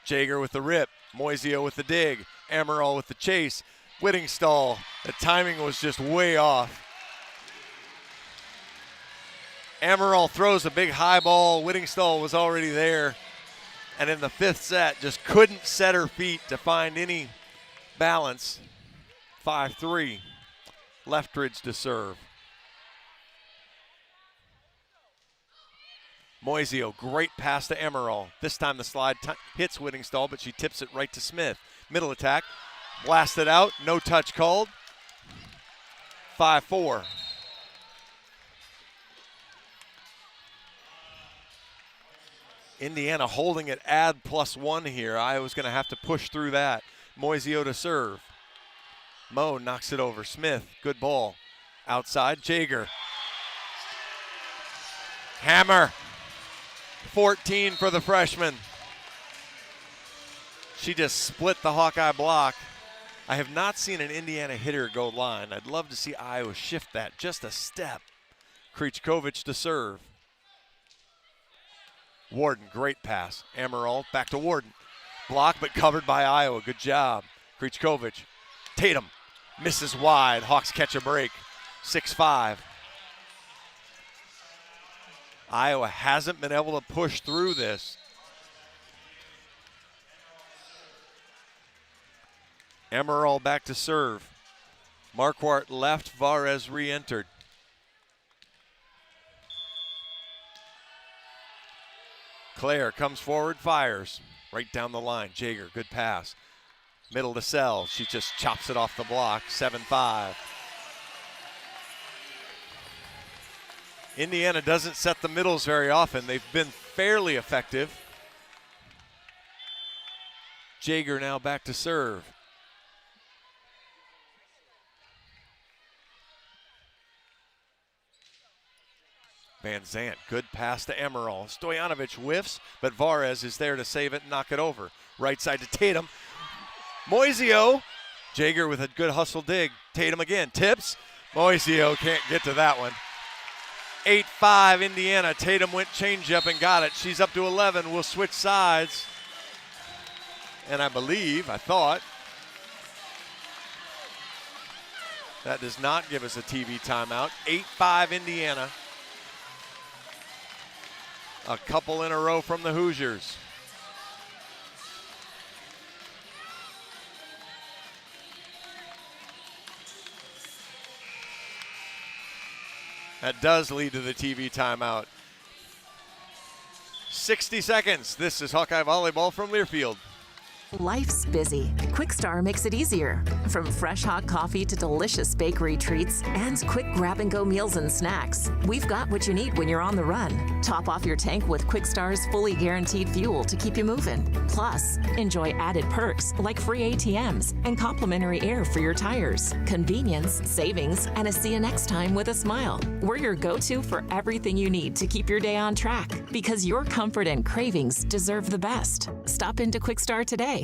[SPEAKER 2] Jaeger with the rip. Moisio with the dig. Amaral with the chase. Whittingstall. The timing was just way off. Amaral throws a big high ball. Whittingstall was already there. And in the fifth set, just couldn't set her feet to find any balance. 5-3. Leftridge to serve. Moisio, great pass to Amaral. This time the slide hits Whittingstall, but she tips it right to Smith. Middle attack, blasted out, no touch called. 5-4. Indiana holding it, add +1 here. Iowa's going to have to push through that. Moisio to serve. Moe knocks it over. Smith, good ball. Outside, Jaeger. Hammer. 14 for the freshman. She just split the Hawkeye block. I have not seen an Indiana hitter go line. I'd love to see Iowa shift that just a step. Krejcikovic to serve. Warden, great pass. Amaral back to Warden. Block, but covered by Iowa. Good job. Krejcikovic. Tatum misses wide. Hawks catch a break. 6-5. Iowa hasn't been able to push through this. Amaral back to serve. Marquardt left, Varez re-entered. Claire comes forward, fires. Right down the line, Jaeger, good pass. Middle to Sell, she just chops it off the block, 7-5. Indiana doesn't set the middles very often. They've been fairly effective. Jaeger now back to serve. Van Zant, good pass to Amaral. Stojanovic whiffs, but Varez is there to save it and knock it over. Right side to Tatum. Moisio. Jaeger with a good hustle dig. Tatum again, tips. Moisio can't get to that one. 8-5 Indiana. Tatum went changeup and got it. She's up to 11. We'll switch sides. And I thought, that does not give us a TV timeout. 8-5 Indiana. A couple in a row from the Hoosiers. That does lead to the TV timeout. 60 seconds. This is Hawkeye Volleyball from Learfield.
[SPEAKER 3] Life's busy. Quickstar makes it easier. From fresh hot coffee to delicious bakery treats and quick grab-and-go meals and snacks, we've got what you need when you're on the run. Top off your tank with Quickstar's fully guaranteed fuel to keep you moving. Plus, enjoy added perks like free ATMs and complimentary air for your tires. Convenience, savings, and a see you next time with a smile. We're your go-to for everything you need to keep your day on track, because your comfort and cravings deserve the best. Stop into Quickstar today.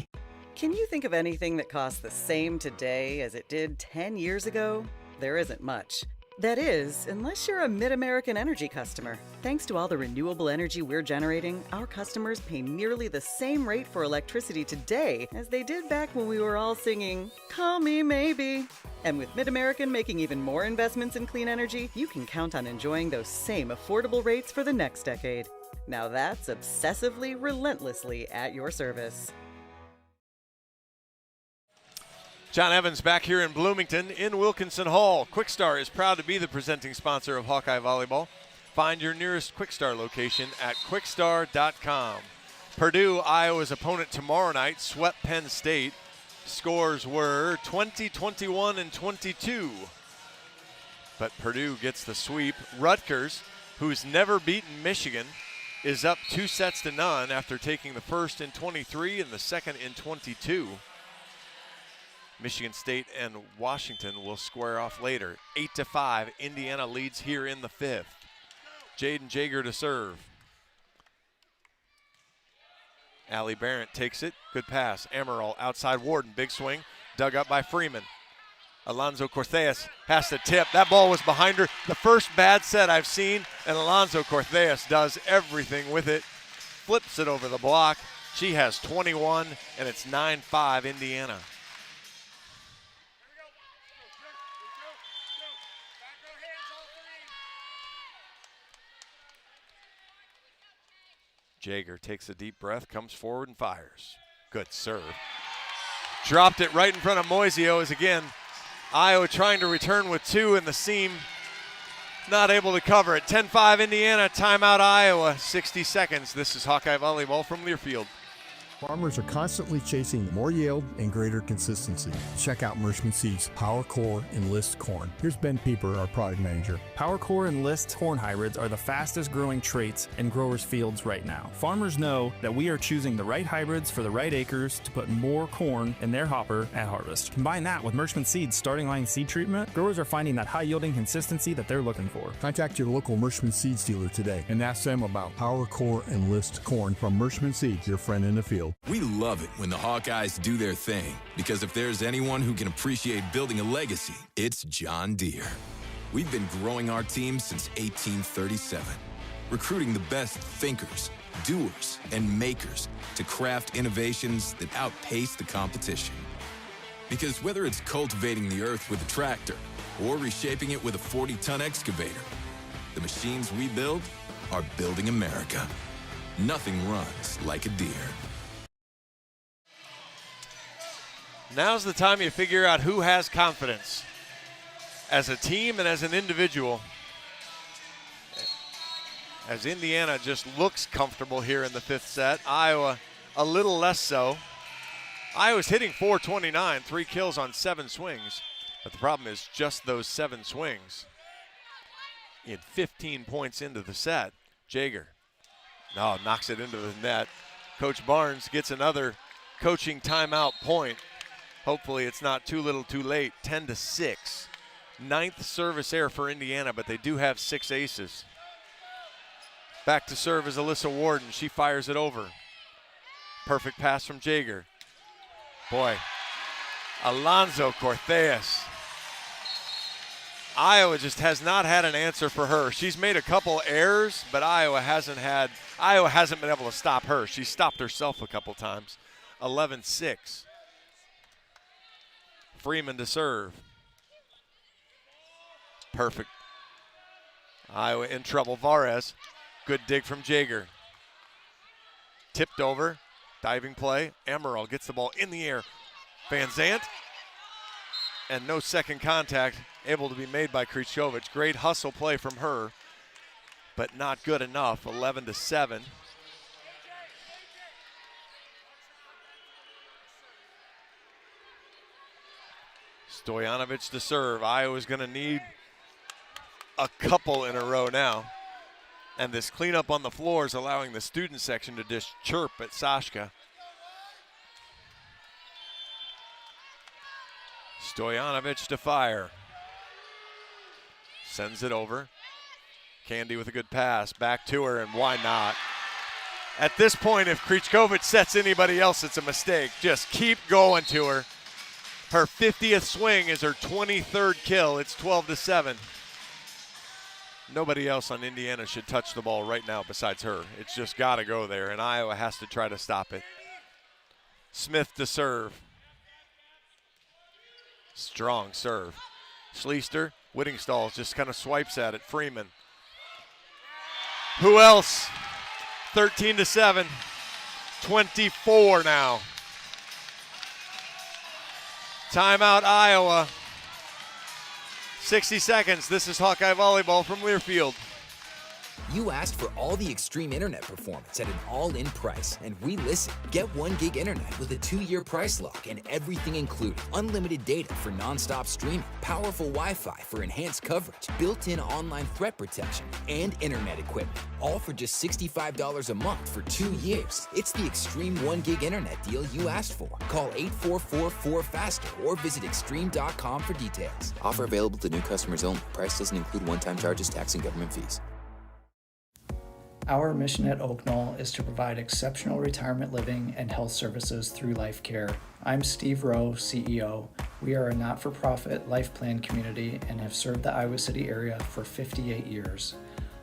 [SPEAKER 4] Can you think of anything that costs the same today as it did 10 years ago? There isn't much. That is, unless you're a Mid-American Energy customer. Thanks to all the renewable energy we're generating, our customers pay nearly the same rate for electricity today as they did back when we were all singing, "Call Me Maybe." And with Mid-American making even more investments in clean energy, you can count on enjoying those same affordable rates for the next decade. Now that's obsessively, relentlessly at your service.
[SPEAKER 2] John Evans back here in Bloomington in Wilkinson Hall. Quickstar is proud to be the presenting sponsor of Hawkeye Volleyball. Find your nearest Quickstar location at quickstar.com. Purdue, Iowa's opponent tomorrow night, swept Penn State. Scores were 20, 21, and 22. But Purdue gets the sweep. Rutgers, who's never beaten Michigan, is up 2-0 after taking the first in 23 and the second in 22. Michigan State and Washington will square off later. 8-5, Indiana leads here in the fifth. Jaden Jaeger to serve. Allie Barrett takes it, good pass. Amaral outside Warden, big swing, dug up by Freeman. Alonso Cortez has to tip. That ball was behind her. The first bad set I've seen, and Alonso Cortez does everything with it. Flips it over the block. She has 21, and it's 9-5 Indiana. Jaeger takes a deep breath, comes forward and fires. Good serve. Dropped it right in front of Moisio as again, Iowa trying to return with 2 in the seam. Not able to cover it. 10-5 Indiana, timeout Iowa, 60 seconds. This is Hawkeye Volleyball from Learfield.
[SPEAKER 5] Farmers are constantly chasing more yield and greater consistency. Check out Mershman Seeds Power Core Enlist Corn. Here's Ben Pieper, our product manager.
[SPEAKER 6] Power Core Enlist corn hybrids are the fastest growing traits in growers' fields right now. Farmers know that we are choosing the right hybrids for the right acres to put more corn in their hopper at harvest. Combine that with Mershman Seeds starting line seed treatment, growers are finding that high yielding consistency that they're looking for.
[SPEAKER 5] Contact your local Mershman Seeds dealer today and ask them about Power Core Enlist Corn from Mershman Seeds, your friend in the field.
[SPEAKER 7] We love it when the Hawkeyes do their thing, because if there's anyone who can appreciate building a legacy, it's John Deere. We've been growing our team since 1837, recruiting the best thinkers, doers, and makers to craft innovations that outpace the competition. Because whether it's cultivating the earth with a tractor or reshaping it with a 40-ton excavator, the machines we build are building America. Nothing runs like a Deere.
[SPEAKER 2] Now's the time you figure out who has confidence as a team and as an individual. As Indiana just looks comfortable here in the 5th set, Iowa a little less so. Iowa's hitting .429, 3 kills on 7 swings. But the problem is just those 7 swings. He had 15 points into the set. Jaeger, knocks it into the net. Coach Barnes gets another coaching timeout point. Hopefully it's not too little too late. 10-6. 9th service error for Indiana, but they do have 6 aces. Back to serve is Alyssa Warden. She fires it over. Perfect pass from Jaeger. Boy, Alonso Cortez. Iowa just has not had an answer for her. She's made a couple errors, but Iowa hasn't been able to stop her. She stopped herself a couple times. 11-6. Freeman to serve. Perfect. Iowa in trouble. Varez. Good dig from Jaeger. Tipped over. Diving play. Amaral gets the ball in the air. Van Zandt. And no second contact able to be made by Krichkovich. Great hustle play from her, but not good enough. 11-7. Stojanovic to serve. Iowa's going to need a couple in a row now. And this cleanup on the floor is allowing the student section to just chirp at Sashka. Stojanovic to fire. Sends it over. Candy with a good pass. Back to her, and why not? At this point, if Krichkovich sets anybody else, it's a mistake. Just keep going to her. Her 50th swing is her 23rd kill. It's 12-7. Nobody else on Indiana should touch the ball right now besides her. It's just got to go there, and Iowa has to try to stop it. Smith to serve. Strong serve. Schleister, Whittingstall just kind of swipes at it. Freeman. Who else? 13-7. 24 now. Timeout Iowa. 60 seconds. This is Hawkeye Volleyball from Learfield.
[SPEAKER 8] You asked for all the extreme internet performance at an all-in price, and we listened. Get 1 gig internet with a 2-year price lock and everything included. Unlimited data for non-stop streaming, powerful Wi-Fi for enhanced coverage, built-in online threat protection, and internet equipment. All for just $65 a month for 2 years. It's the extreme 1 gig internet deal you asked for. Call 844-4FASTER or visit extreme.com for details. Offer available to new customers only. Price doesn't include one-time charges, tax, and government fees.
[SPEAKER 9] Our mission at Oak Knoll is to provide exceptional retirement living and health services through life care. I'm Steve Rowe, CEO. We are a not-for-profit life plan community and have served the Iowa City area for 58 years.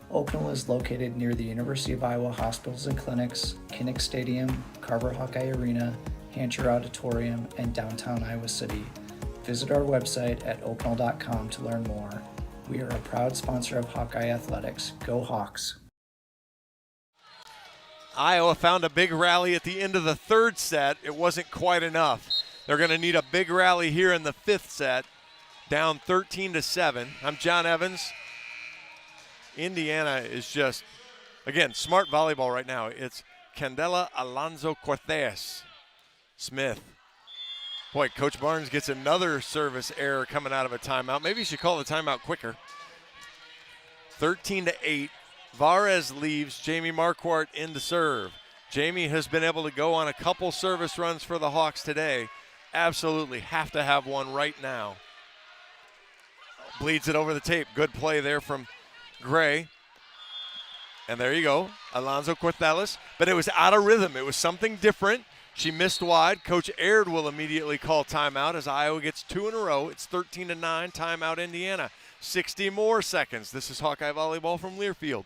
[SPEAKER 9] Oaknall is located near the University of Iowa hospitals and clinics, Kinnick Stadium, Carver Hawkeye Arena, Hancher Auditorium, and downtown Iowa City. Visit our website at oaknall.com to learn more. We are a proud sponsor of Hawkeye Athletics. Go Hawks!
[SPEAKER 2] Iowa found a big rally at the end of the third set. It wasn't quite enough. They're going to need a big rally here in the fifth set, down 13-7. I'm John Evans. Indiana is just, again, smart volleyball right now. It's Candela Alonso Cortés. Smith. Boy, Coach Barnes gets another service error coming out of a timeout. Maybe he should call the timeout quicker. 13-8. Varez leaves. Jamie Marquardt in to serve. Jamie has been able to go on a couple service runs for the Hawks today. Absolutely have to have one right now. Bleeds it over the tape. Good play there from Gray. And there you go, Alonso Cortés. But it was out of rhythm. It was something different. She missed wide. Coach Aird will immediately call timeout as Iowa gets two in a row. It's 13-9, timeout Indiana. 60 more seconds. This is Hawkeye Volleyball from Learfield.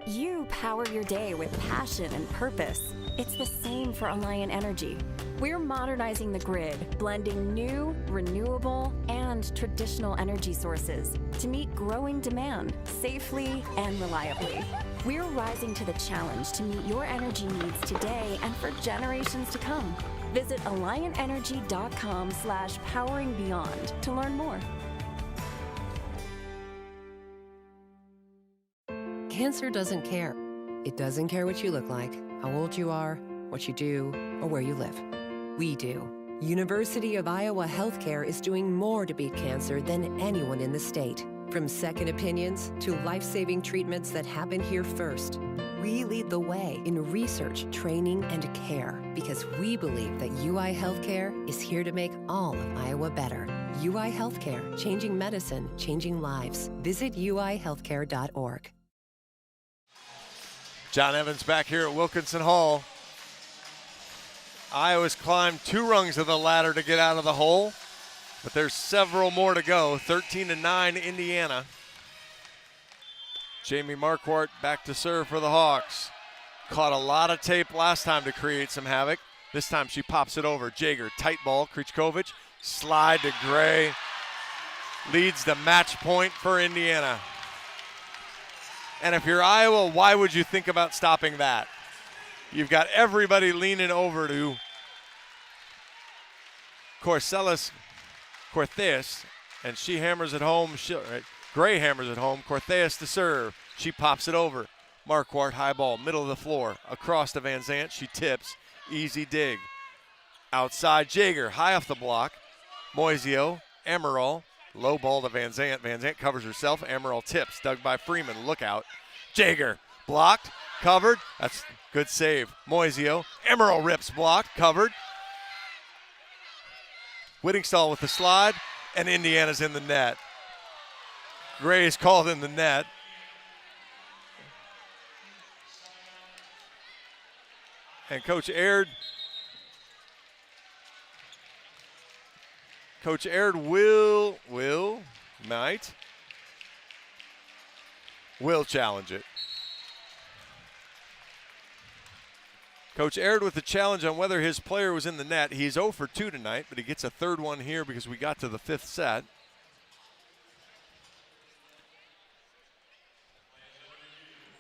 [SPEAKER 12] You power your day with passion and purpose. It's the same for Alliant Energy. We're modernizing the grid, blending new, renewable, and traditional energy sources to meet growing demand safely and reliably. We're rising to the challenge to meet your energy needs today and for generations to come. Visit alliantenergy.com/poweringbeyond to learn more.
[SPEAKER 10] Cancer doesn't care. It doesn't care what you look like, how old you are, what you do, or where you live. We do. University of Iowa Healthcare is doing more to beat cancer than anyone in the state. From second opinions to life-saving treatments that happen here first. We lead the way in research, training, and care because we believe that UI Healthcare is here to make all of Iowa better. UI Healthcare, changing medicine, changing lives. Visit uihealthcare.org.
[SPEAKER 2] John Evans back here at Wilkinson Hall. Iowa's climbed 2 rungs of the ladder to get out of the hole, but there's several more to go. 13-9 Indiana. Jamie Marquardt back to serve for the Hawks. Caught a lot of tape last time to create some havoc. This time she pops it over. Jager, tight ball, Krichkovic, slide to Gray. Leads the match point for Indiana. And if you're Iowa, why would you think about stopping that? You've got everybody leaning over to Cortés, and she hammers it home. Gray hammers it home. Cortés to serve. She pops it over. Marquardt, high ball, middle of the floor, across to Van Zant. She tips. Easy dig. Outside, Jager, high off the block. Moisio, Amaral. Low ball to Van Zant. Van Zant covers herself. Amaral tips. Dug by Freeman. Look out. Jager blocked. Covered. That's good save. Moisio. Amaral rips. Blocked. Covered. Whittingstall with the slide. And Indiana's in the net. Gray is called in the net. And Coach Aird will challenge it. Coach Aird with the challenge on whether his player was in the net. He's 0 for 2 tonight, but he gets a third one here because we got to the 5th set.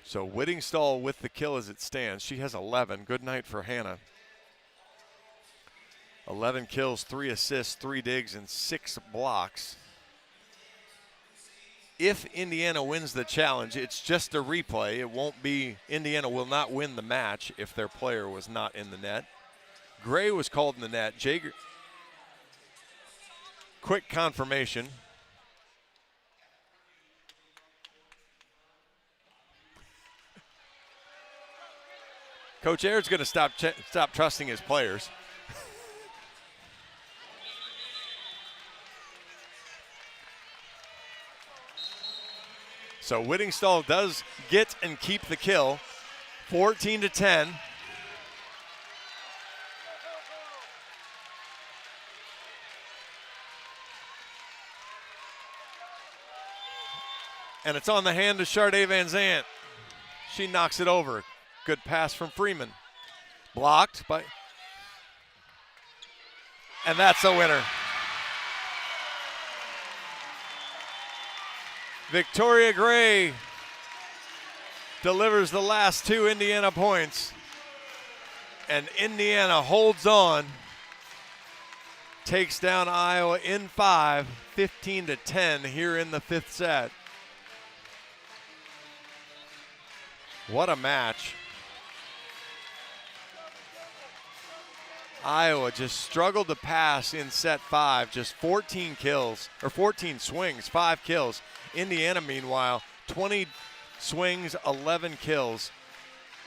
[SPEAKER 2] So Whittingstall with the kill as it stands. She has 11. Good night for Hannah. 11 kills, 3 assists, 3 digs, and 6 blocks. If Indiana wins the challenge, it's just a replay. It won't be, Indiana will not win the match if their player was not in the net. Gray was called in the net. Jager, quick confirmation. Coach Aird's going to stop trusting his players. So Whittingstall does get and keep the kill. 14-10. And it's on the hand of Sharday Van Zandt. She knocks it over. Good pass from Freeman. Blocked by, and that's a winner. Victoria Gray delivers the last 2 Indiana points. And Indiana holds on, takes down Iowa in 5, 15-10 here in the 5th set. What a match. Iowa just struggled to pass in set 5, just 14 kills, or 14 swings, 5 kills. Indiana, meanwhile, 20 swings, 11 kills,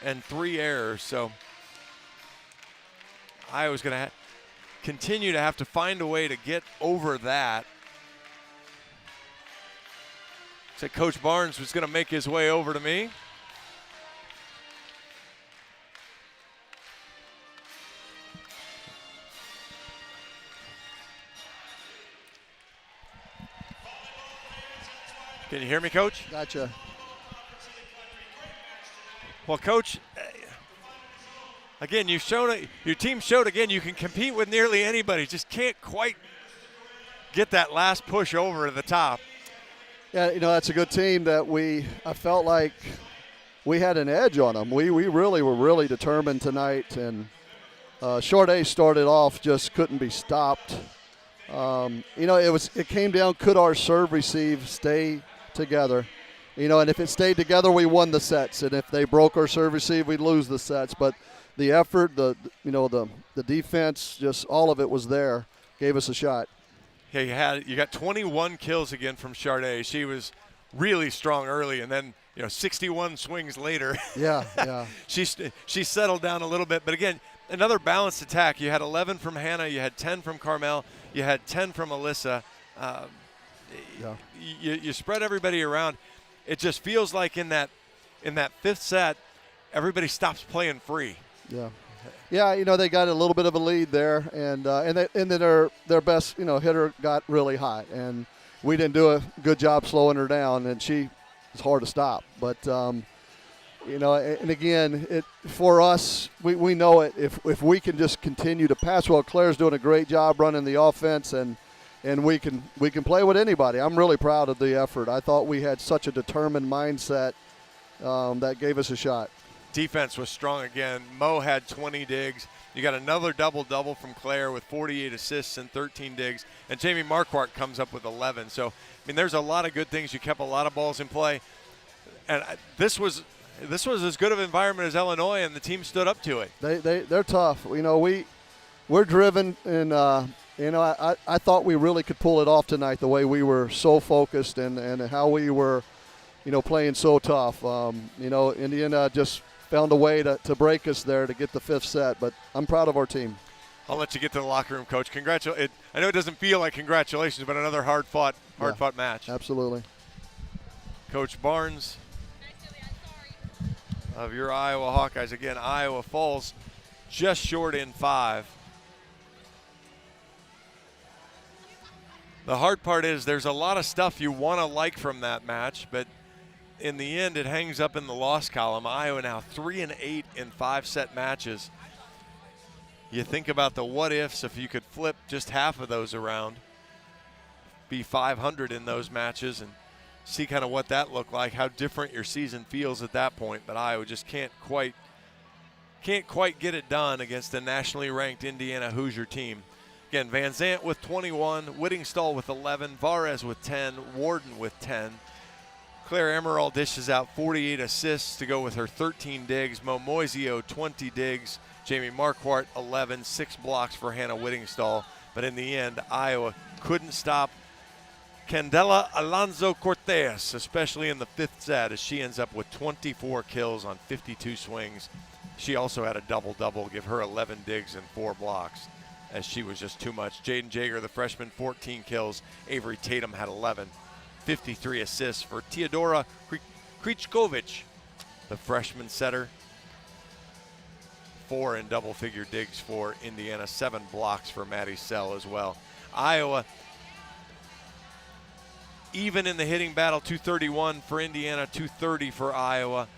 [SPEAKER 2] and 3 errors. So Iowa's going to continue to have to find a way to get over that. So Coach Barnes was going to make his way over to me. Can you hear me, Coach?
[SPEAKER 16] Gotcha.
[SPEAKER 2] Well, Coach, again, you've shown your team showed again you can compete with nearly anybody. Just can't quite get that last push over to the top.
[SPEAKER 16] Yeah, that's a good team that I felt like we had an edge on them. We really were really determined tonight, and Sharday started off, just couldn't be stopped. It came down, could our serve receive stay together? And if it stayed together, we won the sets, and if they broke our serve receive, we'd lose the sets. But the effort, the defense, just all of it was there, gave us a shot.
[SPEAKER 2] Yeah, you got 21 kills again from Sharday. She was really strong early, and then 61 swings later.
[SPEAKER 16] Yeah.
[SPEAKER 2] she settled down a little bit, but again, another balanced attack. You had 11 from Hannah, you had 10 from Carmel, you had 10 from Alyssa. You spread everybody around. It just feels like in that 5th set, everybody stops playing free.
[SPEAKER 16] Yeah, they got a little bit of a lead there, and then their best hitter got really hot, and we didn't do a good job slowing her down, and she was hard to stop. But and again, for us, we know it. If we can just continue to pass well, Claire's doing a great job running the offense, and we can play with anybody. I'm really proud of the effort. I thought we had such a determined mindset that gave us a shot.
[SPEAKER 2] Defense was strong again. Mo had 20 digs. You got another double-double from Claire with 48 assists and 13 digs. And Jamie Marquardt comes up with 11. So, there's a lot of good things. You kept a lot of balls in play. And this was as good of an environment as Illinois, and the team stood up to it.
[SPEAKER 16] They're tough. We're driven, and I thought we really could pull it off tonight, the way we were so focused and how we were, playing so tough. Indiana just found a way to break us there to get the 5th set, but I'm proud of our team.
[SPEAKER 2] I'll let you get to the locker room, Coach. Congratulations. I know it doesn't feel like congratulations, but another hard-fought match.
[SPEAKER 16] Absolutely.
[SPEAKER 2] Coach Barnes of your Iowa Hawkeyes. Again, Iowa falls just short in 5. The hard part is there's a lot of stuff you want to like from that match, but in the end, it hangs up in the loss column. Iowa now 3-8 in 5-set matches. You think about the what-ifs if you could flip just half of those around, be 500 in those matches, and see kind of what that looked like, how different your season feels at that point. But Iowa just can't quite get it done against a nationally ranked Indiana Hoosier team. Again, Van Zandt with 21, Whittingstall with 11, Varez with 10, Warden with 10. Claire Emerald dishes out 48 assists to go with her 13 digs. Mo Moisio, 20 digs. Jamie Marquardt, 11, 6 blocks for Hannah Whittingstall. But in the end, Iowa couldn't stop Candela Alonso Cortez, especially in the 5th set, as she ends up with 24 kills on 52 swings. She also had a double-double, give her 11 digs and 4 blocks, as she was just too much. Jaden Jager, the freshman, 14 kills. Avery Tatum had 11. 53 assists for Teodora Krichkovic, the freshman setter. 4 in double-figure digs for Indiana. 7 blocks for Maddie Sell as well. Iowa even in the hitting battle, 231 for Indiana, 230 for Iowa.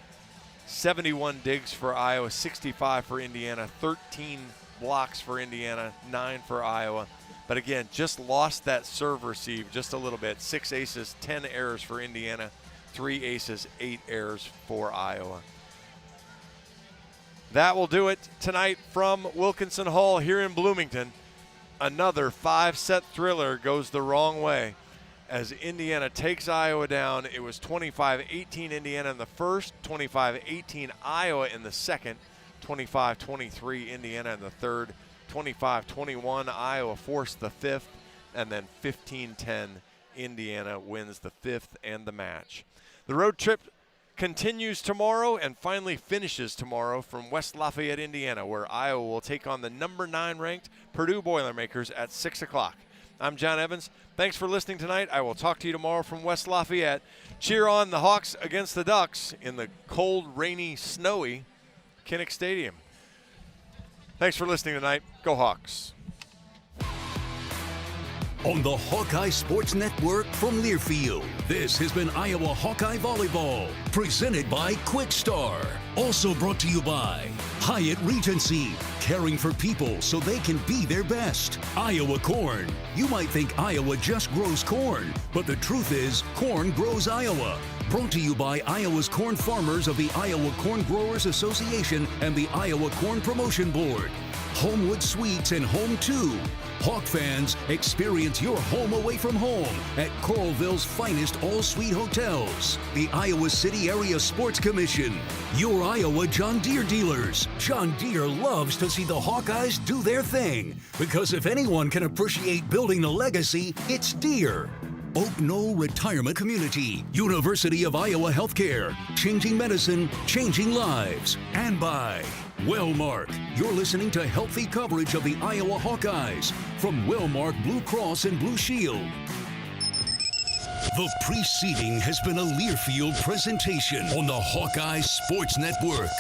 [SPEAKER 2] 71 digs for Iowa, 65 for Indiana, 13 blocks for Indiana, 9 for Iowa. But again, just lost that serve receive just a little bit. 6 aces, 10 errors for Indiana, 3 aces, 8 errors for Iowa. That will do it tonight from Wilkinson Hall here in Bloomington. Another 5-set thriller goes the wrong way as Indiana takes Iowa down. It was 25-18 Indiana in the first, 25-18 Iowa in the second, 25-23 Indiana in the third, 25-21 Iowa forced the fifth, and then 15-10 Indiana wins the fifth and the match. The road trip continues tomorrow and finally finishes tomorrow from West Lafayette, Indiana, where Iowa will take on the number 9 ranked Purdue Boilermakers at 6 o'clock. I'm John Evans. Thanks for listening tonight. I will talk to you tomorrow from West Lafayette. Cheer on the Hawks against the Ducks in the cold, rainy, snowy Kinnick Stadium. Thanks for listening tonight. Go Hawks.
[SPEAKER 1] On the Hawkeye Sports Network from Learfield, this has been Iowa Hawkeye Volleyball, presented by Quickstar. Also brought to you by Hyatt Regency, caring for people so they can be their best. Iowa Corn. You might think Iowa just grows corn, but the truth is, corn grows Iowa. Brought to you by Iowa's corn farmers of the Iowa Corn Growers Association and the Iowa Corn Promotion Board. Homewood Suites and Home 2. Hawk fans, experience your home away from home at Coralville's finest all-suite hotels. The Iowa City Area Sports Commission. Your Iowa John Deere dealers. John Deere loves to see the Hawkeyes do their thing, because if anyone can appreciate building the legacy, it's Deere. Oak Knoll Retirement Community, University of Iowa Healthcare, changing medicine, changing lives. And by Wellmark. You're listening to healthy coverage of the Iowa Hawkeyes from Wellmark Blue Cross and Blue Shield. The preceding has been a Learfield presentation on the Hawkeye Sports Network.